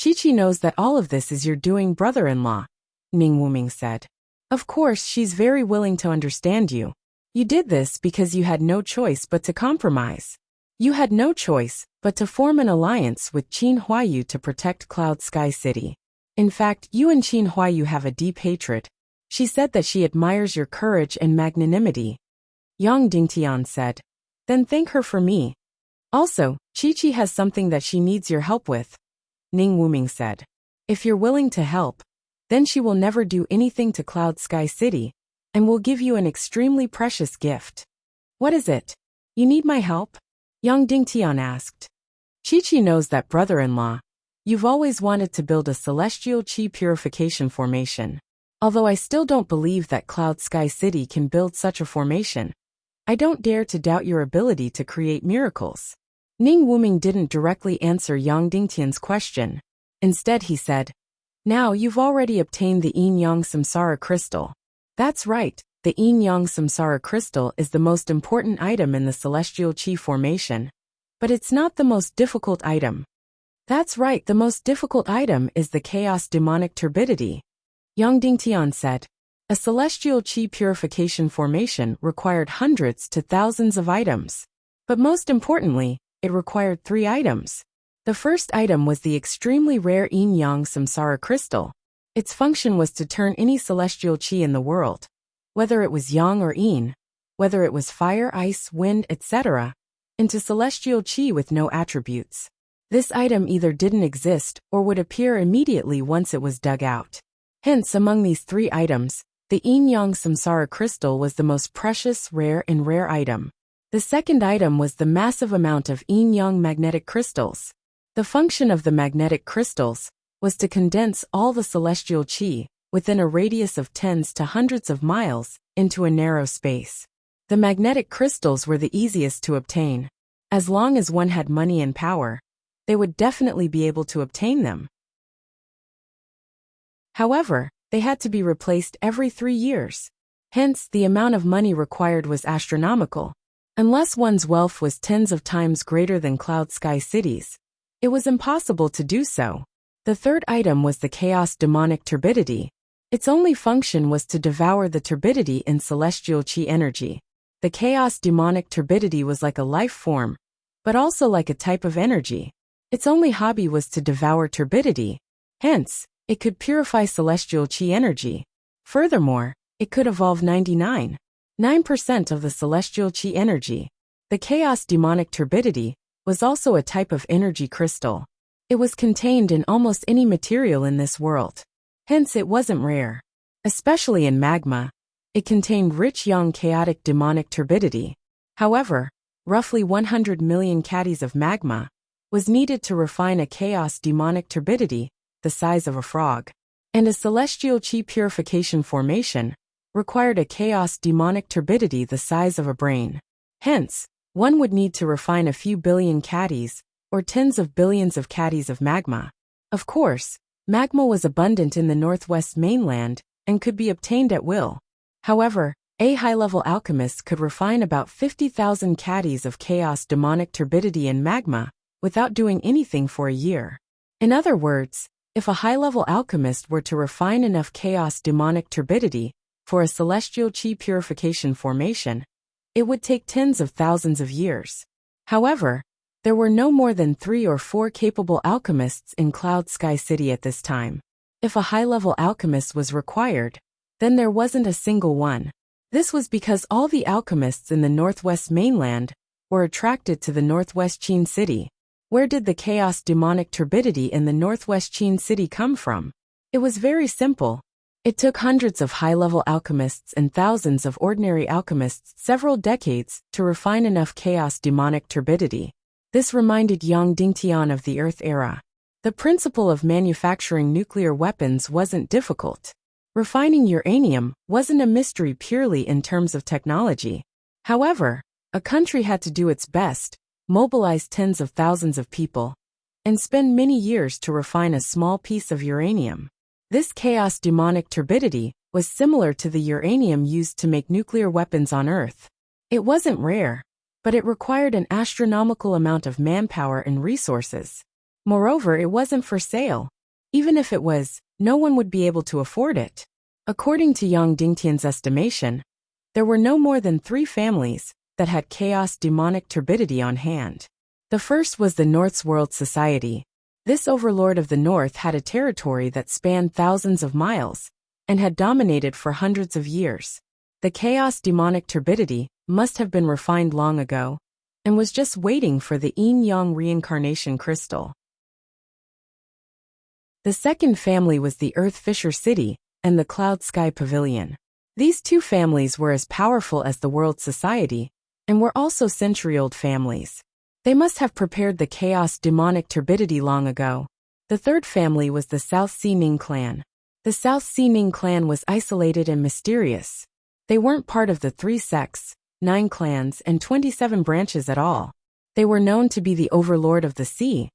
Chi-Chi knows that all of this is your doing, brother-in-law, Ning Wuming said. Of course, she's very willing to understand you. You did this because you had no choice but to compromise. You had no choice but to form an alliance with Qin Huayu to protect Cloud Sky City. In fact, you and Qin Huayu have a deep hatred. She said that she admires your courage and magnanimity. Yang Dingtian said. Then thank her for me. Also, Chi-Chi has something that she needs your help with, Ning Wuming said. If you're willing to help, then she will never do anything to Cloud Sky City, and will give you an extremely precious gift. What is it? You need my help? Yang Dingtian asked. Chi-Chi knows that, brother-in-law. You've always wanted to build a celestial chi purification formation. Although I still don't believe that Cloud Sky City can build such a formation, I don't dare to doubt your ability to create miracles. Ning Wuming didn't directly answer Yang Dingtian's question. Instead he said, now you've already obtained the Yin Yang Samsara crystal. That's right, the Yin Yang Samsara crystal is the most important item in the celestial chi formation. But it's not the most difficult item. That's right, the most difficult item is the chaos demonic turbidity, Yang Dingtian said. A celestial chi purification formation required hundreds to thousands of items. But most importantly, it required 3 items. The first item was the extremely rare Yin Yang Samsara crystal. Its function was to turn any celestial chi in the world, whether it was yang or yin, whether it was fire, ice, wind, etc., into celestial chi with no attributes. This item either didn't exist or would appear immediately once it was dug out. Hence, among these 3 items, the Yin Yang Samsara crystal was the most precious, rare item. The second item was the massive amount of Yin Yang magnetic crystals. The function of the magnetic crystals was to condense all the celestial chi, within a radius of tens to hundreds of miles, into a narrow space. The magnetic crystals were the easiest to obtain. As long as one had money and power, they would definitely be able to obtain them. However, they had to be replaced every 3 years. Hence, the amount of money required was astronomical. Unless one's wealth was tens of times greater than Cloud Sky City's, it was impossible to do so. The third item was the chaos demonic turbidity. Its only function was to devour the turbidity in celestial chi energy. The chaos demonic turbidity was like a life form, but also like a type of energy. Its only hobby was to devour turbidity. Hence, it could purify celestial chi energy. Furthermore, it could evolve 99.9% of the celestial chi energy. The chaos demonic turbidity was also a type of energy crystal. It was contained in almost any material in this world. Hence it wasn't rare. Especially in magma, it contained rich yang chaotic demonic turbidity. However, roughly 100 million caddies of magma was needed to refine a chaos demonic turbidity the size of a frog. And a celestial chi purification formation required a chaos demonic turbidity the size of a brain. Hence, one would need to refine a few billion caddies, or tens of billions of caddies of magma. Of course, magma was abundant in the northwest mainland and could be obtained at will. However, a high-level alchemist could refine about 50,000 caddies of chaos demonic turbidity in magma without doing anything for a year. In other words, if a high-level alchemist were to refine enough chaos demonic turbidity for a celestial chi purification formation, it would take tens of thousands of years. However, there were no more than 3 or 4 capable alchemists in Cloud Sky City at this time. If a high-level alchemist was required, then there wasn't a single one. This was because all the alchemists in the northwest mainland were attracted to the northwest Qin city. Where did the chaos demonic turbidity in the northwest Qin city come from? It was very simple. It took hundreds of high-level alchemists and thousands of ordinary alchemists several decades to refine enough chaos demonic turbidity. This reminded Yang Dingtian of the Earth era. The principle of manufacturing nuclear weapons wasn't difficult. Refining uranium wasn't a mystery purely in terms of technology. However, a country had to do its best, mobilize tens of thousands of people, and spend many years to refine a small piece of uranium. This chaos demonic turbidity was similar to the uranium used to make nuclear weapons on Earth. It wasn't rare, but it required an astronomical amount of manpower and resources. Moreover, it wasn't for sale. Even if it was, no one would be able to afford it. According to Yang Dingtian's estimation, there were no more than 3 families that had chaos demonic turbidity on hand. The first was the North's World Society. This overlord of the North had a territory that spanned thousands of miles and had dominated for hundreds of years. The chaos demonic turbidity must have been refined long ago. and was just waiting for the yin-yang reincarnation crystal. The second family was the Earth Fisher City and the Cloud Sky Pavilion. These two families were as powerful as the world society, and were also century-old families. They must have prepared the chaos demonic turbidity long ago. The third family was the South Sea Ning clan. The South Sea Ning clan was isolated and mysterious. They weren't part of the 3 sects, 9 clans, and 27 branches at all. They were known to be the overlord of the sea,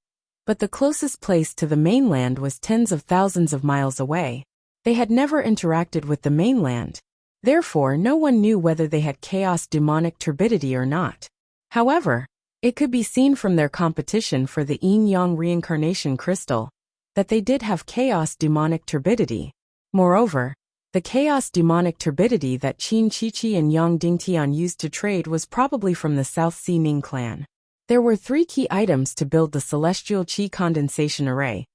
but the closest place to the mainland was tens of thousands of miles away. They had never interacted with the mainland. Therefore, no one knew whether they had chaos demonic turbidity or not. However, it could be seen from their competition for the yin-yang reincarnation crystal that they did have chaos demonic turbidity. Moreover, the chaos demonic turbidity that Qin Chichi and Yang Dingtian used to trade was probably from the South Sea Ning clan. There were 3 key items to build the celestial qi condensation array: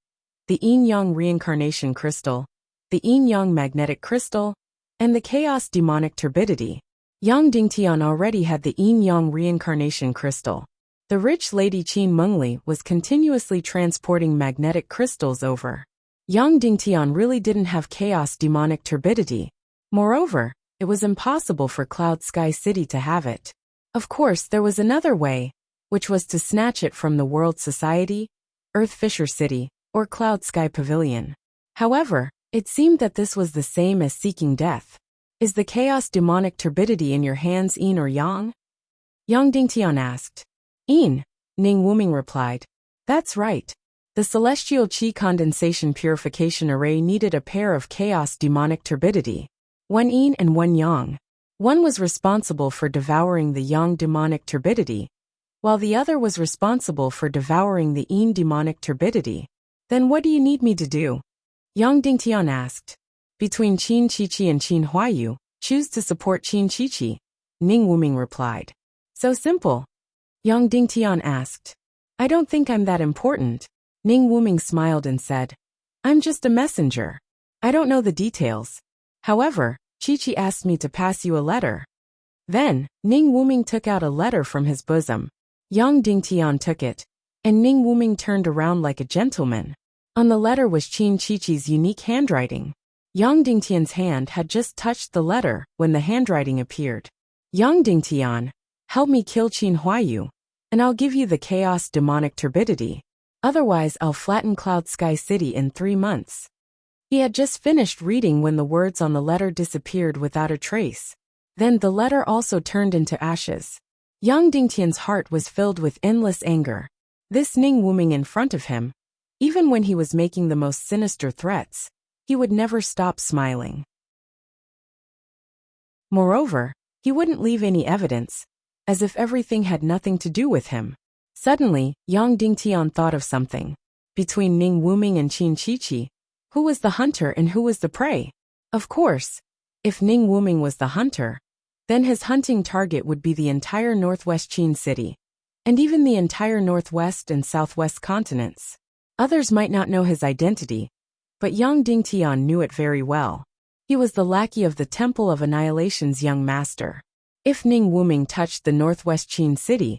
the yin-yang reincarnation crystal, the yin-yang magnetic crystal, and the chaos demonic turbidity. Yang Dingtian already had the yin-yang reincarnation crystal. The rich lady Qin Mengli was continuously transporting magnetic crystals over. Yang Dingtian really didn't have chaos demonic turbidity. Moreover, it was impossible for Cloud Sky City to have it. Of course, there was another way, which was to snatch it from the World Society, Earth Fisher City, or Cloud Sky Pavilion. However, it seemed that this was the same as seeking death. Is the chaos demonic turbidity in your hands yin or yang? Yang Dingtian asked. Yin, Ning Wuming replied. That's right. The celestial qi condensation purification array needed a pair of chaos demonic turbidity. 1 yin and 1 yang. One was responsible for devouring the yang demonic turbidity, while the other was responsible for devouring the yin demonic turbidity. Then what do you need me to do? Yang Dingtian asked. Between Qin Chichi and Qin Huayu, choose to support Qin Chichi, Ning Wuming replied. So simple. Yang Dingtian asked. I don't think I'm that important. Ning Wuming smiled and said, I'm just a messenger. I don't know the details. However, Chichi asked me to pass you a letter. Then, Ning Wuming took out a letter from his bosom. Yang Dingtian took it, and Ning Wuming turned around like a gentleman. On the letter was Qin Chichi's unique handwriting. Yang Dingtian's hand had just touched the letter when the handwriting appeared. Yang Dingtian, help me kill Qin Huayu, and I'll give you the chaos demonic turbidity. Otherwise, I'll flatten Cloud Sky City in 3 months. He had just finished reading when the words on the letter disappeared without a trace. Then the letter also turned into ashes. Yang Dingtian's heart was filled with endless anger. This Ning Wuming in front of him, even when he was making the most sinister threats, he would never stop smiling. Moreover, he wouldn't leave any evidence, as if everything had nothing to do with him. Suddenly, Yang Dingtian thought of something. Between Ning Wuming and Qin Chichi, who was the hunter and who was the prey? Of course, if Ning Wuming was the hunter, then his hunting target would be the entire northwest Qin city, and even the entire northwest and southwest continents. Others might not know his identity, but Yang Dingtian knew it very well. He was the lackey of the Temple of Annihilation's young master. If Ning Wuming touched the northwest Qin city,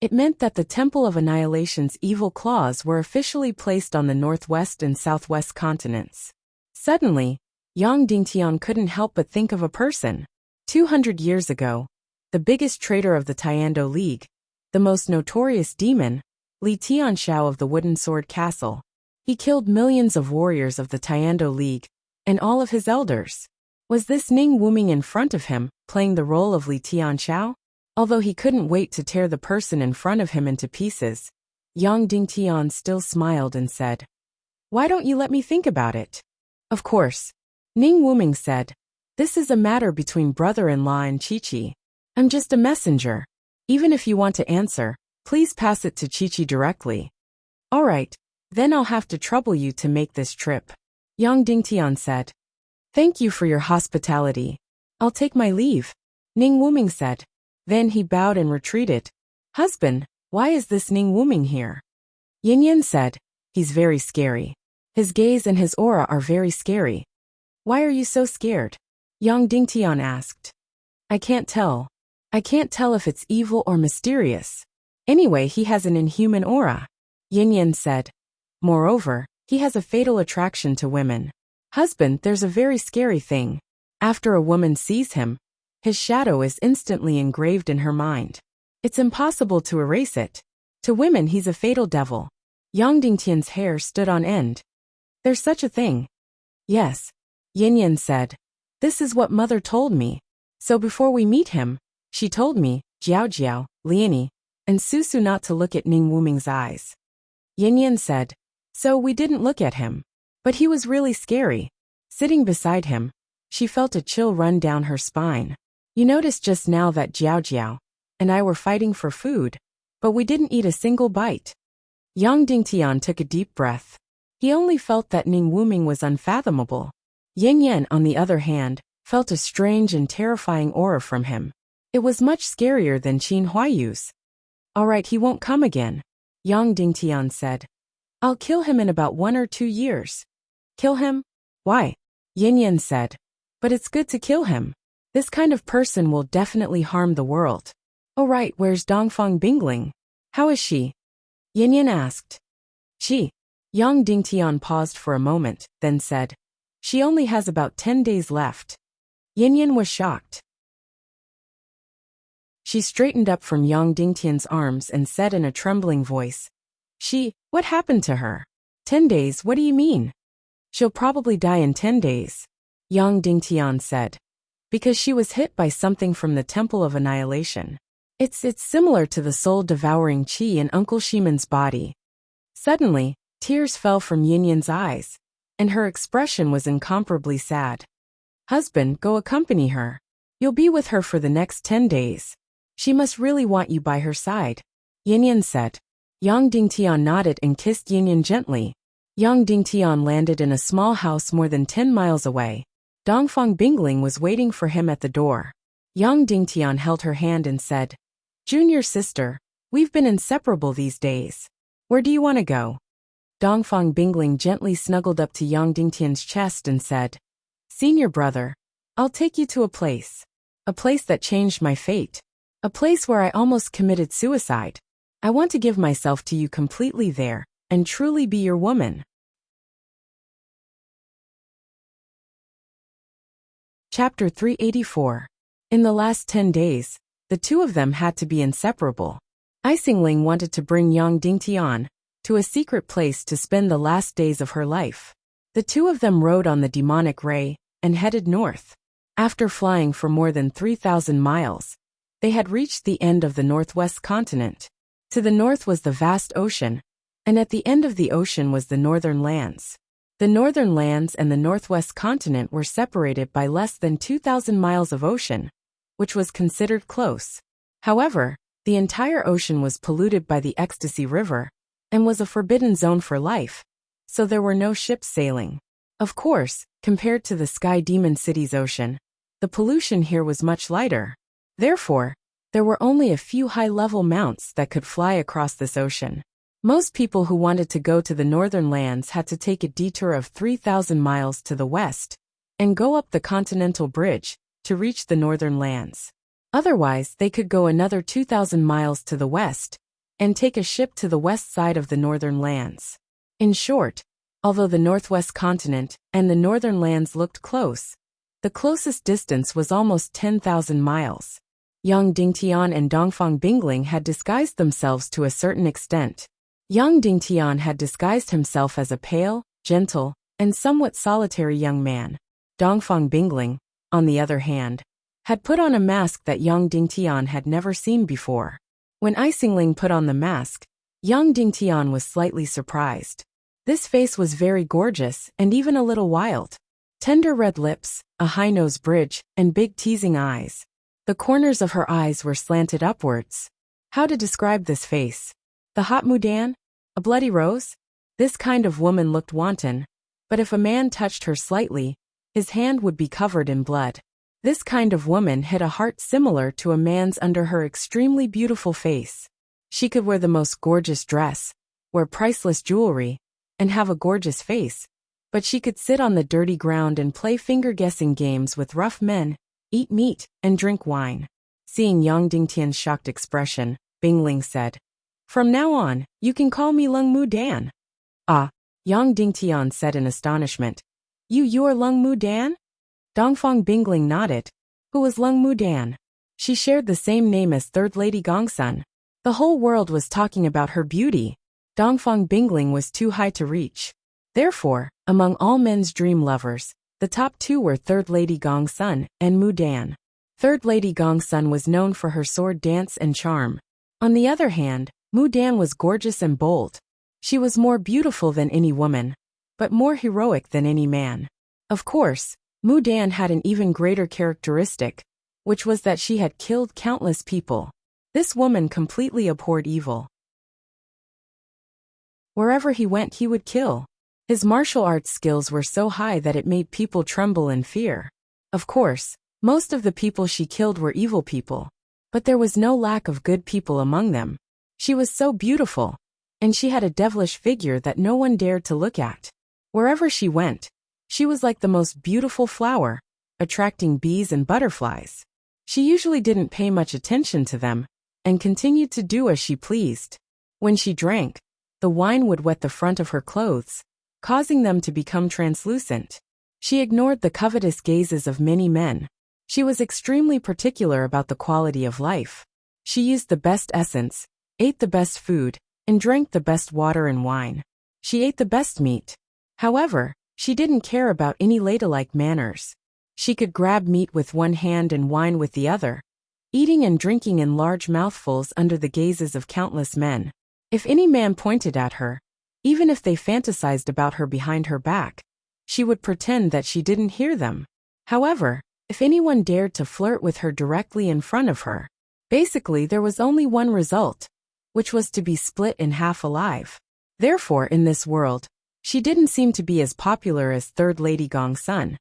it meant that the Temple of Annihilation's evil claws were officially placed on the northwest and southwest continents. Suddenly, Yang Dingtian couldn't help but think of a person. 200 years ago, the biggest traitor of the Tiando League, the most notorious demon, Li Tianxiao of the Wooden Sword Castle. He killed millions of warriors of the Tiando League, and all of his elders. Was this Ning Wuming in front of him, playing the role of Li Tianxiao? Although he couldn't wait to tear the person in front of him into pieces, Yang Dingtian still smiled and said, Why don't you let me think about it? Of course. Ning Wuming said, This is a matter between brother-in-law and Chichi. I'm just a messenger. Even if you want to answer, please pass it to Chichi directly. All right, then I'll have to trouble you to make this trip. Yang Dingtian said, Thank you for your hospitality. I'll take my leave. Ning Wuming said. Then he bowed and retreated. Husband, why is this Ning Wuming here? Yin Yin said, He's very scary. His gaze and his aura are very scary. Why are you so scared? Yang Dingtian asked. I can't tell. I can't tell if it's evil or mysterious. Anyway, he has an inhuman aura, Yin Yan said. Moreover, he has a fatal attraction to women. Husband, there's a very scary thing. After a woman sees him, his shadow is instantly engraved in her mind. It's impossible to erase it. To women, he's a fatal devil. Yang Dingtian's hair stood on end. There's such a thing. Yes, Yin Yan said. This is what mother told me. So before we meet him, she told me, Jiao Jiao, Liani, and Susu not to look at Ning Wuming's eyes. Yin Yan said. So we didn't look at him. But he was really scary. Sitting beside him, she felt a chill run down her spine. You noticed just now that Jiao Jiao and I were fighting for food, but we didn't eat a single bite. Yang Dingtian took a deep breath. He only felt that Ning Wuming was unfathomable. Yin Yan, on the other hand, felt a strange and terrifying aura from him. It was much scarier than Qin Huayu's. All right, he won't come again, Yang Dingtian said. I'll kill him in about 1 or 2 years. Kill him? Why? Yin Yan said. But it's good to kill him. This kind of person will definitely harm the world. Oh right, where's Dongfang Bingling? How is she? Yin Yan asked. She. Yang Dingtian paused for a moment, then said. She only has about 10 days left. Yin Yan was shocked. She straightened up from Yang Dingtian's arms and said in a trembling voice. What happened to her? 10 days, what do you mean? She'll probably die in 10 days, Yang Dingtian said. Because she was hit by something from the Temple of Annihilation. It's similar to the soul-devouring qi in Uncle Shimon's body. Suddenly, tears fell from Yin Yan's eyes, and her expression was incomparably sad. Husband, go accompany her. You'll be with her for the next 10 days. She must really want you by her side, Yin Yan said. Yang Dingtian nodded and kissed Yin Yan gently. Yang Dingtian landed in a small house more than 10 miles away. Dongfang Bingling was waiting for him at the door. Yang Dingtian held her hand and said, Junior sister, we've been inseparable these days. Where do you want to go? Dongfang Bingling gently snuggled up to Yang Dingtian's chest and said, Senior brother, I'll take you to a place that changed my fate. A place where I almost committed suicide. I want to give myself to you completely there, and truly be your woman. Chapter 384. In the last 10 days, the two of them had to be inseparable. Xingling wanted to bring Yang Dingtian to a secret place to spend the last days of her life. The two of them rode on the demonic ray and headed north. After flying for more than 3,000 miles, they had reached the end of the northwest continent. To the north was the vast ocean, and at the end of the ocean was the northern lands. The northern lands and the northwest continent were separated by less than 2,000 miles of ocean, which was considered close. However, the entire ocean was polluted by the Ecstasy River, and was a forbidden zone for life, so there were no ships sailing. Of course, compared to the Sky Demon City's ocean, the pollution here was much lighter. Therefore, there were only a few high-level mounts that could fly across this ocean. Most people who wanted to go to the northern lands had to take a detour of 3,000 miles to the west and go up the Continental Bridge to reach the northern lands. Otherwise, they could go another 2,000 miles to the west and take a ship to the west side of the northern lands. In short, although the northwest continent and the northern lands looked close, the closest distance was almost 10,000 miles. Yang Dingtian and Dongfang Bingling had disguised themselves to a certain extent. Yang Dingtian had disguised himself as a pale, gentle, and somewhat solitary young man. Dongfang Bingling, on the other hand, had put on a mask that Yang Dingtian had never seen before. When Xingling put on the mask, Yang Dingtian was slightly surprised. This face was very gorgeous and even a little wild. Tender red lips, a high nose bridge, and big teasing eyes. The corners of her eyes were slanted upwards. How to describe this face? The hot Mudan? A bloody rose? This kind of woman looked wanton, but if a man touched her slightly, his hand would be covered in blood. This kind of woman hit a heart similar to a man's under her extremely beautiful face. She could wear the most gorgeous dress, wear priceless jewelry, and have a gorgeous face, but she could sit on the dirty ground and play finger-guessing games with rough men, eat meat, and drink wine. Seeing Yang Dingtian's shocked expression, Bingling said, From now on, you can call me Lung Mu Dan. Ah, Yang Dingtian said in astonishment. You're Lung Mu Dan? Dongfang Bingling nodded. Who was Lung Mu Dan? She shared the same name as Third Lady Gongsun. The whole world was talking about her beauty. Dongfang Bingling was too high to reach. Therefore, among all men's dream lovers, the top two were Third Lady Gongsun and Mu Dan. Third Lady Gongsun was known for her sword dance and charm. On the other hand, Mu Dan was gorgeous and bold. She was more beautiful than any woman, but more heroic than any man. Of course, Mu Dan had an even greater characteristic, which was that she had killed countless people. This woman completely abhorred evil. Wherever he went, he would kill. His martial arts skills were so high that it made people tremble in fear. Of course, most of the people she killed were evil people, but there was no lack of good people among them. She was so beautiful, and she had a devilish figure that no one dared to look at. Wherever she went, she was like the most beautiful flower, attracting bees and butterflies. She usually didn't pay much attention to them, and continued to do as she pleased. When she drank, the wine would wet the front of her clothes, causing them to become translucent. She ignored the covetous gazes of many men. She was extremely particular about the quality of life. She used the best essence, ate the best food, and drank the best water and wine. She ate the best meat. However, she didn't care about any ladylike manners. She could grab meat with one hand and wine with the other, eating and drinking in large mouthfuls under the gazes of countless men. If any man pointed at her, even if they fantasized about her behind her back, she would pretend that she didn't hear them. However, if anyone dared to flirt with her directly in front of her, basically there was only one result, which was to be split in half alive. Therefore, in this world, she didn't seem to be as popular as Third Lady Gongsun,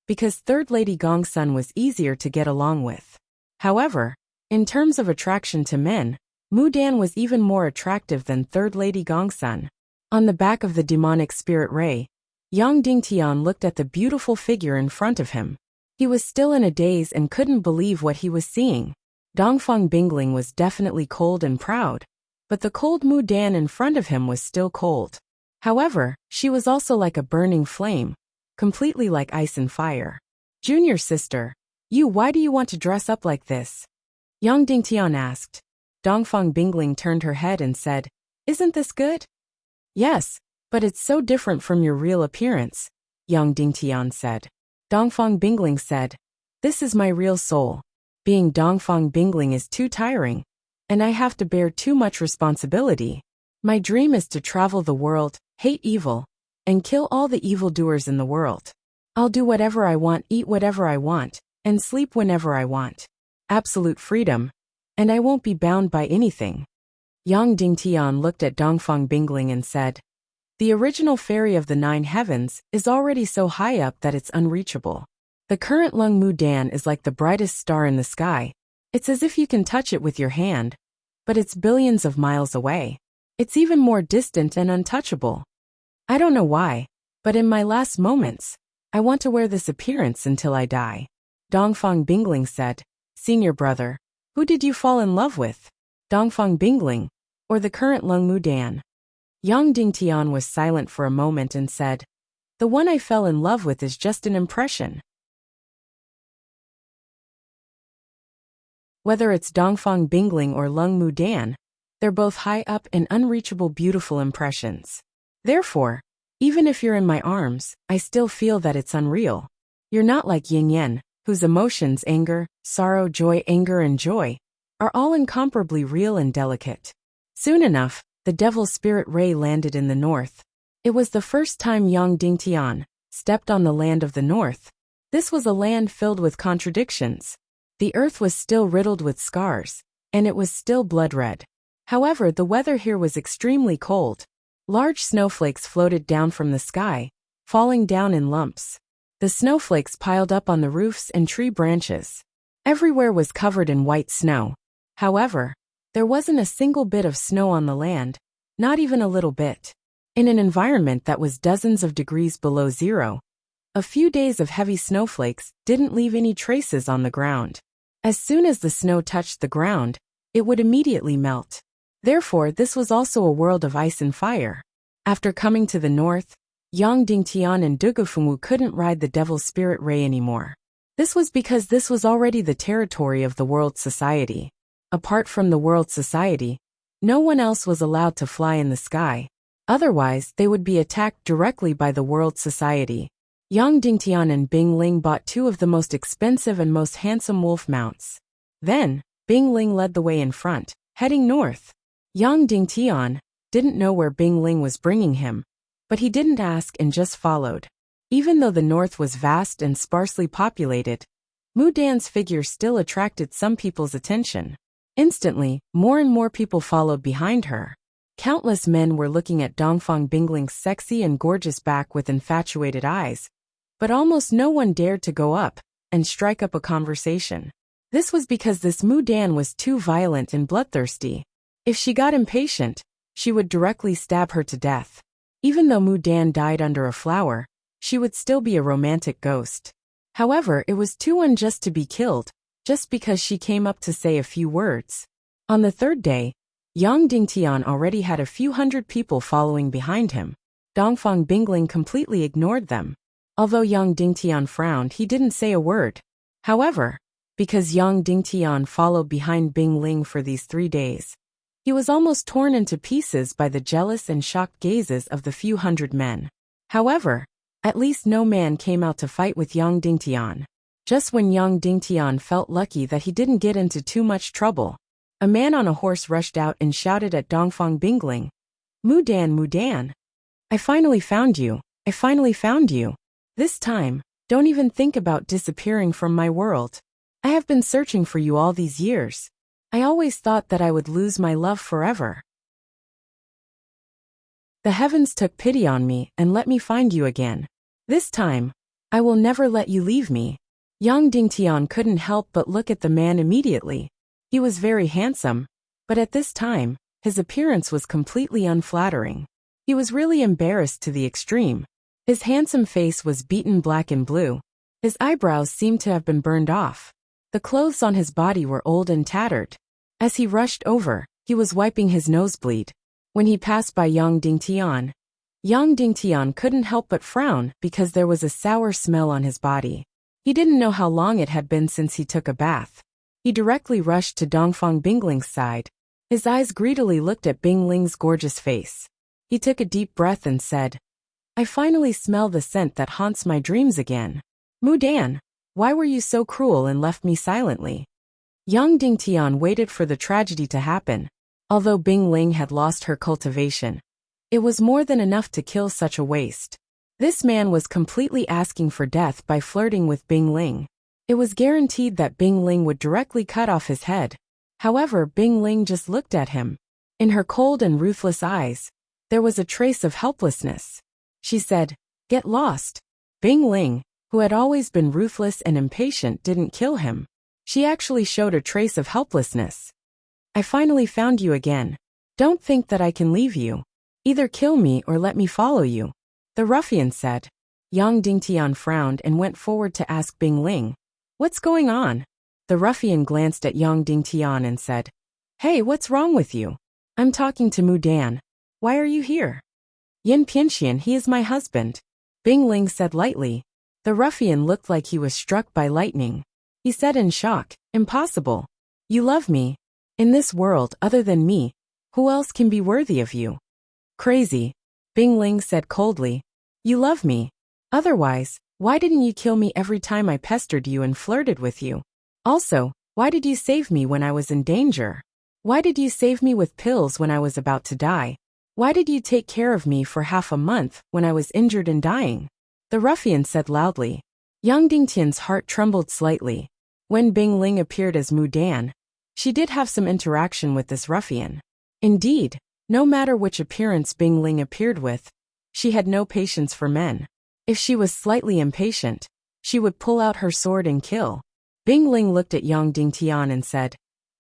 because Third Lady Gongsun was easier to get along with. However, in terms of attraction to men, Mu Dan was even more attractive than Third Lady Gongsun. On the back of the demonic spirit ray, Yang Dingtian looked at the beautiful figure in front of him. He was still in a daze and couldn't believe what he was seeing. Dongfang Bingling was definitely cold and proud, but the cold Mu Dan in front of him was still cold. However, she was also like a burning flame, completely like ice and fire. Junior sister, why do you want to dress up like this? Yang Dingtian asked. Dongfang Bingling turned her head and said, Isn't this good? Yes, but it's so different from your real appearance, Yang Dingtian said. Dongfang Bingling said, This is my real soul. Being Dongfang Bingling is too tiring, and I have to bear too much responsibility. My dream is to travel the world, hate evil, and kill all the evildoers in the world. I'll do whatever I want, eat whatever I want, and sleep whenever I want. Absolute freedom, and I won't be bound by anything. Yang Dingtian looked at Dongfang Bingling and said, The original fairy of the 9 heavens is already so high up that it's unreachable. The current Lung Mu Dan is like the brightest star in the sky. It's as if you can touch it with your hand, but it's billions of miles away. It's even more distant and untouchable. I don't know why, but in my last moments, I want to wear this appearance until I die. Dongfang Bingling said, Senior brother, who did you fall in love with? Dongfang Bingling, or the current Lung Mu Dan? Yang Dingtian was silent for a moment and said, The one I fell in love with is just an impression. Whether it's Dongfang Bingling or Lung Mu Dan, they're both high up and unreachable beautiful impressions. Therefore, even if you're in my arms, I still feel that it's unreal. You're not like Yin Yen, whose emotions anger, sorrow, joy, anger, and joy are all incomparably real and delicate. Soon enough, the devil's spirit ray landed in the north. It was the first time Yang Dingtian stepped on the land of the north. This was a land filled with contradictions. The earth was still riddled with scars, and it was still blood red. However, the weather here was extremely cold. Large snowflakes floated down from the sky, falling down in lumps. The snowflakes piled up on the roofs and tree branches. Everywhere was covered in white snow. However, there wasn't a single bit of snow on the land, not even a little bit. In an environment that was dozens of degrees below zero, a few days of heavy snowflakes didn't leave any traces on the ground. As soon as the snow touched the ground, it would immediately melt. Therefore, this was also a world of ice and fire. After coming to the north, Yang Dingtian and Dugufengwu couldn't ride the Devil's Spirit Ray anymore. This was because this was already the territory of the World Society. Apart from the World Society, no one else was allowed to fly in the sky. Otherwise, they would be attacked directly by the World Society. Yang Dingtian and Bing Ling bought two of the most expensive and most handsome wolf mounts. Then, Bing Ling led the way in front, heading north. Yang Dingtian didn't know where Bing Ling was bringing him, but he didn't ask and just followed. Even though the north was vast and sparsely populated, Mu Dan's figure still attracted some people's attention. Instantly, more and more people followed behind her. Countless men were looking at Dongfang Bingling's sexy and gorgeous back with infatuated eyes, but almost no one dared to go up and strike up a conversation. This was because this Mu Dan was too violent and bloodthirsty. If she got impatient, she would directly stab her to death. Even though Mu Dan died under a flower, she would still be a romantic ghost. However, it was too unjust to be killed, just because she came up to say a few words. On the third day, Yang Dingtian already had a few hundred people following behind him. Dongfang Bingling completely ignored them. Although Yang Dingtian frowned, he didn't say a word. However, because Yang Dingtian followed behind Bing Ling for these 3 days, he was almost torn into pieces by the jealous and shocked gazes of the few hundred men. However, at least no man came out to fight with Yang Dingtian. Just when Yang Dingtian felt lucky that he didn't get into too much trouble, a man on a horse rushed out and shouted at Dongfang Bingling, Mu Dan, Mu Dan! I finally found you! I finally found you! This time, don't even think about disappearing from my world. I have been searching for you all these years. I always thought that I would lose my love forever. The heavens took pity on me and let me find you again. This time, I will never let you leave me. Yang Dingtian couldn't help but look at the man immediately. He was very handsome, but at this time, his appearance was completely unflattering. He was really embarrassed to the extreme. His handsome face was beaten black and blue. His eyebrows seemed to have been burned off. The clothes on his body were old and tattered. As he rushed over, he was wiping his nosebleed. When he passed by Yang Dingtian couldn't help but frown because there was a sour smell on his body. He didn't know how long it had been since he took a bath. He directly rushed to Dongfang Bingling's side. His eyes greedily looked at Bing Ling's gorgeous face. He took a deep breath and said, I finally smell the scent that haunts my dreams again. Mu Dan, why were you so cruel and left me silently? Yang Dingtian waited for the tragedy to happen. Although Bing Ling had lost her cultivation, it was more than enough to kill such a waste. This man was completely asking for death by flirting with Bing Ling. It was guaranteed that Bing Ling would directly cut off his head. However, Bing Ling just looked at him. In her cold and ruthless eyes, there was a trace of helplessness. She said, Get lost. Bing Ling, who had always been ruthless and impatient, didn't kill him. She actually showed a trace of helplessness. I finally found you again. Don't think that I can leave you. Either kill me or let me follow you, the ruffian said. Yang Dingtian frowned and went forward to ask Bing Ling, What's going on? The ruffian glanced at Yang Dingtian and said, Hey, what's wrong with you? I'm talking to Mu Dan. Why are you here? Yin Pianxian, he is my husband, Bing Ling said lightly. The ruffian looked like he was struck by lightning. He said in shock, Impossible. You love me. In this world, other than me, who else can be worthy of you? Crazy, Bing Ling said coldly. You love me. Otherwise, why didn't you kill me every time I pestered you and flirted with you? Also, why did you save me when I was in danger? Why did you save me with pills when I was about to die? Why did you take care of me for half a month when I was injured and dying? The ruffian said loudly. Yang Dingtian's heart trembled slightly. When Bing Ling appeared as Mu Dan, she did have some interaction with this ruffian. Indeed, no matter which appearance Bing Ling appeared with, she had no patience for men. If she was slightly impatient, she would pull out her sword and kill. Bing Ling looked at Yang Dingtian and said,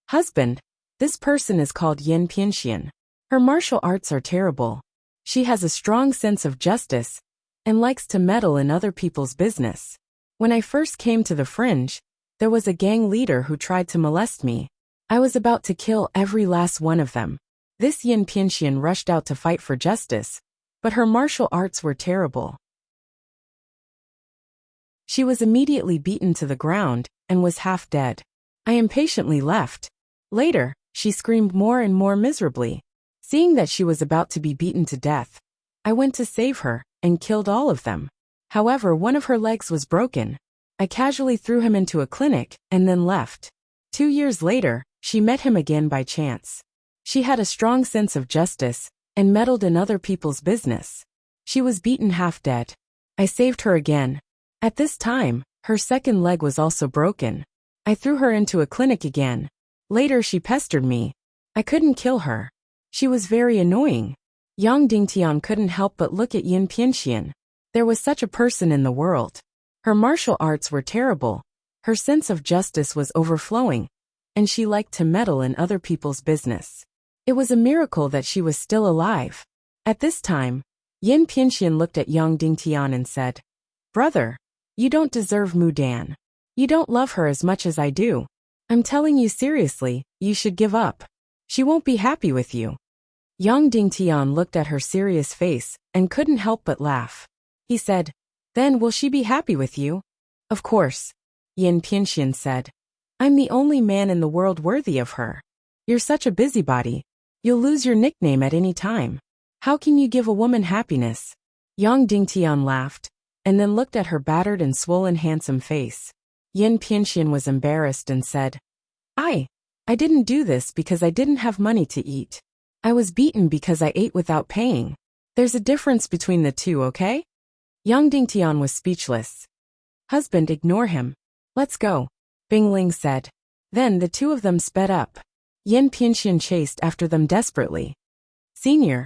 Husband, this person is called Yin Pianxian. Her martial arts are terrible. She has a strong sense of justice and likes to meddle in other people's business. When I first came to the fringe, there was a gang leader who tried to molest me. I was about to kill every last one of them. This Yin Pianxian rushed out to fight for justice, but her martial arts were terrible. She was immediately beaten to the ground and was half dead. I impatiently left. Later, she screamed more and more miserably. Seeing that she was about to be beaten to death, I went to save her and killed all of them. However, one of her legs was broken. I casually threw him into a clinic and then left. 2 years later, she met him again by chance. She had a strong sense of justice and meddled in other people's business. She was beaten half dead. I saved her again. At this time, her second leg was also broken. I threw her into a clinic again. Later she pestered me. I couldn't kill her. She was very annoying. Yang Dingtian couldn't help but look at Yin Pianxian. There was such a person in the world. Her martial arts were terrible. Her sense of justice was overflowing, and she liked to meddle in other people's business. It was a miracle that she was still alive. At this time, Yin Pianxian looked at Yang Dingtian and said, "Brother, you don't deserve Mu Dan. You don't love her as much as I do. I'm telling you seriously, you should give up. She won't be happy with you." Yang Dingtian looked at her serious face and couldn't help but laugh. He said, "Then will she be happy with you?" "Of course," Yin Pianxian said. "I'm the only man in the world worthy of her. You're such a busybody. You'll lose your nickname at any time. How can you give a woman happiness?" Yang Dingtian laughed, and then looked at her battered and swollen handsome face. Yin Pianxian was embarrassed and said, I didn't do this because I didn't have money to eat. I was beaten because I ate without paying. There's a difference between the two, okay?" Yang Dingtian was speechless. "Husband, ignore him. Let's go," Bingling said. Then the two of them sped up. Yin Pianxian chased after them desperately. "Senior,"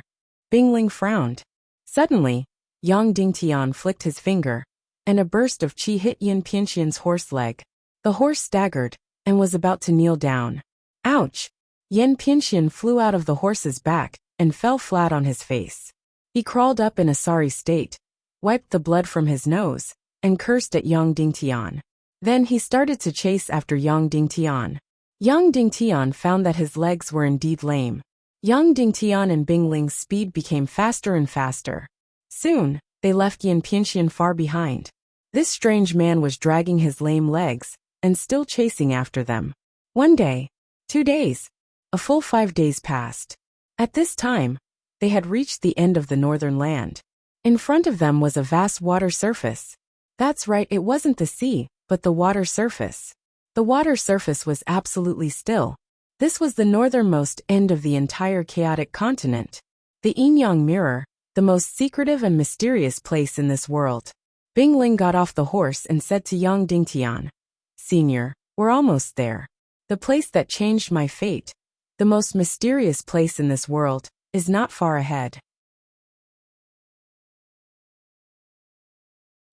Bingling frowned. Suddenly, Yang Dingtian flicked his finger, and a burst of qi hit Yin Pianxian's horse leg. The horse staggered and was about to kneel down. Ouch! Yin Pianxian flew out of the horse's back and fell flat on his face. He crawled up in a sorry state, wiped the blood from his nose, and cursed at Yang Dingtian. Then he started to chase after Yang Dingtian. Yang Dingtian found that his legs were indeed lame. Yang Dingtian and Bingling's speed became faster and faster. Soon, they left Yin Pianxian far behind. This strange man was dragging his lame legs and still chasing after them. 1 day, 2 days, a full 5 days passed. At this time, they had reached the end of the northern land. In front of them was a vast water surface. That's right, it wasn't the sea, but the water surface. The water surface was absolutely still. This was the northernmost end of the entire chaotic continent. The Yin-Yang Mirror, the most secretive and mysterious place in this world. Bingling got off the horse and said to Yang Dingtian, "Senior, we're almost there. The place that changed my fate, the most mysterious place in this world, is not far ahead.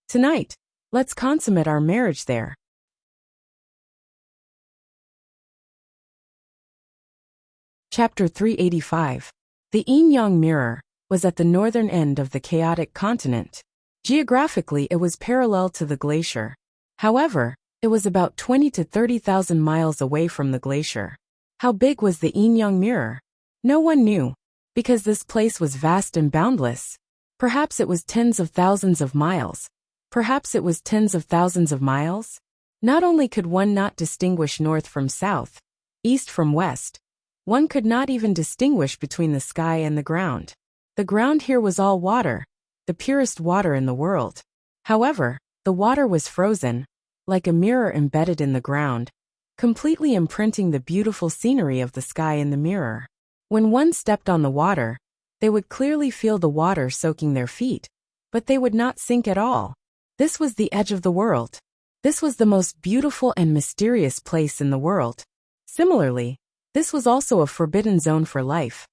Tonight, let's consummate our marriage there." Chapter 385. The Yin-Yang Mirror was at the northern end of the chaotic continent. Geographically, it was parallel to the glacier. However, it was about 20 to 30,000 miles away from the glacier. How big was the Yin-Yang Mirror? No one knew, because this place was vast and boundless. Perhaps it was tens of thousands of miles. Perhaps it was tens of thousands of miles. Not only could one not distinguish north from south, east from west, one could not even distinguish between the sky and the ground. The ground here was all water, the purest water in the world. However, the water was frozen, like a mirror embedded in the ground, completely imprinting the beautiful scenery of the sky in the mirror. When one stepped on the water, they would clearly feel the water soaking their feet, but they would not sink at all. This was the edge of the world. This was the most beautiful and mysterious place in the world. Similarly, this was also a forbidden zone for life.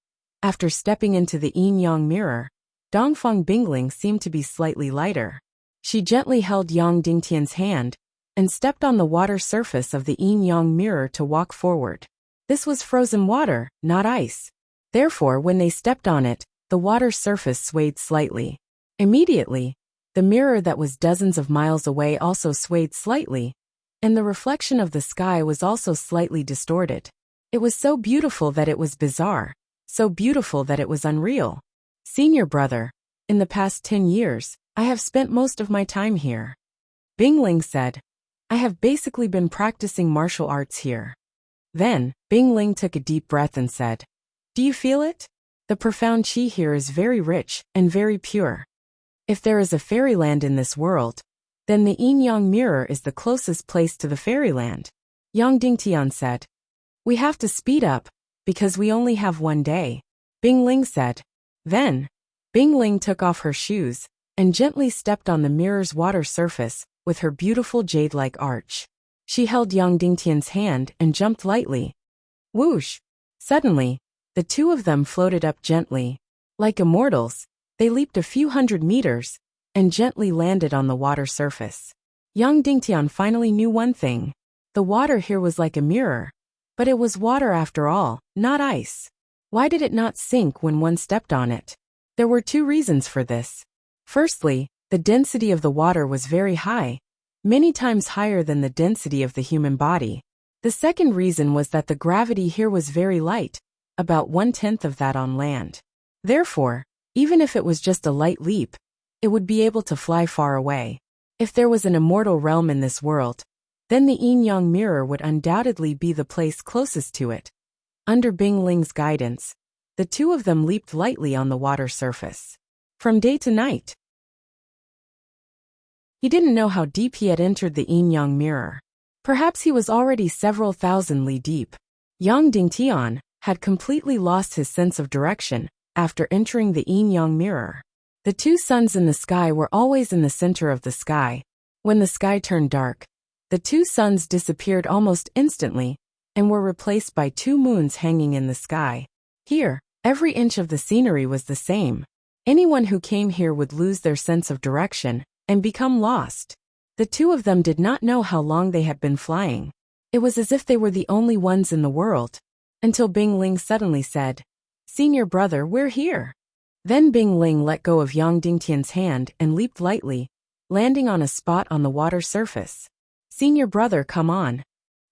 After stepping into the Yin-Yang Mirror, Dongfang Bingling seemed to be slightly lighter. She gently held Yang Dingtian's hand and stepped on the water surface of the Yin-Yang Mirror to walk forward. This was frozen water, not ice. Therefore, when they stepped on it, the water surface swayed slightly. Immediately, the mirror that was dozens of miles away also swayed slightly, and the reflection of the sky was also slightly distorted. It was so beautiful that it was bizarre. so beautiful that it was unreal. Senior brother, in the past 10 years, I have spent most of my time here. Bing Ling said, I have basically been practicing martial arts here. Then, Bing Ling took a deep breath and said, do you feel it? The profound qi here is very rich and very pure. If there is a fairyland in this world, then the yin-yang mirror is the closest place to the fairyland. Yang Dingtian said, we have to speed up, because we only have one day. Bing Ling said. Then, Bing Ling took off her shoes and gently stepped on the mirror's water surface with her beautiful jade-like arch. She held Yang Dingtian's hand and jumped lightly. Whoosh! Suddenly, the two of them floated up gently. Like immortals, they leaped a few hundred meters and gently landed on the water surface. Yang Dingtian finally knew one thing. The water here was like a mirror. But it was water after all, not ice. Why did it not sink when one stepped on it? There were two reasons for this. Firstly, the density of the water was very high, many times higher than the density of the human body. The second reason was that the gravity here was very light, about 1/10 of that on land. Therefore, even if it was just a light leap, it would be able to fly far away. If there was an immortal realm in this world, then the yin-yang mirror would undoubtedly be the place closest to it. Under Bing Ling's guidance, the two of them leaped lightly on the water surface. From day to night. He didn't know how deep he had entered the yin-yang mirror. Perhaps he was already several thousand li deep. Yang Dingtian had completely lost his sense of direction after entering the yin-yang mirror. The two suns in the sky were always in the center of the sky. When the sky turned dark, the two suns disappeared almost instantly and were replaced by two moons hanging in the sky. Here, every inch of the scenery was the same. Anyone who came here would lose their sense of direction and become lost. The two of them did not know how long they had been flying. It was as if they were the only ones in the world, until Bing Ling suddenly said, Senior brother, we're here. Then Bing Ling let go of Yang Dingtian's hand and leaped lightly, landing on a spot on the water surface. Senior brother, come on.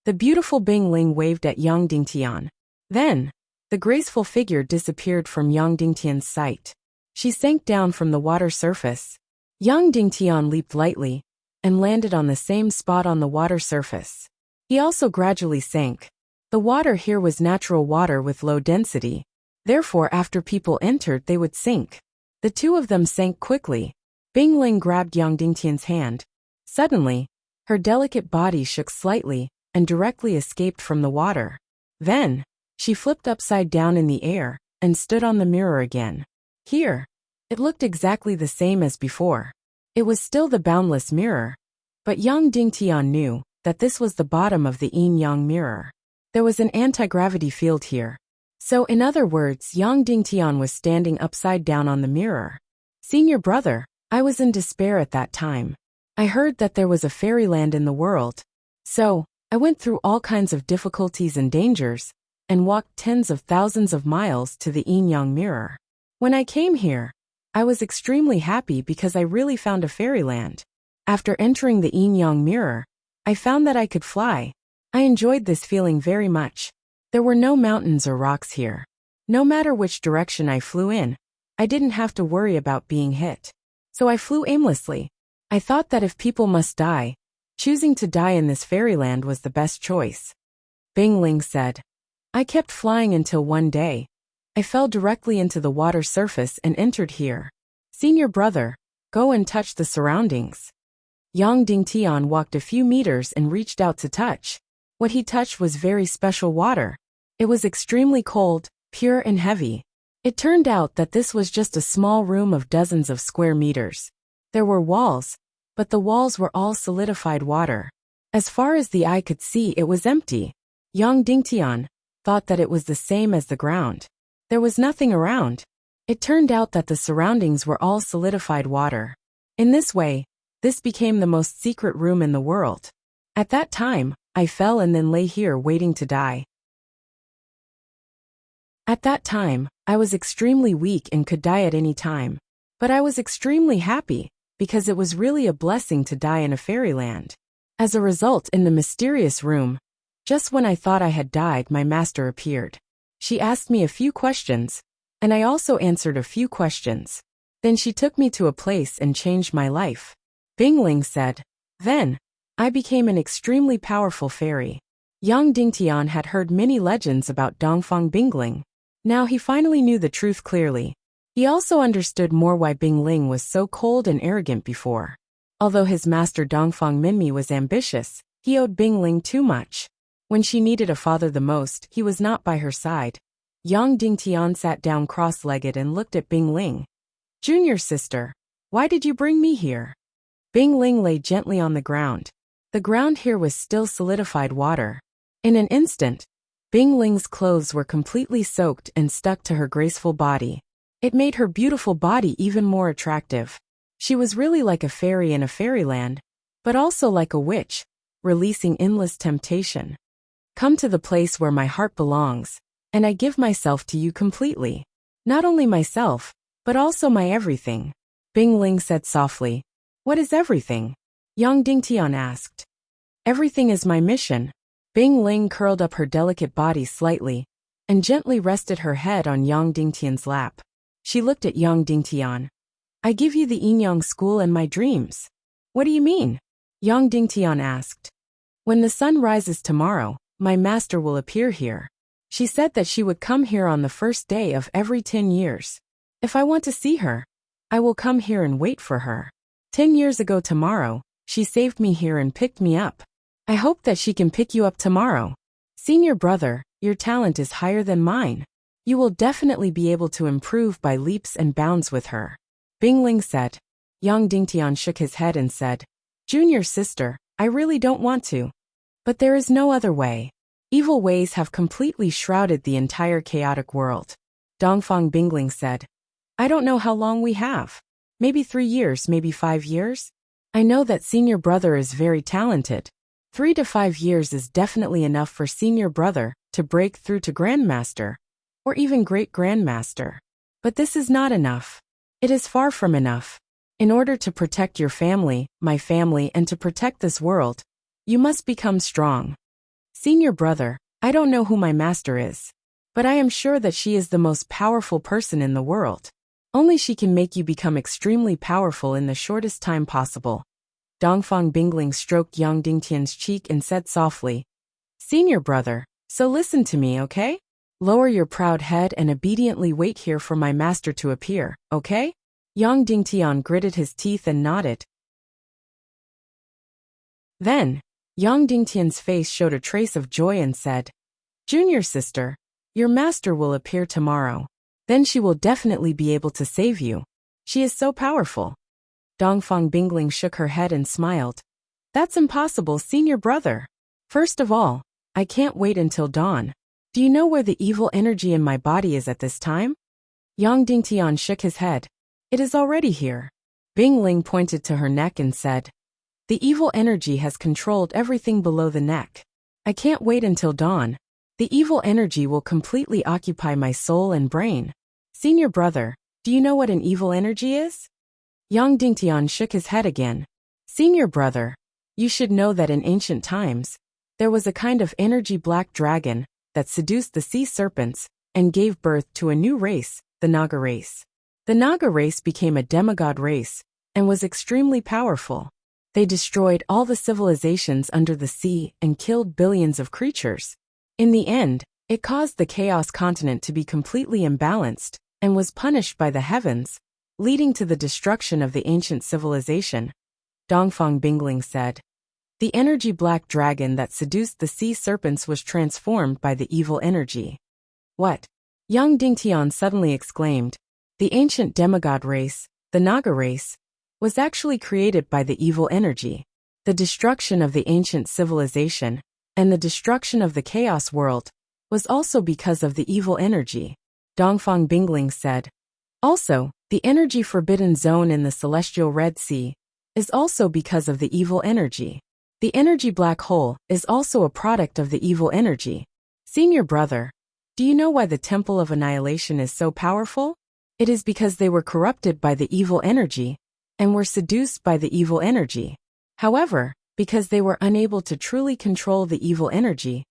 The beautiful Bing Ling waved at Yang Dingtian. Then, the graceful figure disappeared from Yang Dingtian's sight. She sank down from the water surface. Yang Dingtian leaped lightly and landed on the same spot on the water surface. He also gradually sank. The water here was natural water with low density. Therefore, after people entered, they would sink. The two of them sank quickly. Bing Ling grabbed Yang Dingtian's hand. Suddenly, her delicate body shook slightly and directly escaped from the water. Then, she flipped upside down in the air and stood on the mirror again. Here, it looked exactly the same as before. It was still the boundless mirror, but Yang Dingtian knew that this was the bottom of the yin-yang mirror. There was an anti-gravity field here. So in other words, Yang Dingtian was standing upside down on the mirror. Senior brother, I was in despair at that time. I heard that there was a fairyland in the world. So, I went through all kinds of difficulties and dangers, and walked tens of thousands of miles to the yin-yang mirror. When I came here, I was extremely happy because I really found a fairyland. After entering the yin-yang mirror, I found that I could fly. I enjoyed this feeling very much. There were no mountains or rocks here. No matter which direction I flew in, I didn't have to worry about being hit. So I flew aimlessly. I thought that if people must die, choosing to die in this fairyland was the best choice. Bing Ling said. I kept flying until one day, I fell directly into the water surface and entered here. Senior brother, go and touch the surroundings. Yang Dingtian walked a few meters and reached out to touch. What he touched was very special water. It was extremely cold, pure and heavy. It turned out that this was just a small room of dozens of square meters. There were walls, but the walls were all solidified water. As far as the eye could see, it was empty. Yang Dingtian thought that it was the same as the ground. There was nothing around. It turned out that the surroundings were all solidified water. In this way, this became the most secret room in the world. At that time, I fell and then lay here waiting to die. At that time, I was extremely weak and could die at any time. But I was extremely happy, because it was really a blessing to die in a fairyland. As a result, in the mysterious room, just when I thought I had died, my master appeared. She asked me a few questions, and I also answered a few questions. Then she took me to a place and changed my life. Bingling said. Then, I became an extremely powerful fairy. Yang Dingtian had heard many legends about Dongfang Bingling. Now he finally knew the truth clearly. He also understood more why Bingling was so cold and arrogant before. Although his master Dongfang Minmi was ambitious, he owed Bingling too much. When she needed a father the most, he was not by her side. Yang Dingtian sat down cross-legged and looked at Bingling. Junior sister, why did you bring me here? Bingling lay gently on the ground. The ground here was still solidified water. In an instant, Bingling's clothes were completely soaked and stuck to her graceful body. It made her beautiful body even more attractive. She was really like a fairy in a fairyland, but also like a witch, releasing endless temptation. Come to the place where my heart belongs, and I give myself to you completely. Not only myself, but also my everything. Bingling said softly. What is everything? Yang Dingtian asked. Everything is my mission. Bingling curled up her delicate body slightly, and gently rested her head on Yang Dingtian's lap. She looked at Yang Dingtian. I give you the Yin-Yang school and my dreams. What do you mean? Yang Dingtian asked. When the sun rises tomorrow, my master will appear here. She said that she would come here on the first day of every 10 years. If I want to see her, I will come here and wait for her. 10 years ago tomorrow, she saved me here and picked me up. I hope that she can pick you up tomorrow. Senior brother, your talent is higher than mine. You will definitely be able to improve by leaps and bounds with her. Bingling said. Yang Dingtian shook his head and said, Junior sister, I really don't want to. But there is no other way. Evil ways have completely shrouded the entire chaotic world. Dongfang Bingling said, I don't know how long we have. Maybe 3 years, maybe 5 years? I know that senior brother is very talented. 3 to 5 years is definitely enough for senior brother to break through to grandmaster, or even great-grandmaster. But this is not enough. It is far from enough. In order to protect your family, my family, and to protect this world, you must become strong. Senior brother, I don't know who my master is, but I am sure that she is the most powerful person in the world. Only she can make you become extremely powerful in the shortest time possible. Dongfang Bingling stroked Yang Dingtian's cheek and said softly, Senior brother, so listen to me, okay? Lower your proud head and obediently wait here for my master to appear, okay? Yang Dingtian gritted his teeth and nodded. Then, Yang Dingtian's face showed a trace of joy and said, Junior sister, your master will appear tomorrow. Then she will definitely be able to save you. She is so powerful. Dongfang Bingling shook her head and smiled. That's impossible, senior brother. First of all, I can't wait until dawn. Do you know where the evil energy in my body is at this time? Yang Dingtian shook his head. It is already here. Bingling pointed to her neck and said, The evil energy has controlled everything below the neck. I can't wait until dawn. The evil energy will completely occupy my soul and brain. Senior brother, do you know what an evil energy is? Yang Dingtian shook his head again. Senior brother, you should know that in ancient times, there was a kind of energy black dragon that seduced the sea serpents and gave birth to a new race, the Naga race. The Naga race became a demigod race and was extremely powerful. They destroyed all the civilizations under the sea and killed billions of creatures. In the end, it caused the Chaos continent to be completely imbalanced and was punished by the heavens, leading to the destruction of the ancient civilization. Dongfang Bingling said, The energy black dragon that seduced the sea serpents was transformed by the evil energy. What? Yang Dingtian suddenly exclaimed. The ancient demigod race, the Naga race, was actually created by the evil energy. The destruction of the ancient civilization and the destruction of the chaos world was also because of the evil energy. Dongfang Bingling said. Also, the energy forbidden zone in the celestial Red Sea is also because of the evil energy. The energy black hole is also a product of the evil energy. Senior brother, do you know why the Temple of Annihilation is so powerful? It is because they were corrupted by the evil energy and were seduced by the evil energy. However, because they were unable to truly control the evil energy,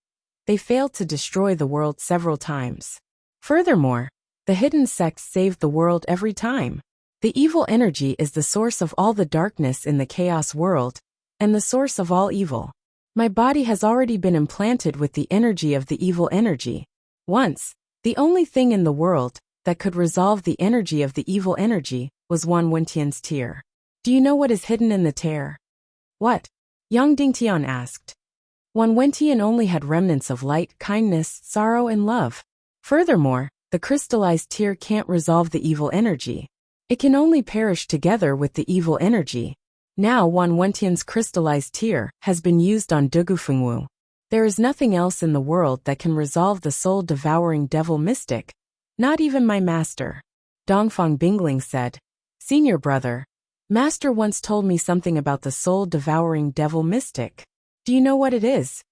they failed to destroy the world several times. Furthermore, the hidden sects saved the world every time. The evil energy is the source of all the darkness in the chaos world, and the source of all evil. My body has already been implanted with the energy of the evil energy. Once, the only thing in the world that could resolve the energy of the evil energy was Wan Wentian's tear. Do you know what is hidden in the tear? What? Yang Dingtian asked. Wan Wentian only had remnants of light, kindness, sorrow, and love. Furthermore, the crystallized tear can't resolve the evil energy. It can only perish together with the evil energy. Now Wan Wentian's crystallized tear has been used on Dugufengwu. There is nothing else in the world that can resolve the soul-devouring devil mystic. Not even my master. Dongfang Bingling said. Senior brother. Master once told me something about the soul-devouring devil mystic. Do you know what it is?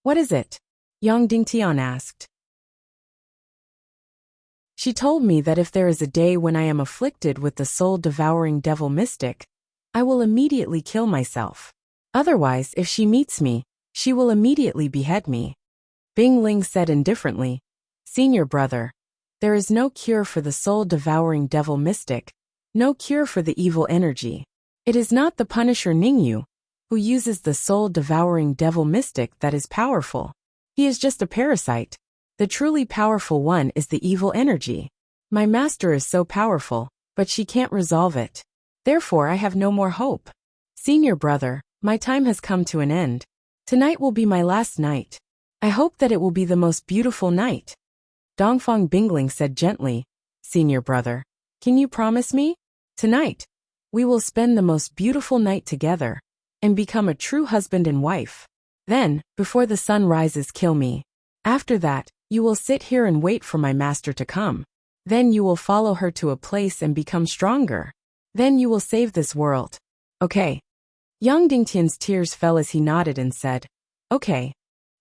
What is it? Yang Dingtian asked. She told me that if there is a day when I am afflicted with the soul-devouring devil mystic, I will immediately kill myself. Otherwise, if she meets me, she will immediately behead me. Bing Ling said indifferently, Senior brother, there is no cure for the soul-devouring devil mystic, no cure for the evil energy. It is not the Punisher Ningyu, who uses the soul-devouring devil mystic that is powerful. He is just a parasite. The truly powerful one is the evil energy. My master is so powerful, but she can't resolve it. Therefore I have no more hope. Senior brother, my time has come to an end. Tonight will be my last night. I hope that it will be the most beautiful night. Dongfang Bingling said gently, Senior brother, can you promise me? Tonight, we will spend the most beautiful night together, and become a true husband and wife. Then, before the sun rises, kill me. After that, you will sit here and wait for my master to come. Then you will follow her to a place and become stronger. Then you will save this world. Okay. Yang Dingtian's tears fell as he nodded and said, Okay.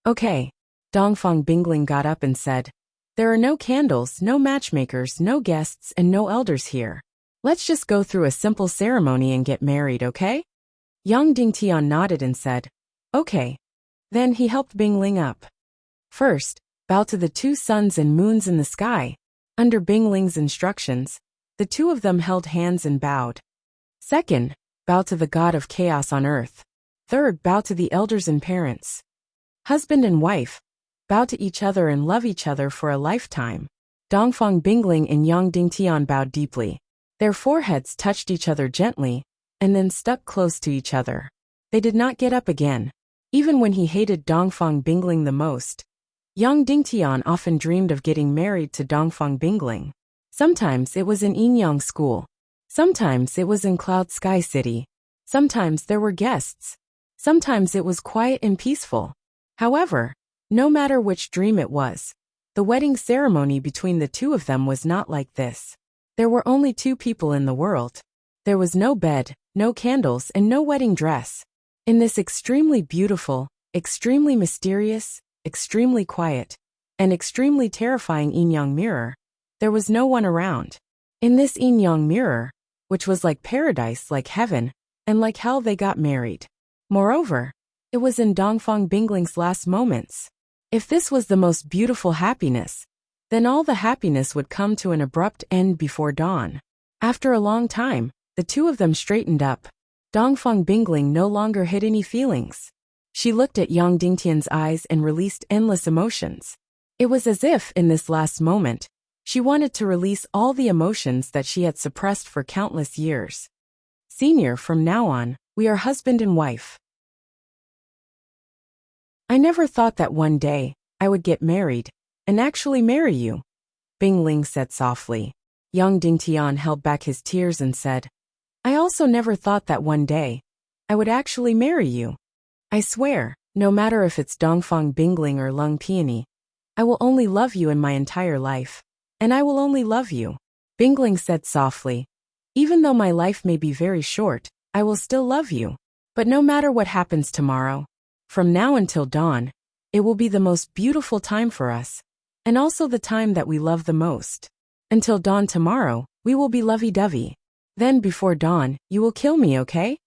Okay. Dongfang Bingling got up and said, There are no candles, no matchmakers, no guests, and no elders here. Let's just go through a simple ceremony and get married, okay? Yang Dingtian nodded and said, Okay. Then he helped Bingling up. First, bow to the two suns and moons in the sky. Under Bingling's instructions, the two of them held hands and bowed. Second, bow to the god of chaos on earth. Third, bow to the elders and parents. Husband and wife, bow to each other and love each other for a lifetime. Dongfang Bingling and Yang Dingtian bowed deeply. Their foreheads touched each other gently, and then stuck close to each other. They did not get up again. Even when he hated Dongfang Bingling the most, Yang Dingtian often dreamed of getting married to Dongfang Bingling. Sometimes it was in Yinyang School. Sometimes it was in Cloud Sky City. Sometimes there were guests. Sometimes it was quiet and peaceful. However, no matter which dream it was, the wedding ceremony between the two of them was not like this. There were only two people in the world. There was no bed, no candles, and no wedding dress. In this extremely beautiful, extremely mysterious, extremely quiet, and extremely terrifying Yinyang mirror, there was no one around. In this Yinyang mirror, which was like paradise, like heaven, and like hell, they got married. Moreover, it was in Dongfang Bingling's last moments. If this was the most beautiful happiness, then all the happiness would come to an abrupt end before dawn. After a long time, the two of them straightened up. Dongfang Bingling no longer hid any feelings. She looked at Yang Dingtian's eyes and released endless emotions. It was as if, in this last moment, she wanted to release all the emotions that she had suppressed for countless years. Senior, from now on, we are husband and wife. I never thought that one day, I would get married, and actually marry you, Bing Ling said softly. Yang Dingtian held back his tears and said, I also never thought that one day, I would actually marry you. I swear, no matter if it's Dongfang Bingling or Lung Peony, I will only love you in my entire life, and I will only love you, Bingling said softly. Even though my life may be very short, I will still love you. But no matter what happens tomorrow, from now until dawn, it will be the most beautiful time for us, and also the time that we love the most. Until dawn tomorrow, we will be lovey-dovey. Then before dawn, you will kill me, okay?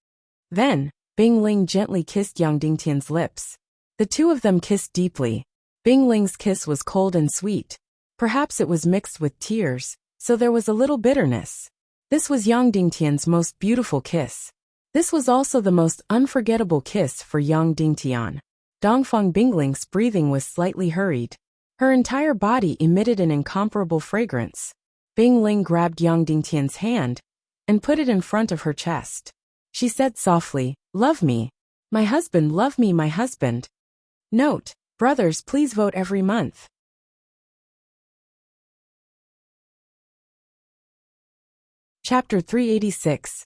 Then, Bing Ling gently kissed Yang Dingtian's lips. The two of them kissed deeply. Bing Ling's kiss was cold and sweet. Perhaps it was mixed with tears, so there was a little bitterness. This was Yang Dingtian's most beautiful kiss. This was also the most unforgettable kiss for Yang Dingtian. Dongfang Bingling's breathing was slightly hurried. Her entire body emitted an incomparable fragrance. Bing Ling grabbed Yang Dingtian's hand and put it in front of her chest. She said softly, "Love me. My husband, love me, my husband." Note: brothers, please vote every month. Chapter 386.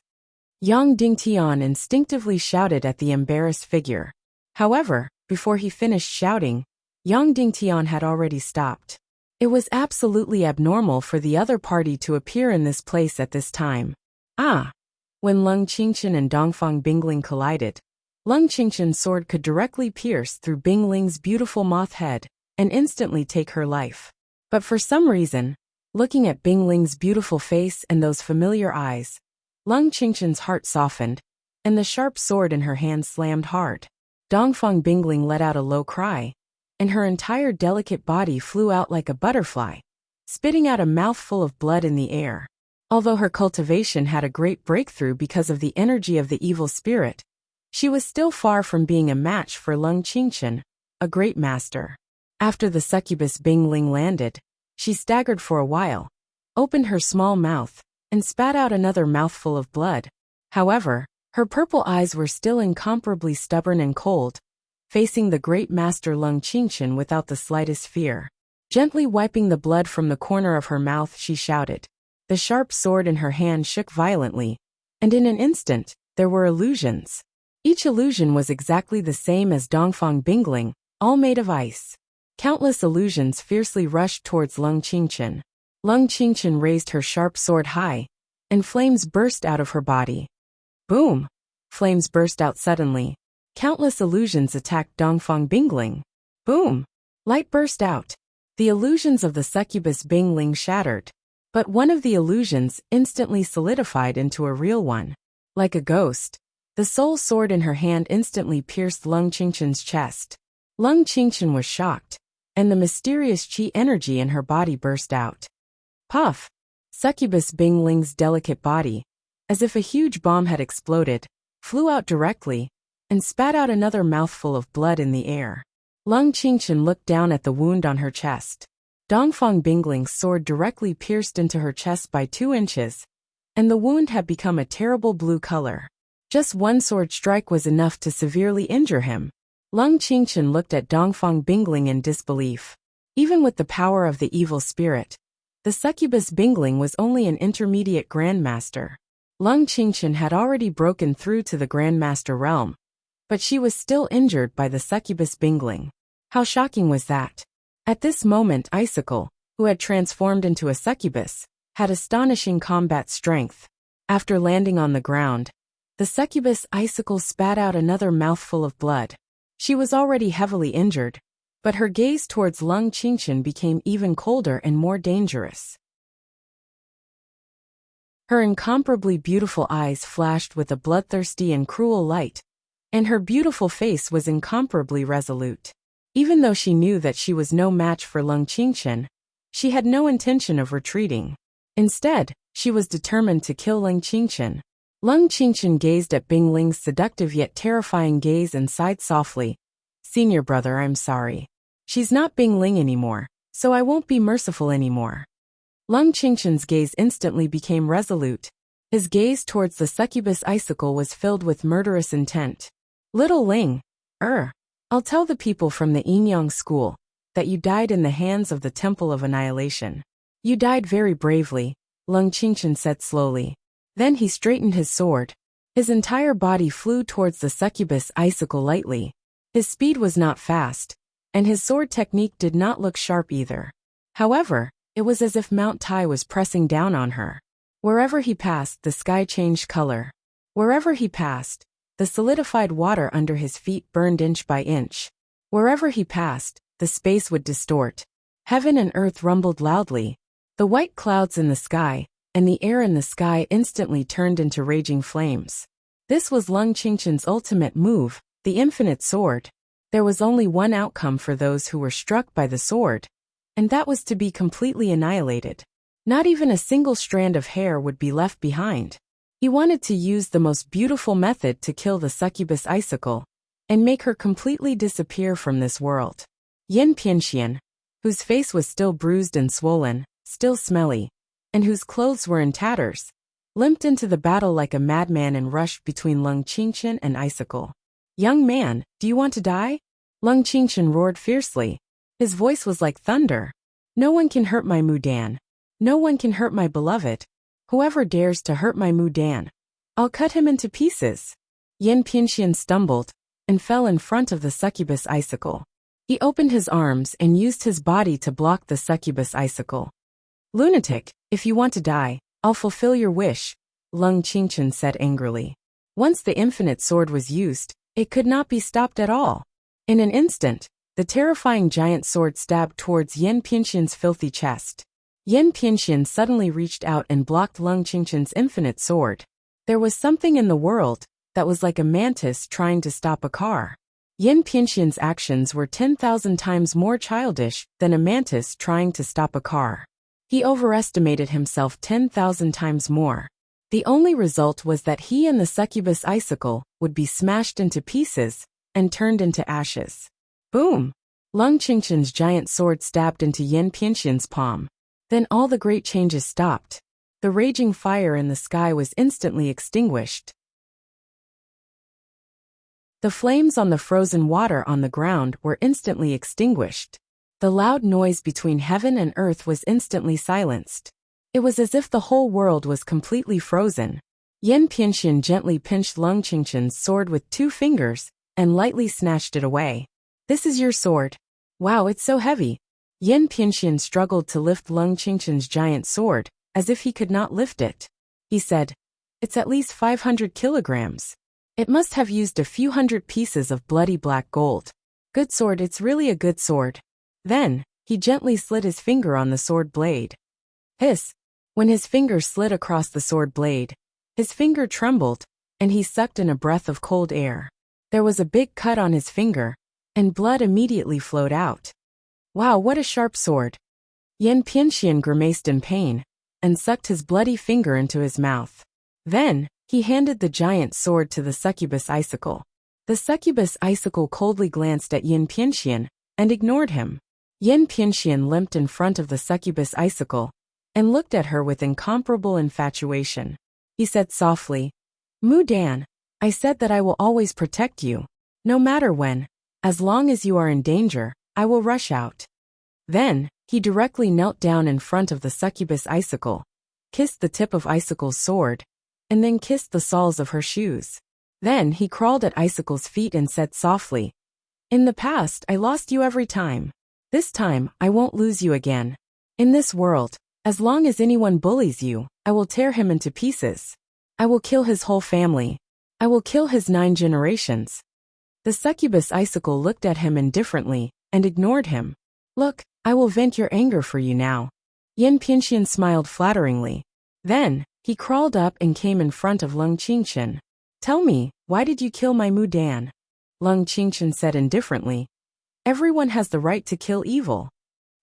Yang Dingtian instinctively shouted at the embarrassed figure. However, before he finished shouting, Yang Dingtian had already stopped. It was absolutely abnormal for the other party to appear in this place at this time. When Leng Qingchen and Dongfang Bingling collided, Leng Qingchen's sword could directly pierce through Bing Ling's beautiful moth head and instantly take her life. But for some reason, looking at Bing Ling's beautiful face and those familiar eyes, Leng Qingchen's heart softened, and the sharp sword in her hand slammed hard. Dongfang Bingling let out a low cry, and her entire delicate body flew out like a butterfly, spitting out a mouthful of blood in the air. Although her cultivation had a great breakthrough because of the energy of the evil spirit, she was still far from being a match for Leng Qingchen, a great master. After the succubus Bing Ling landed, she staggered for a while, opened her small mouth, and spat out another mouthful of blood. However, her purple eyes were still incomparably stubborn and cold, facing the great master Leng Qingchen without the slightest fear. Gently wiping the blood from the corner of her mouth, she shouted. The sharp sword in her hand shook violently, and in an instant, there were illusions. Each illusion was exactly the same as Dongfang Bingling, all made of ice. Countless illusions fiercely rushed towards Leng Qingchen. Leng Qingchen raised her sharp sword high, and flames burst out of her body. Boom! Flames burst out suddenly. Countless illusions attacked Dongfang Bingling. Boom! Light burst out. The illusions of the succubus Bingling shattered. But one of the illusions instantly solidified into a real one. Like a ghost, the soul sword in her hand instantly pierced Leng Qingchen's chest. Leng Qingchen was shocked, and the mysterious qi energy in her body burst out. Puff! Succubus Bingling's delicate body, as if a huge bomb had exploded, flew out directly, and spat out another mouthful of blood in the air. Leng Qingchen looked down at the wound on her chest. Dongfang Bingling's sword directly pierced into her chest by 2 inches, and the wound had become a terrible blue color. Just one sword strike was enough to severely injure him. Leng Qingchen looked at Dongfang Bingling in disbelief. Even with the power of the evil spirit, the succubus Bingling was only an intermediate grandmaster. Leng Qingchen had already broken through to the grandmaster realm, but she was still injured by the succubus Bingling. How shocking was that? At this moment, Icicle, who had transformed into a succubus, had astonishing combat strength. After landing on the ground, the succubus Icicle spat out another mouthful of blood. She was already heavily injured, but her gaze towards Leng Qingchen became even colder and more dangerous. Her incomparably beautiful eyes flashed with a bloodthirsty and cruel light, and her beautiful face was incomparably resolute. Even though she knew that she was no match for Leng Qingchen, she had no intention of retreating. Instead, she was determined to kill Leng Qingchen. Leng Qingchen gazed at Bing Ling's seductive yet terrifying gaze and sighed softly. Senior brother, I'm sorry. She's not Bing Ling anymore, so I won't be merciful anymore. Leng Qingchen's gaze instantly became resolute. His gaze towards the succubus Icicle was filled with murderous intent. Little Ling, I'll tell the people from the Yingyang school that you died in the hands of the Temple of Annihilation. You died very bravely, Leng Qingchen said slowly. Then he straightened his sword. His entire body flew towards the succubus Icicle lightly. His speed was not fast, and his sword technique did not look sharp either. However, it was as if Mount Tai was pressing down on her. Wherever he passed, the sky changed color. Wherever he passed, the solidified water under his feet burned inch by inch. Wherever he passed, the space would distort. Heaven and earth rumbled loudly. The white clouds in the sky, and the air in the sky instantly turned into raging flames. This was Leng Qingchen's ultimate move, the infinite sword. There was only one outcome for those who were struck by the sword, and that was to be completely annihilated. Not even a single strand of hair would be left behind. He wanted to use the most beautiful method to kill the succubus icicle and make her completely disappear from this world. Yin Pianxian, whose face was still bruised and swollen, still smelly, and whose clothes were in tatters, limped into the battle like a madman and rushed between Lung Qingchen and Icicle. "Young man, do you want to die?" Lung Qingchen roared fiercely. His voice was like thunder. "No one can hurt my Mudan. No one can hurt my beloved. Whoever dares to hurt my Mudan, I'll cut him into pieces." Yin Pianxian stumbled and fell in front of the succubus icicle. He opened his arms and used his body to block the succubus icicle. "Lunatic, if you want to die, I'll fulfill your wish," Lung Qingchen said angrily. Once the infinite sword was used, it could not be stopped at all. In an instant, the terrifying giant sword stabbed towards Yin Pianxian's filthy chest. Yin Pianxian suddenly reached out and blocked Lung Qingchen's infinite sword. There was something in the world that was like a mantis trying to stop a car. Yin Pianxian's actions were 10,000 times more childish than a mantis trying to stop a car. He overestimated himself 10,000 times more. The only result was that he and the succubus icicle would be smashed into pieces and turned into ashes. Boom! Lung Qingchen's giant sword stabbed into Yin Pianxian's palm. Then all the great changes stopped. The raging fire in the sky was instantly extinguished. The flames on the frozen water on the ground were instantly extinguished. The loud noise between heaven and earth was instantly silenced. It was as if the whole world was completely frozen. Yin Pianxian gently pinched Lung Qingchen's sword with 2 fingers and lightly snatched it away. "This is your sword. Wow, it's so heavy." Yin Pianxian struggled to lift Lung Qingchen's giant sword, as if he could not lift it. He said, "It's at least 500 kilograms. It must have used a few hundred pieces of bloody black gold. Good sword, it's really a good sword." Then, he gently slid his finger on the sword blade. Hiss! When his finger slid across the sword blade, his finger trembled, and he sucked in a breath of cold air. There was a big cut on his finger, and blood immediately flowed out. "Wow, what a sharp sword." Yin Pianxian grimaced in pain, and sucked his bloody finger into his mouth. Then, he handed the giant sword to the succubus icicle. The succubus icicle coldly glanced at Yin Pianxian, and ignored him. Yin Pianxian limped in front of the succubus icicle, and looked at her with incomparable infatuation. He said softly, "Mudan, I said that I will always protect you. No matter when. As long as you are in danger, I will rush out." Then, he directly knelt down in front of the succubus icicle, kissed the tip of Icicle's sword, and then kissed the soles of her shoes. Then he crawled at Icicle's feet and said softly, "In the past, I lost you every time. This time, I won't lose you again. In this world, as long as anyone bullies you, I will tear him into pieces. I will kill his whole family. I will kill his 9 generations." The succubus icicle looked at him indifferently and ignored him. "Look, I will vent your anger for you now." Yin Pianxian smiled flatteringly. Then, he crawled up and came in front of Lung Qingchen. "Tell me, why did you kill my Mudan?" Lung Qingchen said indifferently, "Everyone has the right to kill evil."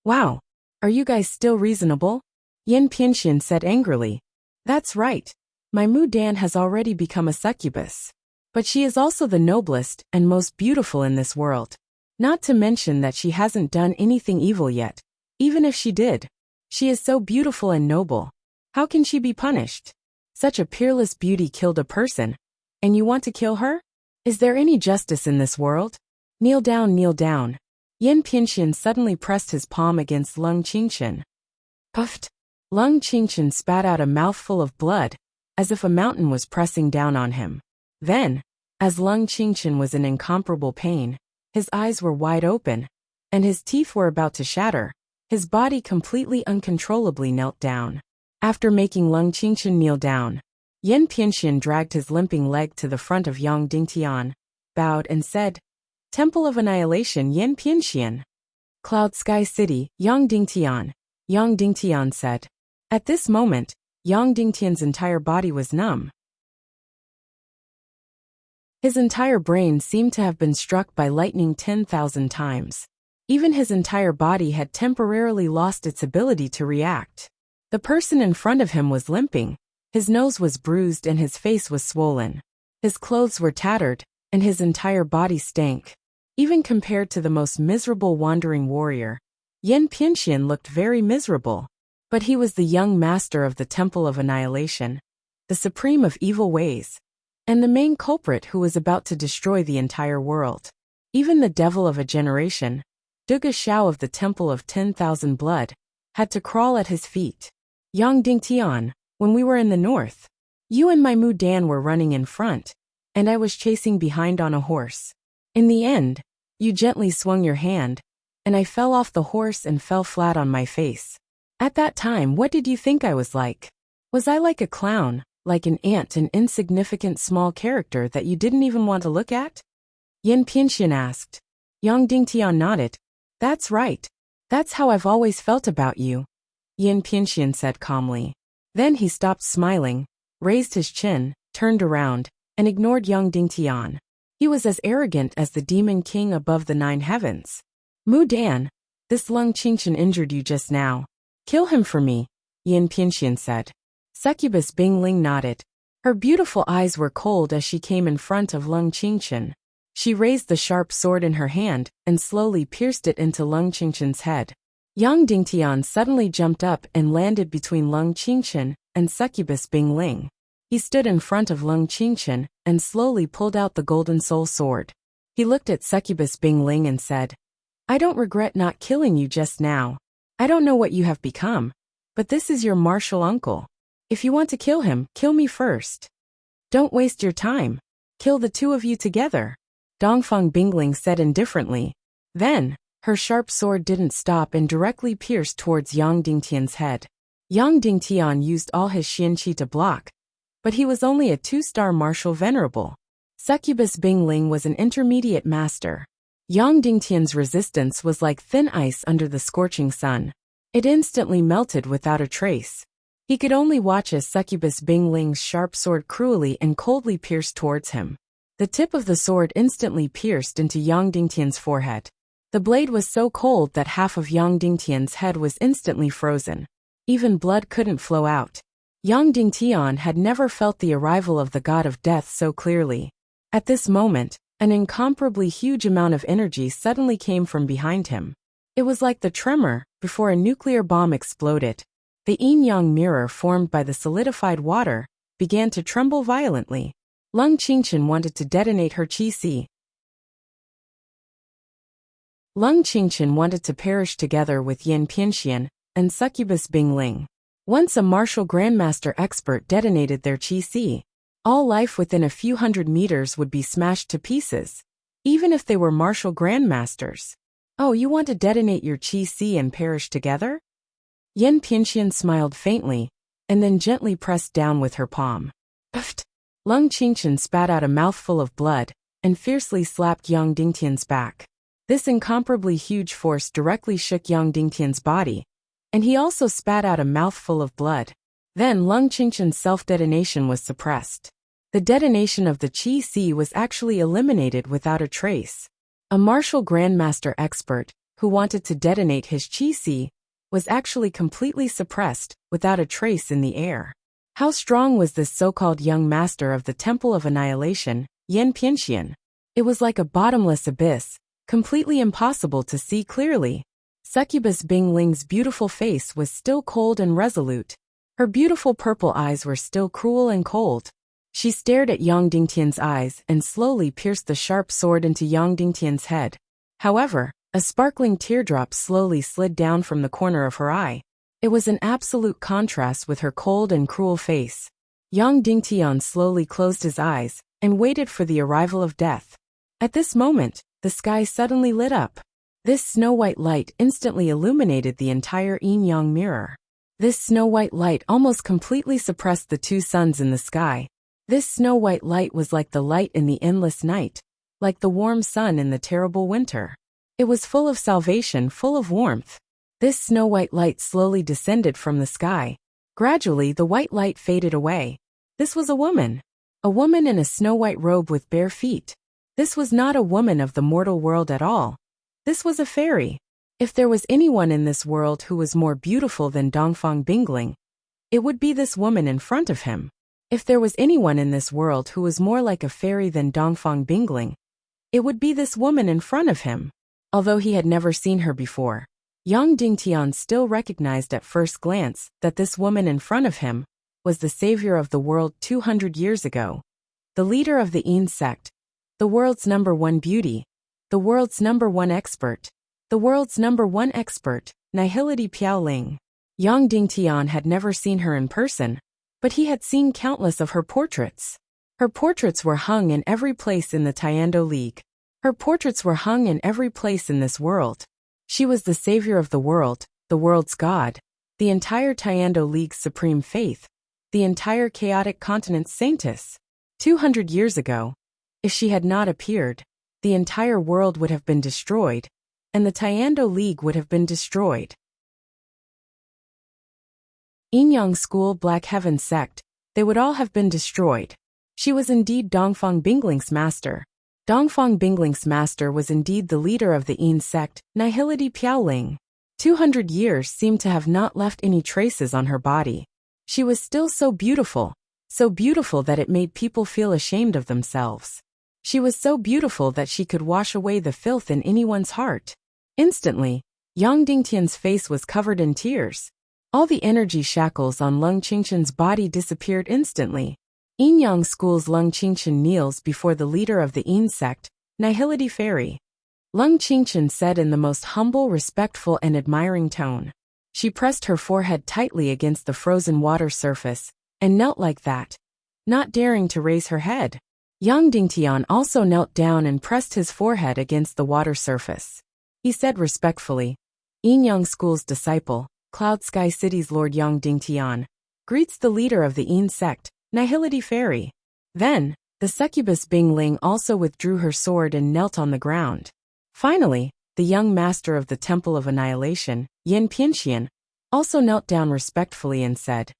"Wow, are you guys still reasonable?" Yin Pianxian said angrily. "That's right. My Mudan has already become a succubus. But she is also the noblest and most beautiful in this world. Not to mention that she hasn't done anything evil yet. Even if she did, she is so beautiful and noble. How can she be punished? Such a peerless beauty killed a person, and you want to kill her? Is there any justice in this world? Kneel down, kneel down." Yin Pianxian suddenly pressed his palm against Lung Qingchen. Puffed! Lung Qingchen spat out a mouthful of blood, as if a mountain was pressing down on him. Then, as Lung Qingchen was in incomparable pain, his eyes were wide open, and his teeth were about to shatter, his body completely uncontrollably knelt down. After making Lung Qingchen kneel down, Yin Pianxian dragged his limping leg to the front of Yang Dingtian, bowed and said, "Temple of Annihilation Yin Pianxian." "Cloud Sky City, Yang Dingtian," Yang Dingtian said. At this moment, Yang Dingtian's entire body was numb. His entire brain seemed to have been struck by lightning 10,000 times. Even his entire body had temporarily lost its ability to react. The person in front of him was limping. His nose was bruised and his face was swollen. His clothes were tattered, and his entire body stank. Even compared to the most miserable wandering warrior, Yan Pianxian looked very miserable. But he was the young master of the Temple of Annihilation, the supreme of evil ways, and the main culprit who was about to destroy the entire world. Even the devil of a generation, Duga Xiao of the Temple of 10,000 Blood, had to crawl at his feet. Yang Dingtian, when we were in the north, you and my Mu Dan were running in front, and I was chasing behind on a horse. In the end, you gently swung your hand, and I fell off the horse and fell flat on my face. At that time, what did you think I was like? Was I like a clown, like an ant, an insignificant small character that you didn't even want to look at? Yan Pianxian asked. Yang Dingtian nodded. That's right. That's how I've always felt about you, Yan Pianxian said calmly. Then he stopped smiling, raised his chin, turned around, and ignored Yang Dingtian. He was as arrogant as the demon king above the 9 heavens. Mu Dan, this Lung Qingchen injured you just now. Kill him for me, Yan Pianxian said. Succubus Bingling nodded. Her beautiful eyes were cold as she came in front of Lung Qingchen. She raised the sharp sword in her hand and slowly pierced it into Lung Qingchen's head. Yang Dingtian suddenly jumped up and landed between Lung Qingchen and Succubus Bingling. He stood in front of Lung Qingchen and slowly pulled out the golden soul sword. He looked at Succubus Bingling and said, I don't regret not killing you just now. I don't know what you have become, but this is your martial uncle. If you want to kill him, kill me first. Don't waste your time. Kill the two of you together, Dongfang Bingling said indifferently. Then, her sharp sword didn't stop and directly pierced towards Yang Dingtian's head. Yang Dingtian used all his xianqi to block, but he was only a 2-star martial venerable. Succubus Bingling was an intermediate master. Yang Dingtian's resistance was like thin ice under the scorching sun. It instantly melted without a trace. He could only watch as Succubus Bingling's sharp sword cruelly and coldly pierced towards him. The tip of the sword instantly pierced into Yang Dingtian's forehead. The blade was so cold that half of Yang Dingtian's head was instantly frozen. Even blood couldn't flow out. Yang Dingtian had never felt the arrival of the god of death so clearly. At this moment, an incomparably huge amount of energy suddenly came from behind him. It was like the tremor before a nuclear bomb exploded. The yin-yang mirror formed by the solidified water began to tremble violently. Lung Qingchen wanted to detonate her qi. Lung Qingchen wanted to perish together with Yan Pianxian and Succubus Bingling. Once a martial grandmaster expert detonated their qi, all life within a few hundred meters would be smashed to pieces, even if they were martial grandmasters. Oh, you want to detonate your qi and perish together? Yan Pianxian smiled faintly, and then gently pressed down with her palm. Pft! Lung Qingchen spat out a mouthful of blood, and fiercely slapped Yang Dingtian's back. This incomparably huge force directly shook Yang Dingtian's body, and he also spat out a mouthful of blood. Then Lung Qingchen's self-detonation was suppressed. The detonation of the qi was actually eliminated without a trace. A martial grandmaster expert, who wanted to detonate his qi, was actually completely suppressed, without a trace in the air. How strong was this so-called young master of the Temple of Annihilation, Yan Pianxian? It was like a bottomless abyss, completely impossible to see clearly. Succubus Bingling's beautiful face was still cold and resolute. Her beautiful purple eyes were still cruel and cold. She stared at Yang Dingtian's eyes and slowly pierced the sharp sword into Yang Dingtian's head. However, a sparkling teardrop slowly slid down from the corner of her eye. It was an absolute contrast with her cold and cruel face. Yang Dingtian slowly closed his eyes and waited for the arrival of death. At this moment, the sky suddenly lit up. This snow-white light instantly illuminated the entire yin-yang mirror. This snow-white light almost completely suppressed the two suns in the sky. This snow-white light was like the light in the endless night, like the warm sun in the terrible winter. It was full of salvation, full of warmth. This snow-white light slowly descended from the sky. Gradually, the white light faded away. This was a woman. A woman in a snow-white robe with bare feet. This was not a woman of the mortal world at all. This was a fairy. If there was anyone in this world who was more beautiful than Dongfang Bingling, it would be this woman in front of him. If there was anyone in this world who was more like a fairy than Dongfang Bingling, it would be this woman in front of him. Although he had never seen her before, Yang Dingtian still recognized at first glance that this woman in front of him was the savior of the world 200 years ago, the leader of the Yin sect, the world's #1 beauty, the world's #1 expert, the world's #1 expert, Nihility Piaoling. Yang Dingtian had never seen her in person, but he had seen countless of her portraits. Her portraits were hung in every place in the Tiando League. Her portraits were hung in every place in this world. She was the savior of the world's god, the entire Tiando League's supreme faith, the entire chaotic continent's saintess. 200 years ago, if she had not appeared, the entire world would have been destroyed, and the Tiando League would have been destroyed. Yinyang School Black Heaven sect, they would all have been destroyed. She was indeed Dongfang Bingling's master. Dongfang Bingling's master was indeed the leader of the Yin sect, Nihility Piaoling. 200 years seemed to have not left any traces on her body. She was still so beautiful that it made people feel ashamed of themselves. She was so beautiful that she could wash away the filth in anyone's heart. Instantly, Yang Dingtian's face was covered in tears. All the energy shackles on Lung Qingshan's body disappeared instantly. Yinyang School's Lung Qingshan kneels before the leader of the Yin sect, Nihility Fairy. Lung Qingshan said in the most humble, respectful and admiring tone. She pressed her forehead tightly against the frozen water surface, and knelt like that, not daring to raise her head. Yang Dingtian also knelt down and pressed his forehead against the water surface. He said respectfully, Yinyang School's disciple, Cloud Sky City's Lord Yang Dingtian, greets the leader of the Yin sect, Nihility Fairy. Then, the succubus Bingling also withdrew her sword and knelt on the ground. Finally, the young master of the Temple of Annihilation, Yin Pianxian, also knelt down respectfully and said,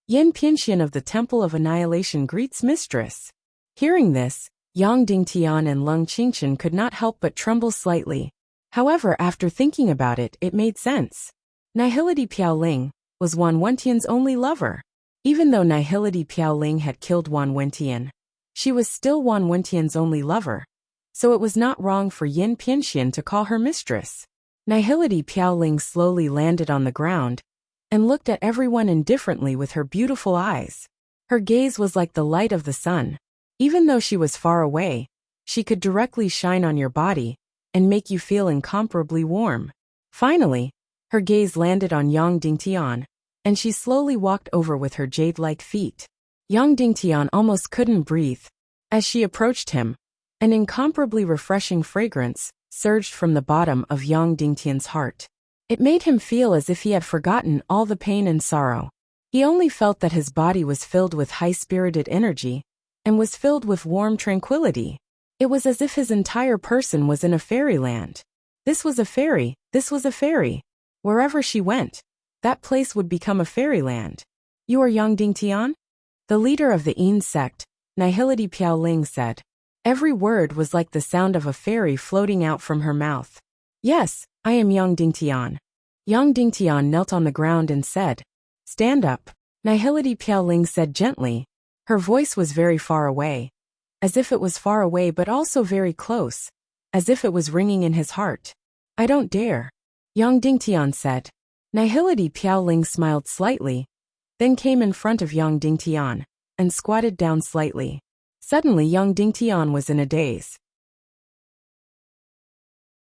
Yin Pianxian of the Temple of Annihilation greets mistress. Hearing this, Yang Dingtian and Lung Qingshan could not help but tremble slightly. However, after thinking about it, it made sense. Nihility Piaoling was Wan Wentian's only lover. Even though Nihility Piaoling had killed Wan Wentian, she was still Wan Wentian's only lover, so it was not wrong for Yin Pianxian to call her mistress. Nihility Piaoling slowly landed on the ground and looked at everyone indifferently with her beautiful eyes. Her gaze was like the light of the sun. Even though she was far away, she could directly shine on your body and make you feel incomparably warm. Finally, her gaze landed on Yang Dingtian, and she slowly walked over with her jade-like feet. Yang Dingtian almost couldn't breathe. As she approached him, an incomparably refreshing fragrance surged from the bottom of Yang Dingtian's heart. It made him feel as if he had forgotten all the pain and sorrow. He only felt that his body was filled with high-spirited energy and was filled with warm tranquility. It was as if his entire person was in a fairyland. This was a fairy, this was a fairy. Wherever she went, that place would become a fairyland. You are Yang Dingtian? The leader of the Yin sect, Nihility Piaoling said. Every word was like the sound of a fairy floating out from her mouth. Yes, I am Yang Dingtian. Yang Dingtian knelt on the ground and said, Stand up. Nihility Piaoling said gently. Her voice was very far away, as if it was far away but also very close, as if it was ringing in his heart. I don't dare. Yang Dingtian said. Nihility Piaoling smiled slightly, then came in front of Yang Dingtian and squatted down slightly. Suddenly Yang Dingtian was in a daze.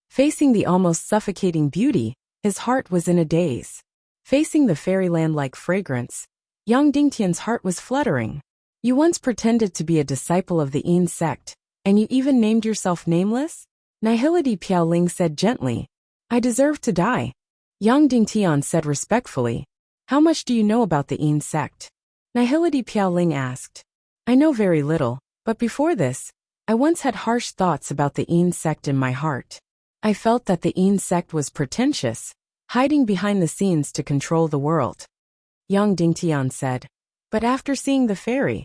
Facing the almost suffocating beauty, his heart was in a daze. Facing the fairyland-like fragrance, Yang Dingtian's heart was fluttering. You once pretended to be a disciple of the Yin sect, and you even named yourself nameless? Nihility Piaoling said gently. I deserve to die. Yang Dingtian said respectfully. How much do you know about the Yin sect? Nihility Piaoling asked. I know very little, but before this, I once had harsh thoughts about the Yin sect in my heart. I felt that the Yin sect was pretentious, hiding behind the scenes to control the world. Yang Dingtian said. But after seeing the fairy,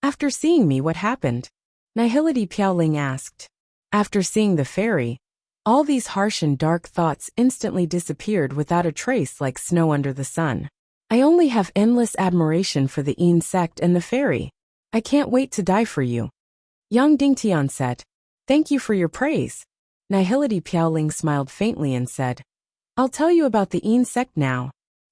After seeing me, what happened? Nihility Piaoling asked. After seeing the fairy, all these harsh and dark thoughts instantly disappeared without a trace like snow under the sun. I only have endless admiration for the insect and the fairy. I can't wait to die for you. Yang Dingtian said. Thank you for your praise. Nihility Piaoling smiled faintly and said, I'll tell you about the insect now.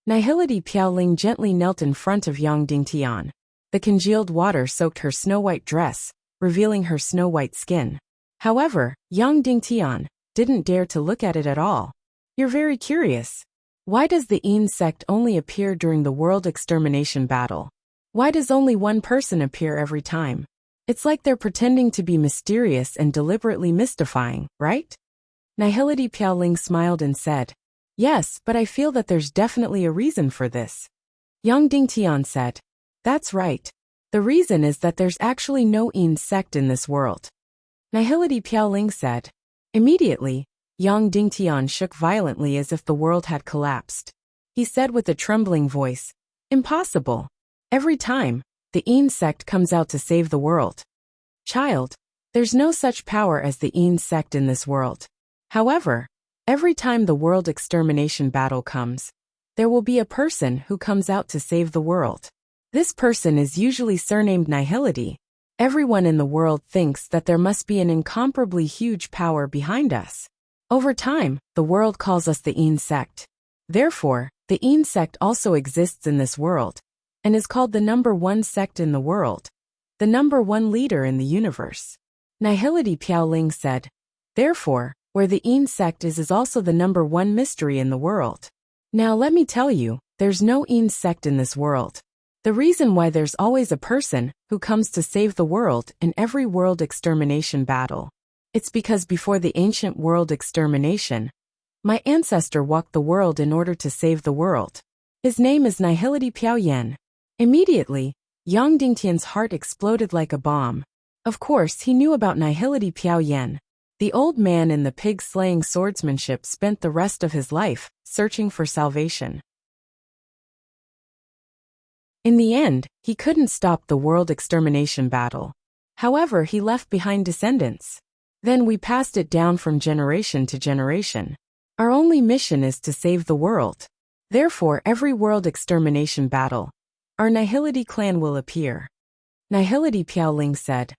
Nihility Piaoling gently knelt in front of Yang Dingtian. The congealed water soaked her snow-white dress, revealing her snow-white skin. However, Yang Dingtian didn't dare to look at it at all. You're very curious. Why does the insect only appear during the world extermination battle? Why does only one person appear every time? It's like they're pretending to be mysterious and deliberately mystifying, right? Nihility Piaoling smiled and said, Yes, but I feel that there's definitely a reason for this. Yang Dingtian said, That's right. The reason is that there's actually no insect in this world. Nihility Piaoling said. Immediately, Yang Dingtian shook violently as if the world had collapsed. He said with a trembling voice, Impossible. Every time, the insect comes out to save the world. Child, there's no such power as the insect in this world. However, every time the world extermination battle comes, there will be a person who comes out to save the world. This person is usually surnamed Nihility. Everyone in the world thinks that there must be an incomparably huge power behind us. Over time, the world calls us the insect. Therefore, the insect also exists in this world, and is called the number one sect in the world, the number one leader in the universe. Nihility Piaoling said, Therefore, where the insect is also the number one mystery in the world. Now let me tell you, there's no insect in this world. The reason why there's always a person who comes to save the world in every world extermination battle. It's because before the ancient world extermination, my ancestor walked the world in order to save the world. His name is Nihility Piaoyen. Immediately, Yang Dingtian's heart exploded like a bomb. Of course, he knew about Nihility Piaoyen. The old man in the pig-slaying swordsmanship spent the rest of his life searching for salvation. In the end, he couldn't stop the world extermination battle. However, he left behind descendants. Then we passed it down from generation to generation. Our only mission is to save the world. Therefore, every world extermination battle, our Nihility clan will appear. Nihility Piaoling said,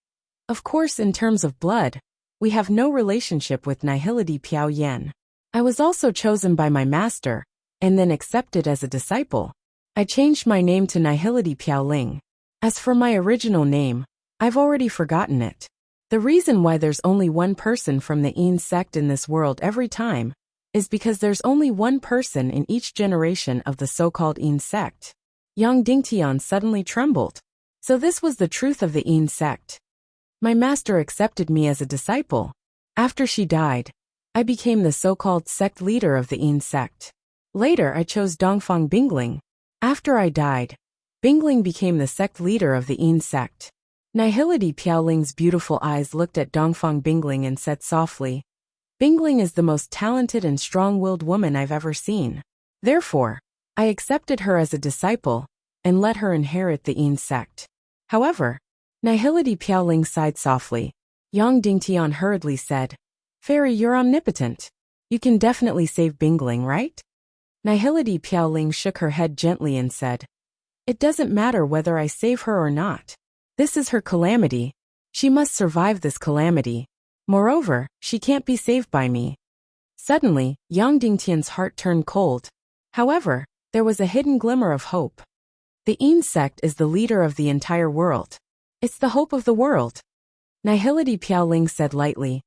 Of course, in terms of blood, we have no relationship with Nihility Piaoyen. I was also chosen by my master, and then accepted as a disciple. I changed my name to Nihility Piaoling. As for my original name, I've already forgotten it. The reason why there's only one person from the insect in this world every time is because there's only one person in each generation of the so-called insect. Yang Dingtian suddenly trembled. So this was the truth of the insect. My master accepted me as a disciple. After she died, I became the so-called sect leader of the insect. Later I chose Dongfang Bingling. After I died, Bingling became the sect leader of the insect. Nihility Piaoling's beautiful eyes looked at Dongfang Bingling and said softly, Bingling is the most talented and strong-willed woman I've ever seen. Therefore, I accepted her as a disciple and let her inherit the insect. However, Nihility Piaoling sighed softly. Yang Dingtian hurriedly said, Fairy, you're omnipotent. You can definitely save Bingling, right? Nihility Piaoling shook her head gently and said, It doesn't matter whether I save her or not. This is her calamity. She must survive this calamity. Moreover, she can't be saved by me. Suddenly, Yang Dingtian's heart turned cold. However, there was a hidden glimmer of hope. The insect is the leader of the entire world. It's the hope of the world. Nihility Piaoling said lightly,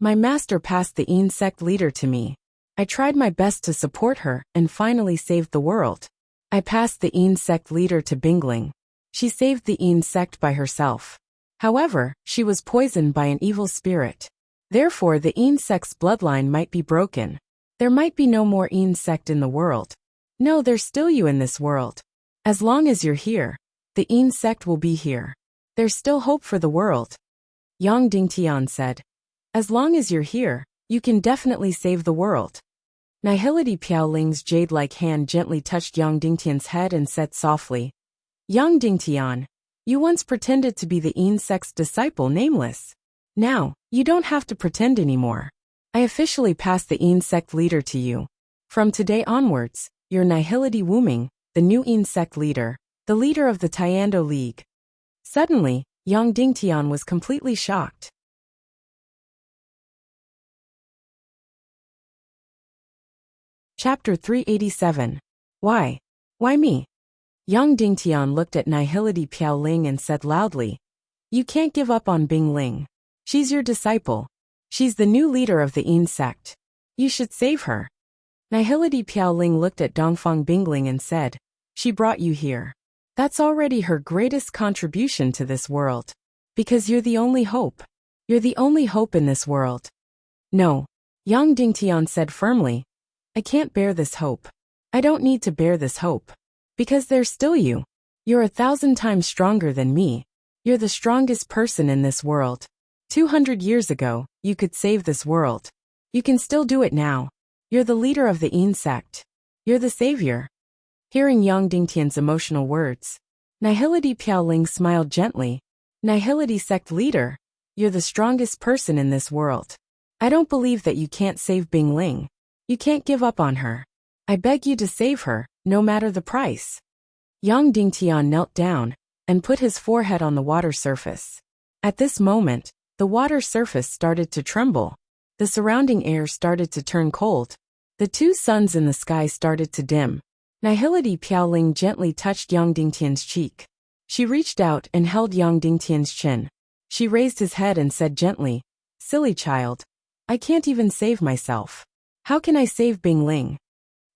My master passed the insect leader to me. I tried my best to support her and finally saved the world. I passed the insect leader to Bingling. She saved the insect by herself. However, she was poisoned by an evil spirit. Therefore, the insect's bloodline might be broken. There might be no more insect in the world. No, there's still you in this world. As long as you're here, the insect will be here. There's still hope for the world. Yang Dingtian said, As long as you're here, you can definitely save the world. Nihility Piaoling's jade-like hand gently touched Yang Dingtian's head and said softly, Yang Dingtian, You once pretended to be the insect's disciple Nameless. Now, you don't have to pretend anymore. I officially pass the insect leader to you. From today onwards, you're Nihility Wuming, the new insect leader, the leader of the Tiando League. Suddenly, Yang Dingtian was completely shocked. Chapter 387. Why? Why me? Yang Dingtian looked at Nihility Piao Ling and said loudly, You can't give up on Bing Ling. She's your disciple. She's the new leader of the insect. You should save her. Nihility Piao Ling looked at Dongfang Bingling and said, She brought you here. That's already her greatest contribution to this world. Because you're the only hope. You're the only hope in this world. No. Yang Dingtian said firmly, I can't bear this hope. I don't need to bear this hope. Because there's still you. You're 1,000 times stronger than me. You're the strongest person in this world. 200 years ago, you could save this world. You can still do it now. You're the leader of the insect. You're the savior. Hearing Yang Dingtian's emotional words, Nihility Piao Ling smiled gently. Nihility sect leader, you're the strongest person in this world. I don't believe that you can't save Bing Ling. You can't give up on her. I beg you to save her, no matter the price. Yang Dingtian knelt down and put his forehead on the water surface. At this moment, the water surface started to tremble. The surrounding air started to turn cold. The two suns in the sky started to dim. Nihility Piao Ling gently touched Yang Dingtian's cheek. She reached out and held Yang Dingtian's chin. She raised his head and said gently, Silly child. I can't even save myself. How can I save Bing Ling?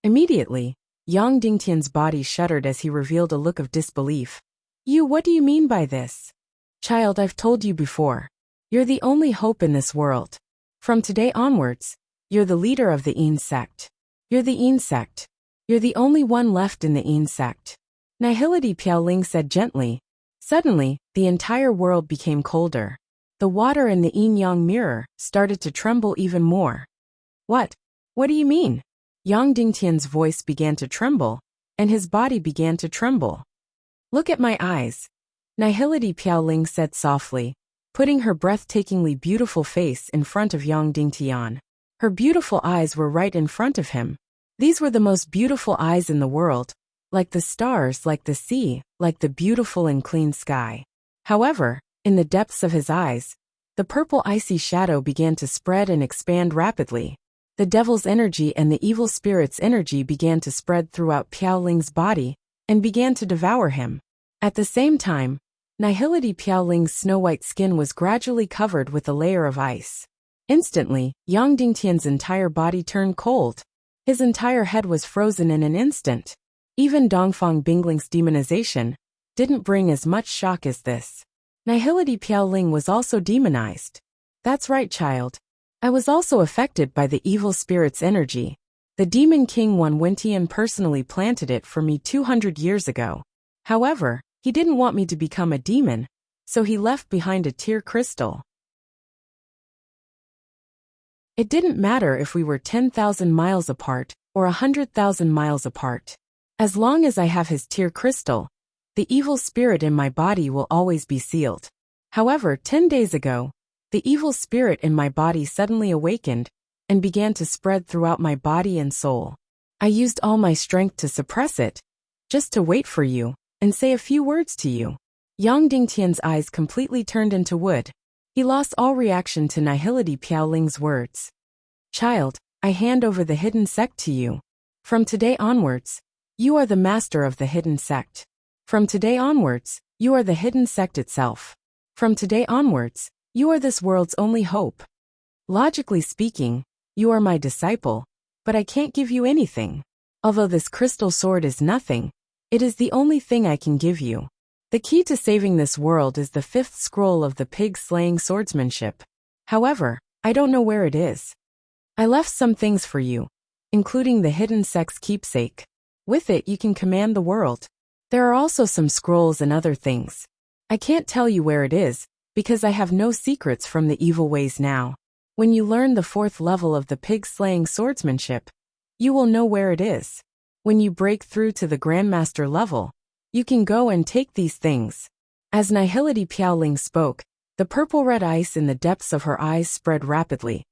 Immediately, Yang Dingtian's body shuddered as he revealed a look of disbelief. What do you mean by this? Child, I've told you before. You're the only hope in this world. From today onwards, you're the leader of the insect. You're the insect. You're the only one left in the insect. Nihility Piao Ling said gently. Suddenly, the entire world became colder. The water in the yin-yang mirror started to tremble even more. What? What do you mean? Yang Dingtian's voice began to tremble, and his body began to tremble. Look at my eyes. Nihility Piao Ling said softly, putting her breathtakingly beautiful face in front of Yang Dingtian. Her beautiful eyes were right in front of him. These were the most beautiful eyes in the world, like the stars, like the sea, like the beautiful and clean sky. However, in the depths of his eyes, the purple icy shadow began to spread and expand rapidly. The devil's energy and the evil spirit's energy began to spread throughout Piao Ling's body and began to devour him. At the same time, Nihility Piao Ling's snow-white skin was gradually covered with a layer of ice. Instantly, Yang Dingtian's entire body turned cold. His entire head was frozen in an instant. Even Dongfang Bingling's demonization didn't bring as much shock as this. Nihility Piao Ling was also demonized. That's right, child. I was also affected by the evil spirit's energy. The Demon King Wan Wentian personally planted it for me 200 years ago. However, he didn't want me to become a demon, so he left behind a tear crystal. It didn't matter if we were 10,000 miles apart or 100,000 miles apart. As long as I have his tear crystal, the evil spirit in my body will always be sealed. However, 10 days ago, the evil spirit in my body suddenly awakened and began to spread throughout my body and soul. I used all my strength to suppress it, just to wait for you and say a few words to you. Yang Dingtian's eyes completely turned into wood. He lost all reaction to Nihility Piao Ling's words. Child, I hand over the hidden sect to you. From today onwards, you are the master of the hidden sect. From today onwards, you are the hidden sect itself. From today onwards, you are this world's only hope. Logically speaking, you are my disciple, but I can't give you anything. Although this crystal sword is nothing, it is the only thing I can give you. The key to saving this world is the 5th scroll of the pig-slaying swordsmanship. However, I don't know where it is. I left some things for you, including the hidden sect's keepsake. With it you can command the world. There are also some scrolls and other things. I can't tell you where it is, because I have no secrets from the evil ways now. When you learn the 4th level of the pig-slaying swordsmanship, you will know where it is. When you break through to the Grandmaster level, you can go and take these things. As Nihility Piaoling spoke, the purple-red ice in the depths of her eyes spread rapidly,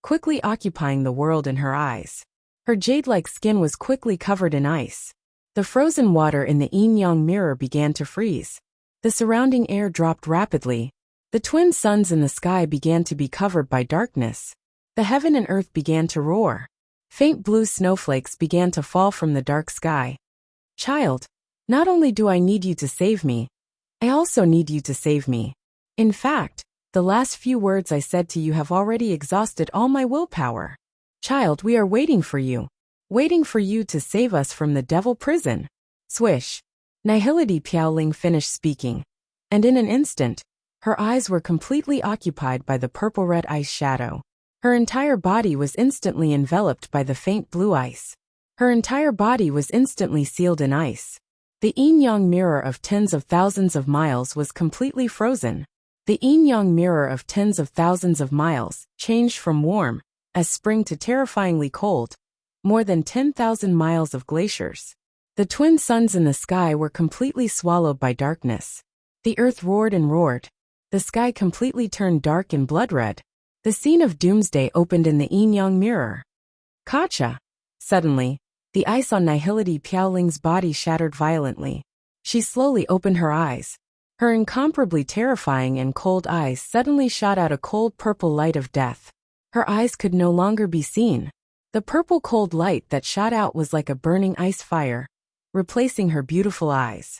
quickly occupying the world in her eyes. Her jade-like skin was quickly covered in ice. The frozen water in the yin-yang mirror began to freeze. The surrounding air dropped rapidly. The twin suns in the sky began to be covered by darkness. The heaven and earth began to roar. Faint blue snowflakes began to fall from the dark sky. Child, not only do I need you to save me, I also need you to save me. In fact, the last few words I said to you have already exhausted all my willpower. Child, we are waiting for you to save us from the devil prison. Swish. Nihility Piaoling finished speaking, and in an instant, her eyes were completely occupied by the purple-red ice shadow. Her entire body was instantly enveloped by the faint blue ice. Her entire body was instantly sealed in ice. The yin-yang mirror of tens of thousands of miles was completely frozen. The yin-yang mirror of tens of thousands of miles changed from warm as spring to terrifyingly cold, more than 10,000 miles of glaciers. The twin suns in the sky were completely swallowed by darkness. The earth roared and roared. The sky completely turned dark and blood-red. The scene of doomsday opened in the yin-yang mirror. Kacha! Suddenly, the ice on Nihility Piaoling's body shattered violently. She slowly opened her eyes. Her incomparably terrifying and cold eyes suddenly shot out a cold purple light of death. Her eyes could no longer be seen. The purple cold light that shot out was like a burning ice fire, replacing her beautiful eyes.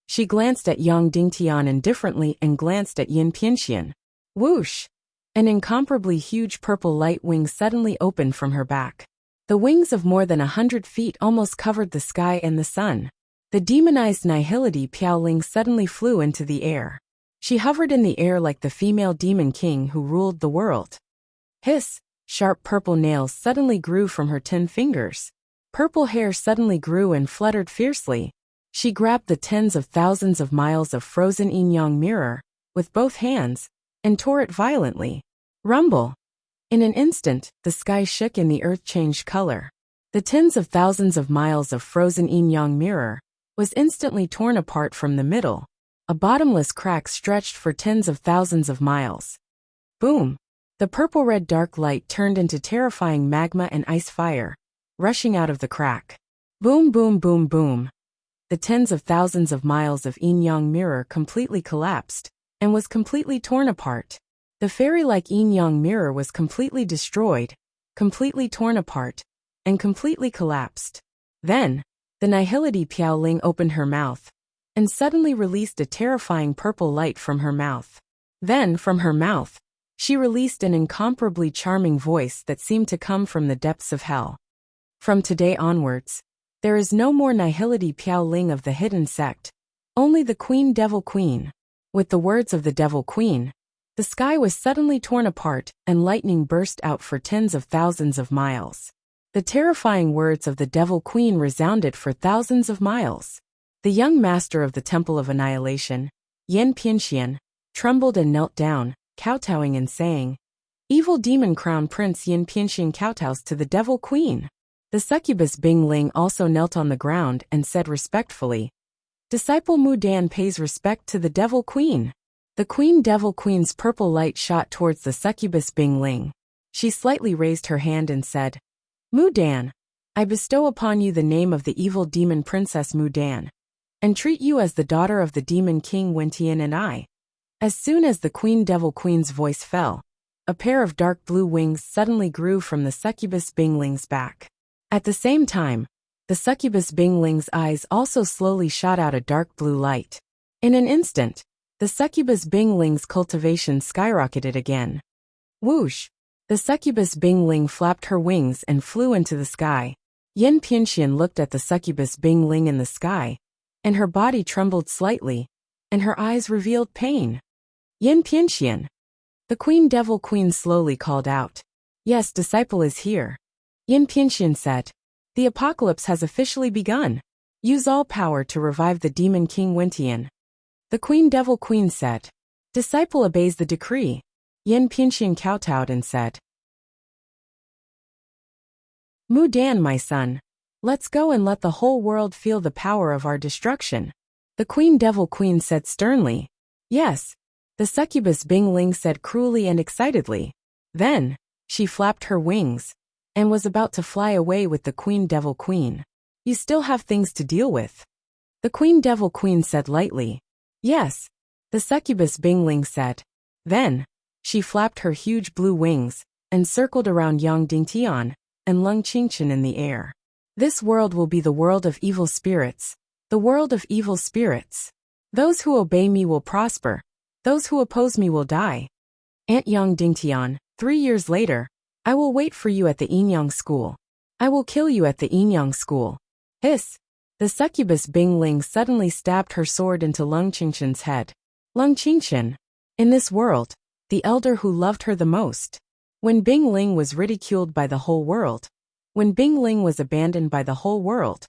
She glanced at Yang Dingtian indifferently and glanced at Yin Pianxian. Whoosh! An incomparably huge purple light wing suddenly opened from her back. The wings of more than 100 feet almost covered the sky and the sun. The demonized Nihility Piaoling suddenly flew into the air. She hovered in the air like the female demon king who ruled the world. Hiss! Sharp purple nails suddenly grew from her 10 fingers. Purple hair suddenly grew and fluttered fiercely. She grabbed the tens of thousands of miles of frozen yin-yang mirror with both hands and tore it violently. Rumble! In an instant, the sky shook and the earth changed color. The tens of thousands of miles of frozen yin-yang mirror was instantly torn apart from the middle. A bottomless crack stretched for tens of thousands of miles. Boom! The purple-red dark light turned into terrifying magma and ice fire, rushing out of the crack. Boom, boom, boom, boom. The tens of thousands of miles of yin-yang mirror completely collapsed and was completely torn apart. The fairy-like yin-yang mirror was completely destroyed, completely torn apart, and completely collapsed. Then, the Nihility Piaoling opened her mouth and suddenly released a terrifying purple light from her mouth. Then, from her mouth, she released an incomparably charming voice that seemed to come from the depths of hell. From today onwards, there is no more Nihility Piaoling of the hidden sect, only the Queen Devil Queen. With the words of the Devil Queen, the sky was suddenly torn apart and lightning burst out for tens of thousands of miles. The terrifying words of the Devil Queen resounded for thousands of miles. The young master of the Temple of Annihilation, Yin Pianxian, trembled and knelt down, kowtowing and saying, "Evil demon crown prince Yin Pianxian kowtows to the Devil Queen." The succubus Bing Ling also knelt on the ground and said respectfully, "Disciple Mu Dan pays respect to the Devil Queen." The Queen Devil Queen's purple light shot towards the succubus Bing Ling. She slightly raised her hand and said, "Mu Dan, I bestow upon you the name of the evil demon princess Mu Dan, and treat you as the daughter of the demon king Wentian and I." As soon as the Queen Devil Queen's voice fell, a pair of dark blue wings suddenly grew from the succubus Bing Ling's back. At the same time, the succubus Bing Ling's eyes also slowly shot out a dark blue light. In an instant, the succubus Bing Ling's cultivation skyrocketed again. Whoosh! The succubus Bing Ling flapped her wings and flew into the sky. Yin Pianxian looked at the succubus Bing Ling in the sky, and her body trembled slightly, and her eyes revealed pain. Yin Pianxian! The Queen Devil Queen slowly called out. "Yes, disciple is here." Yin Pianxian said, "The apocalypse has officially begun. Use all power to revive the demon king Wentian." The Queen Devil Queen said, "Disciple obeys the decree." Yin Pianxian kowtowed and said, "Mu Dan, my son, Let's go and let the whole world feel the power of our destruction. The Devil Queen said sternly. Yes, the succubus Bing Ling said cruelly and excitedly. Then, she flapped her wings, and was about to fly away with the Devil Queen. You still have things to deal with. The Devil Queen said lightly. Yes, the succubus Bing Ling said. Then, she flapped her huge blue wings, and circled around Yang Dingtian and Lung Qingchen in the air. This world will be the world of evil spirits, the world of evil spirits. Those who obey me will prosper, those who oppose me will die. Aunt Yang Dingtian, 3 years later, I will wait for you at the Yinyang school. I will kill you at the Yinyang school. Hiss! The succubus Bing Ling suddenly stabbed her sword into Lung Qingchen's head. Lung Qingchen, in this world, the elder who loved her the most. When Bing Ling was ridiculed by the whole world, when Bing Ling was abandoned by the whole world,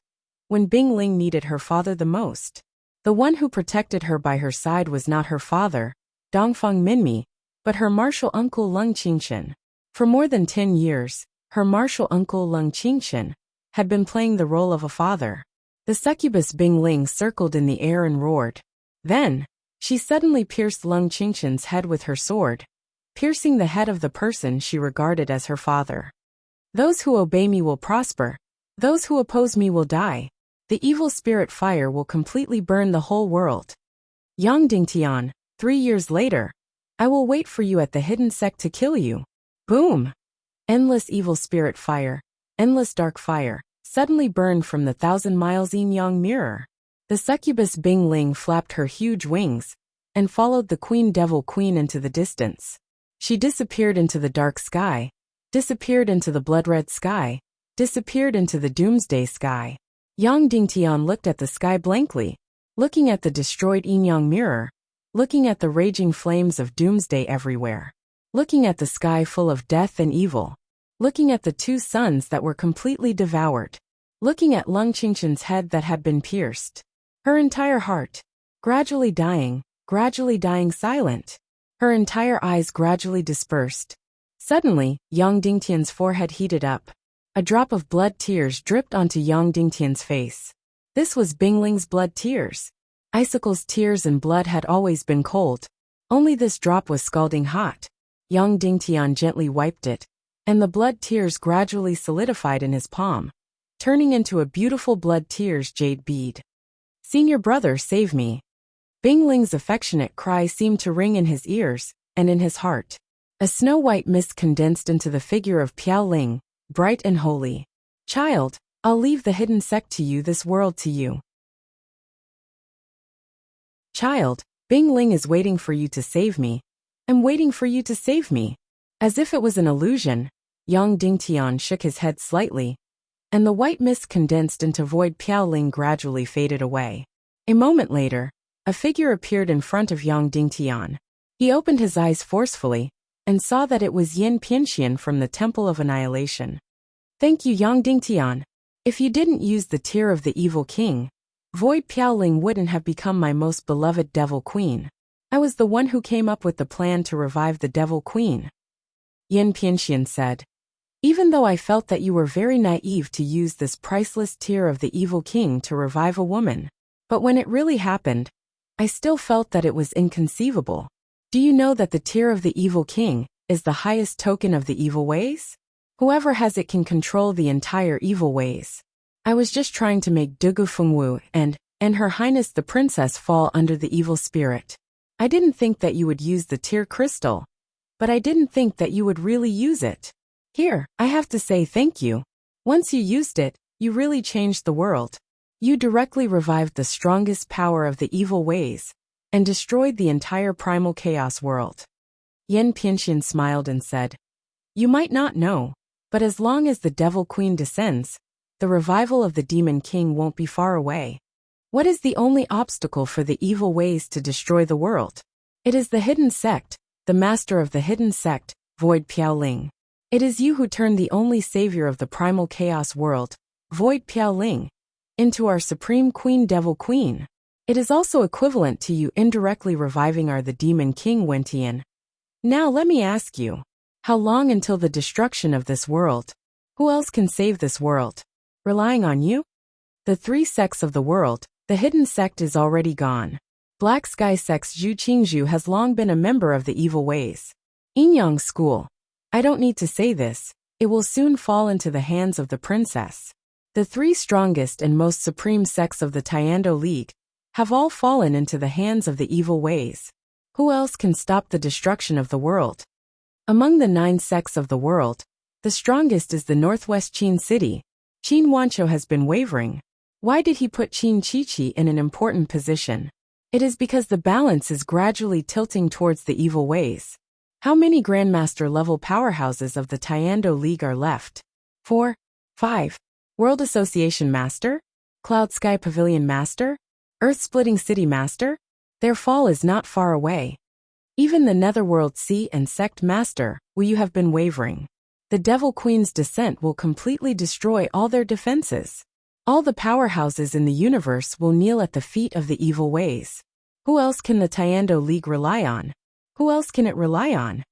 when Bing Ling needed her father the most, the one who protected her by her side was not her father, Dongfeng Minmi, but her martial uncle Lung Qingchen. For more than 10 years, her martial uncle Lung Qingchen had been playing the role of a father. The succubus Bing Ling circled in the air and roared. Then, she suddenly pierced Lung Qingchen's head with her sword, piercing the head of the person she regarded as her father. Those who obey me will prosper, those who oppose me will die. The evil spirit fire will completely burn the whole world. Yang Dingtian, 3 years later, I will wait for you at the hidden sect to kill you. Boom! Endless evil spirit fire, endless dark fire, suddenly burned from the 1,000 miles Yin-Yang mirror. The succubus Bing Ling flapped her huge wings, and followed the Devil Queen into the distance. She disappeared into the dark sky, disappeared into the blood-red sky, disappeared into the doomsday sky. Yang Dingtian looked at the sky blankly, looking at the destroyed Yin-Yang mirror, looking at the raging flames of doomsday everywhere, looking at the sky full of death and evil, looking at the 2 suns that were completely devoured, looking at Lung Qingchen's head that had been pierced, her entire heart, gradually dying silent, her entire eyes gradually dispersed. Suddenly, Yang Dingtian's forehead heated up. A drop of blood tears dripped onto Yang Dingtian's face. This was Bing Ling's blood tears. Icicles' tears and blood had always been cold. Only this drop was scalding hot. Yang Dingtian gently wiped it, and the blood tears gradually solidified in his palm, turning into a beautiful blood tears jade bead. Senior brother, save me. Bing Ling's affectionate cry seemed to ring in his ears and in his heart. A snow-white mist condensed into the figure of Piao Ling, bright and holy. Child, I'll leave the hidden sect to you, this world to you. Child, Bing Ling is waiting for you to save me. I'm waiting for you to save me. As if it was an illusion, Yang Dingtian shook his head slightly, and the white mist condensed into void Piao Ling gradually faded away. A moment later, a figure appeared in front of Yang Dingtian. He opened his eyes forcefully, and saw that it was Yin Pianxian from the Temple of Annihilation. Thank you, Yang Dingtian. If you didn't use the tear of the evil king, Void Piao Ling wouldn't have become my most beloved Devil Queen. I was the one who came up with the plan to revive the Devil Queen. Yin Pianxian said. Even though I felt that you were very naive to use this priceless tear of the evil king to revive a woman, but when it really happened, I still felt that it was inconceivable. Do you know that the tear of the evil king is the highest token of the evil ways? Whoever has it can control the entire evil ways. I was just trying to make Dugu Fengwu and Her Highness the Princess fall under the evil spirit. I didn't think that you would use the tear crystal, but I didn't think that you would really use it. Here, I have to say thank you. Once you used it, you really changed the world. You directly revived the strongest power of the evil ways, and destroyed the entire primal chaos world. Yin Pianxian smiled and said, You might not know, but as long as the Devil Queen descends, the revival of the Demon King won't be far away. What is the only obstacle for the evil ways to destroy the world? It is the hidden sect, the master of the hidden sect, Void Piao Ling. It is you who turned the only savior of the primal chaos world, Void Piao Ling, into our supreme queen Devil Queen. It is also equivalent to you indirectly reviving the Demon King Wentian. Now let me ask you, how long until the destruction of this world? Who else can save this world? Relying on you? The three sects of the world, the hidden sect is already gone. Black Sky Sect's Zhu Qingzhu has long been a member of the evil ways. Yin Yang School. I don't need to say this, it will soon fall into the hands of the princess. The three strongest and most supreme sects of the Tiando League have all fallen into the hands of the evil ways. Who else can stop the destruction of the world? Among the 9 sects of the world, the strongest is the northwest Qin city. Qin Wancho has been wavering. Why did he put Qin Chichi in an important position? It is because the balance is gradually tilting towards the evil ways. How many Grandmaster-level powerhouses of the Tiando League are left? 4, 5. World Association Master? Cloud Sky Pavilion Master? Earth-Splitting City Master? Their fall is not far away. Even the Netherworld Sea and Sect Master, will you have been wavering. The Devil Queen's descent will completely destroy all their defenses. All the powerhouses in the universe will kneel at the feet of the evil ways. Who else can the Tiando League rely on? Who else can it rely on?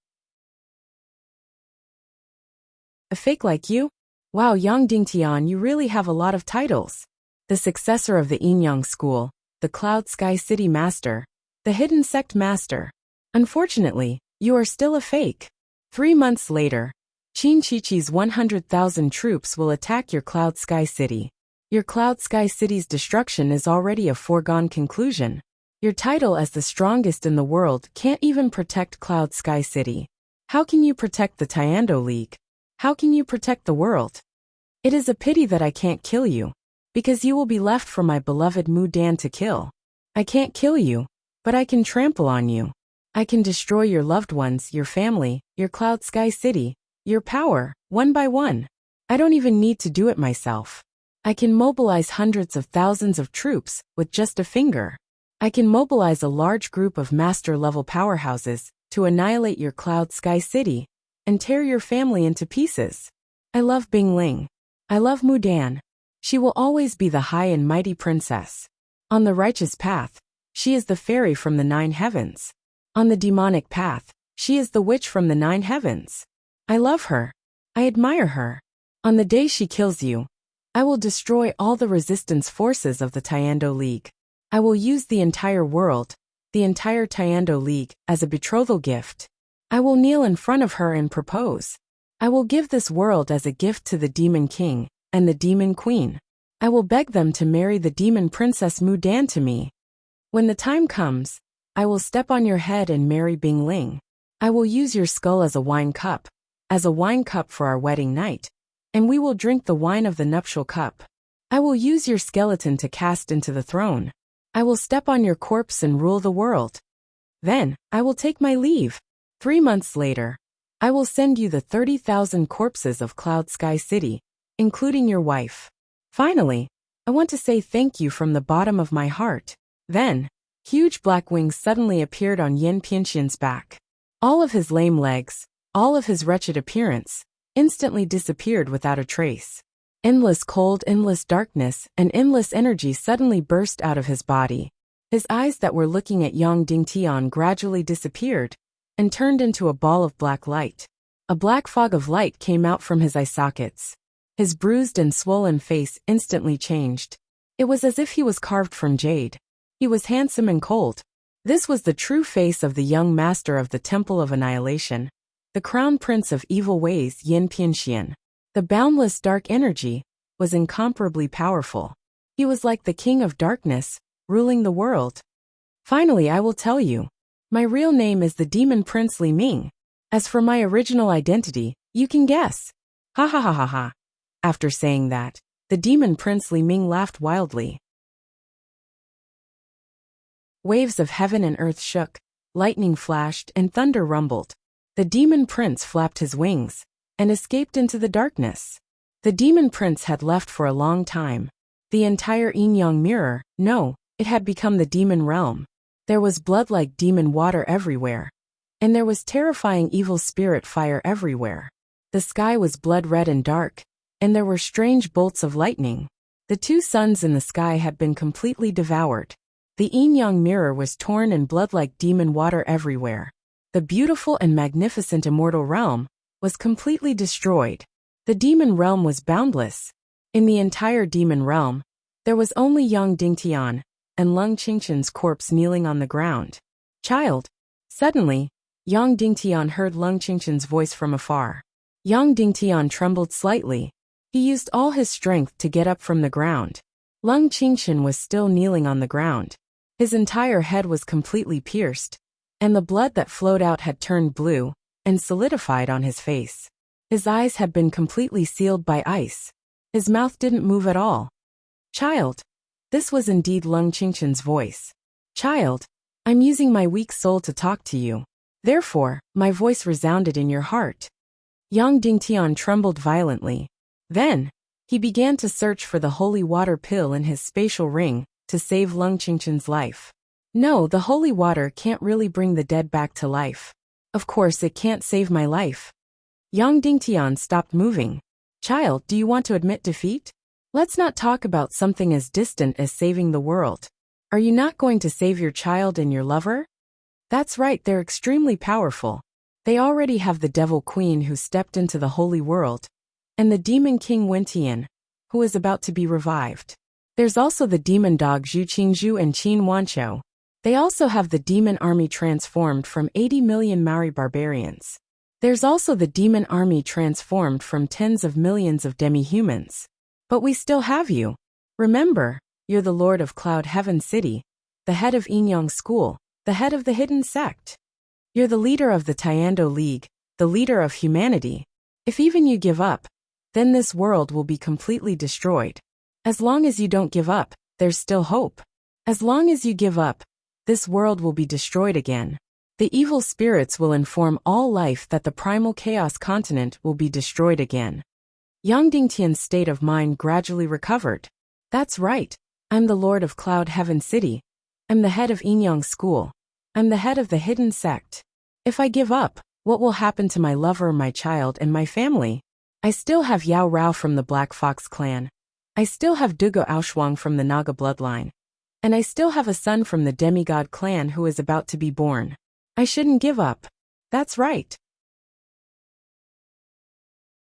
A fake like you? Wow, Yang Dingtian, you really have a lot of titles. The successor of the Yin Yang School, the Cloud Sky City Master, the Hidden Sect Master. Unfortunately, you are still a fake. 3 months later, Qin Chichi's 100,000 troops will attack your Cloud Sky City. Your Cloud Sky City's destruction is already a foregone conclusion. Your title as the strongest in the world can't even protect Cloud Sky City. How can you protect the Tiando League? How can you protect the world? It is a pity that I can't kill you, because you will be left for my beloved Mu Dan to kill. I can't kill you, but I can trample on you. I can destroy your loved ones, your family, your Cloud Sky City, your power, one by one. I don't even need to do it myself. I can mobilize hundreds of thousands of troops with just a finger. I can mobilize a large group of master-level powerhouses to annihilate your Cloud Sky City and tear your family into pieces. I love Bing Ling. I love Mu Dan. She will always be the high and mighty princess. On the righteous path, she is the fairy from the 9 heavens. On the demonic path, she is the witch from the 9 heavens. I love her. I admire her. On the day she kills you, I will destroy all the resistance forces of the Tiando League. I will use the entire world, the entire Tiando League, as a betrothal gift. I will kneel in front of her and propose. I will give this world as a gift to the Demon King and the Demon Queen. I will beg them to marry the Demon Princess Mu Dan to me. When the time comes, I will step on your head and marry Bing Ling. I will use your skull as a wine cup for our wedding night, and we will drink the wine of the nuptial cup. I will use your skeleton to cast into the throne. I will step on your corpse and rule the world. Then, I will take my leave. 3 months later, I will send you the 30,000 corpses of Cloud Sky City, including your wife. Finally, I want to say thank you from the bottom of my heart. Then, huge black wings suddenly appeared on Yin Pianxian's back. All of his lame legs, all of his wretched appearance, instantly disappeared without a trace. Endless cold, endless darkness, and endless energy suddenly burst out of his body. His eyes that were looking at Yang Dingtian gradually disappeared and turned into a ball of black light. A black fog of light came out from his eye sockets. His bruised and swollen face instantly changed. It was as if he was carved from jade. He was handsome and cold. This was the true face of the young master of the Temple of Annihilation, the crown prince of evil ways Yin Pianxian. The boundless dark energy was incomparably powerful. He was like the king of darkness, ruling the world. Finally, I will tell you. My real name is the Demon Prince Li Ming. As for my original identity, you can guess. Ha ha ha ha ha. After saying that, the Demon Prince Li Ming laughed wildly. Waves of heaven and earth shook, lightning flashed, and thunder rumbled. The Demon Prince flapped his wings and escaped into the darkness. The Demon Prince had left for a long time. The entire Yin Yang mirror, no, it had become the demon realm. There was blood like demon water everywhere. And there was terrifying evil spirit fire everywhere. The sky was blood red and dark, and there were strange bolts of lightning. The 2 suns in the sky had been completely devoured. The Yin Yang mirror was torn and blood like demon water everywhere. The beautiful and magnificent immortal realm was completely destroyed. The demon realm was boundless. In the entire demon realm, there was only Yang Dingtian and Lung Qingqian's corpse kneeling on the ground. Child. Suddenly, Yang Dingtian heard Lung Qingqian's voice from afar. Yang Dingtian trembled slightly. He used all his strength to get up from the ground. Lung Qingqian was still kneeling on the ground. His entire head was completely pierced, and the blood that flowed out had turned blue and solidified on his face. His eyes had been completely sealed by ice. His mouth didn't move at all. Child. This was indeed Lung Qingqian's voice. Child, I'm using my weak soul to talk to you. Therefore, my voice resounded in your heart. Yang Dingtian trembled violently. Then, he began to search for the holy water pill in his spatial ring to save Lung Qingqian's life. No, the holy water can't really bring the dead back to life. Of course it can't save my life. Yang Dingtian stopped moving. Child, do you want to admit defeat? Let's not talk about something as distant as saving the world. Are you not going to save your child and your lover? That's right, they're extremely powerful. They already have the Devil Queen who stepped into the holy world, and the Demon King Wentian, who is about to be revived. There's also the demon dog Zhu Qingzhu and Qin Wanqiu. They also have the demon army transformed from 80 million Maori barbarians. There's also the demon army transformed from tens of millions of demi-humans. But we still have you. Remember, you're the Lord of Cloud Heaven City, the head of Inyang School, the head of the Hidden Sect. You're the leader of the Tiando League, the leader of humanity. If even you give up, then this world will be completely destroyed. As long as you don't give up, there's still hope. As long as you give up, this world will be destroyed again. The evil spirits will inform all life that the primal chaos continent will be destroyed again. Yang Dingtian's state of mind gradually recovered. That's right, I'm the Lord of Cloud Heaven City. I'm the head of Inyang School. I'm the head of the Hidden Sect. If I give up, what will happen to my lover, my child, and my family? I still have Yao Rao from the Black Fox clan. I still have Dugo Aoshuang from the Naga bloodline. And I still have a son from the demigod clan who is about to be born. I shouldn't give up. That's right.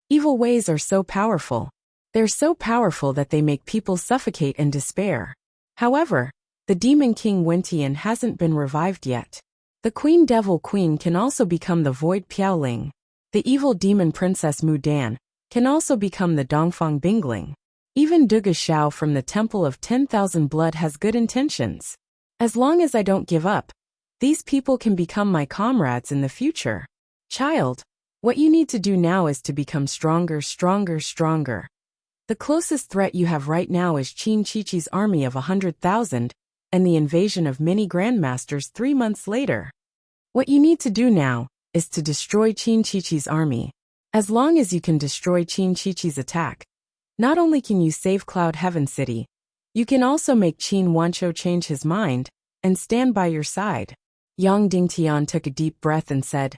Evil ways are so powerful. They're so powerful that they make people suffocate in despair. However, the Demon King Wentian hasn't been revived yet. The Queen Devil Queen can also become the Void Piaoling. The evil demon Princess Mu Dan can also become the Dongfang Bingling. Even Duga Xiao from the Temple of 10,000 Blood has good intentions. As long as I don't give up, these people can become my comrades in the future. Child, what you need to do now is to become stronger, stronger, stronger. The closest threat you have right now is Qin Chichi's army of 100,000 and the invasion of many grandmasters 3 months later. What you need to do now is to destroy Qin Chichi's army. As long as you can destroy Qin Chichi's attack, not only can you save Cloud Heaven City, you can also make Qin Wanqiu change his mind and stand by your side. Yang Dingtian took a deep breath and said,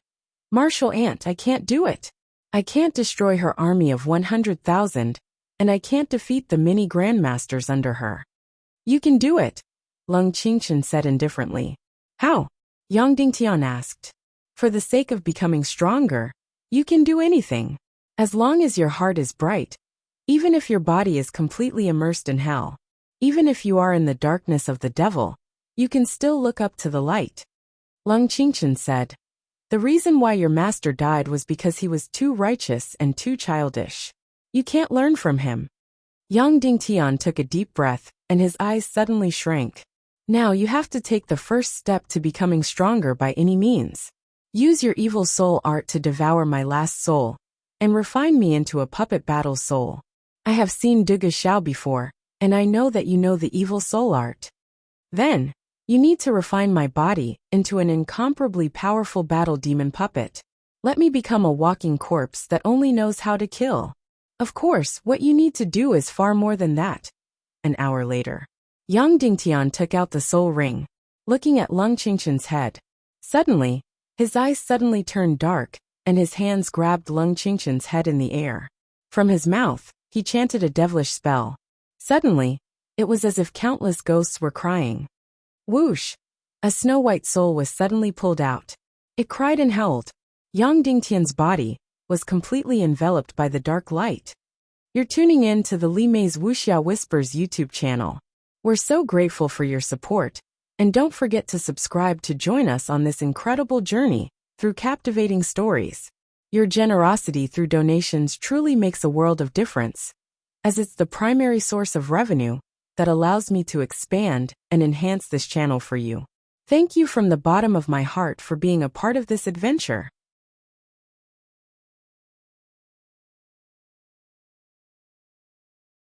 Martial Aunt, I can't do it. I can't destroy her army of 100,000, and I can't defeat the many grandmasters under her. You can do it, Lung Qingqian said indifferently. How? Yang Dingtian asked. For the sake of becoming stronger, you can do anything. As long as your heart is bright, even if your body is completely immersed in hell, even if you are in the darkness of the devil, you can still look up to the light. Lung Qingqian said, the reason why your master died was because he was too righteous and too childish. You can't learn from him. Yang Dingtian took a deep breath, and his eyes suddenly shrank. Now you have to take the first step to becoming stronger by any means. Use your evil soul art to devour my last soul, and refine me into a puppet battle soul. I have seen Duga Xiao before, and I know that you know the evil soul art. Then, you need to refine my body into an incomparably powerful battle demon puppet. Let me become a walking corpse that only knows how to kill. Of course, what you need to do is far more than that. An hour later, Yang Dingtian took out the soul ring, looking at Lung Qingqian's head. Suddenly, his eyes suddenly turned dark, and his hands grabbed Lung Qingqian's head in the air. From his mouth, he chanted a devilish spell. Suddenly, it was as if countless ghosts were crying. Whoosh! A snow-white soul was suddenly pulled out. It cried and howled. Yang Dingtian's body was completely enveloped by the dark light. You're tuning in to the Li Mei's Wuxia Whispers YouTube channel. We're so grateful for your support, and don't forget to subscribe to join us on this incredible journey through captivating stories. Your generosity through donations truly makes a world of difference, as it's the primary source of revenue that allows me to expand and enhance this channel for you. Thank you from the bottom of my heart for being a part of this adventure.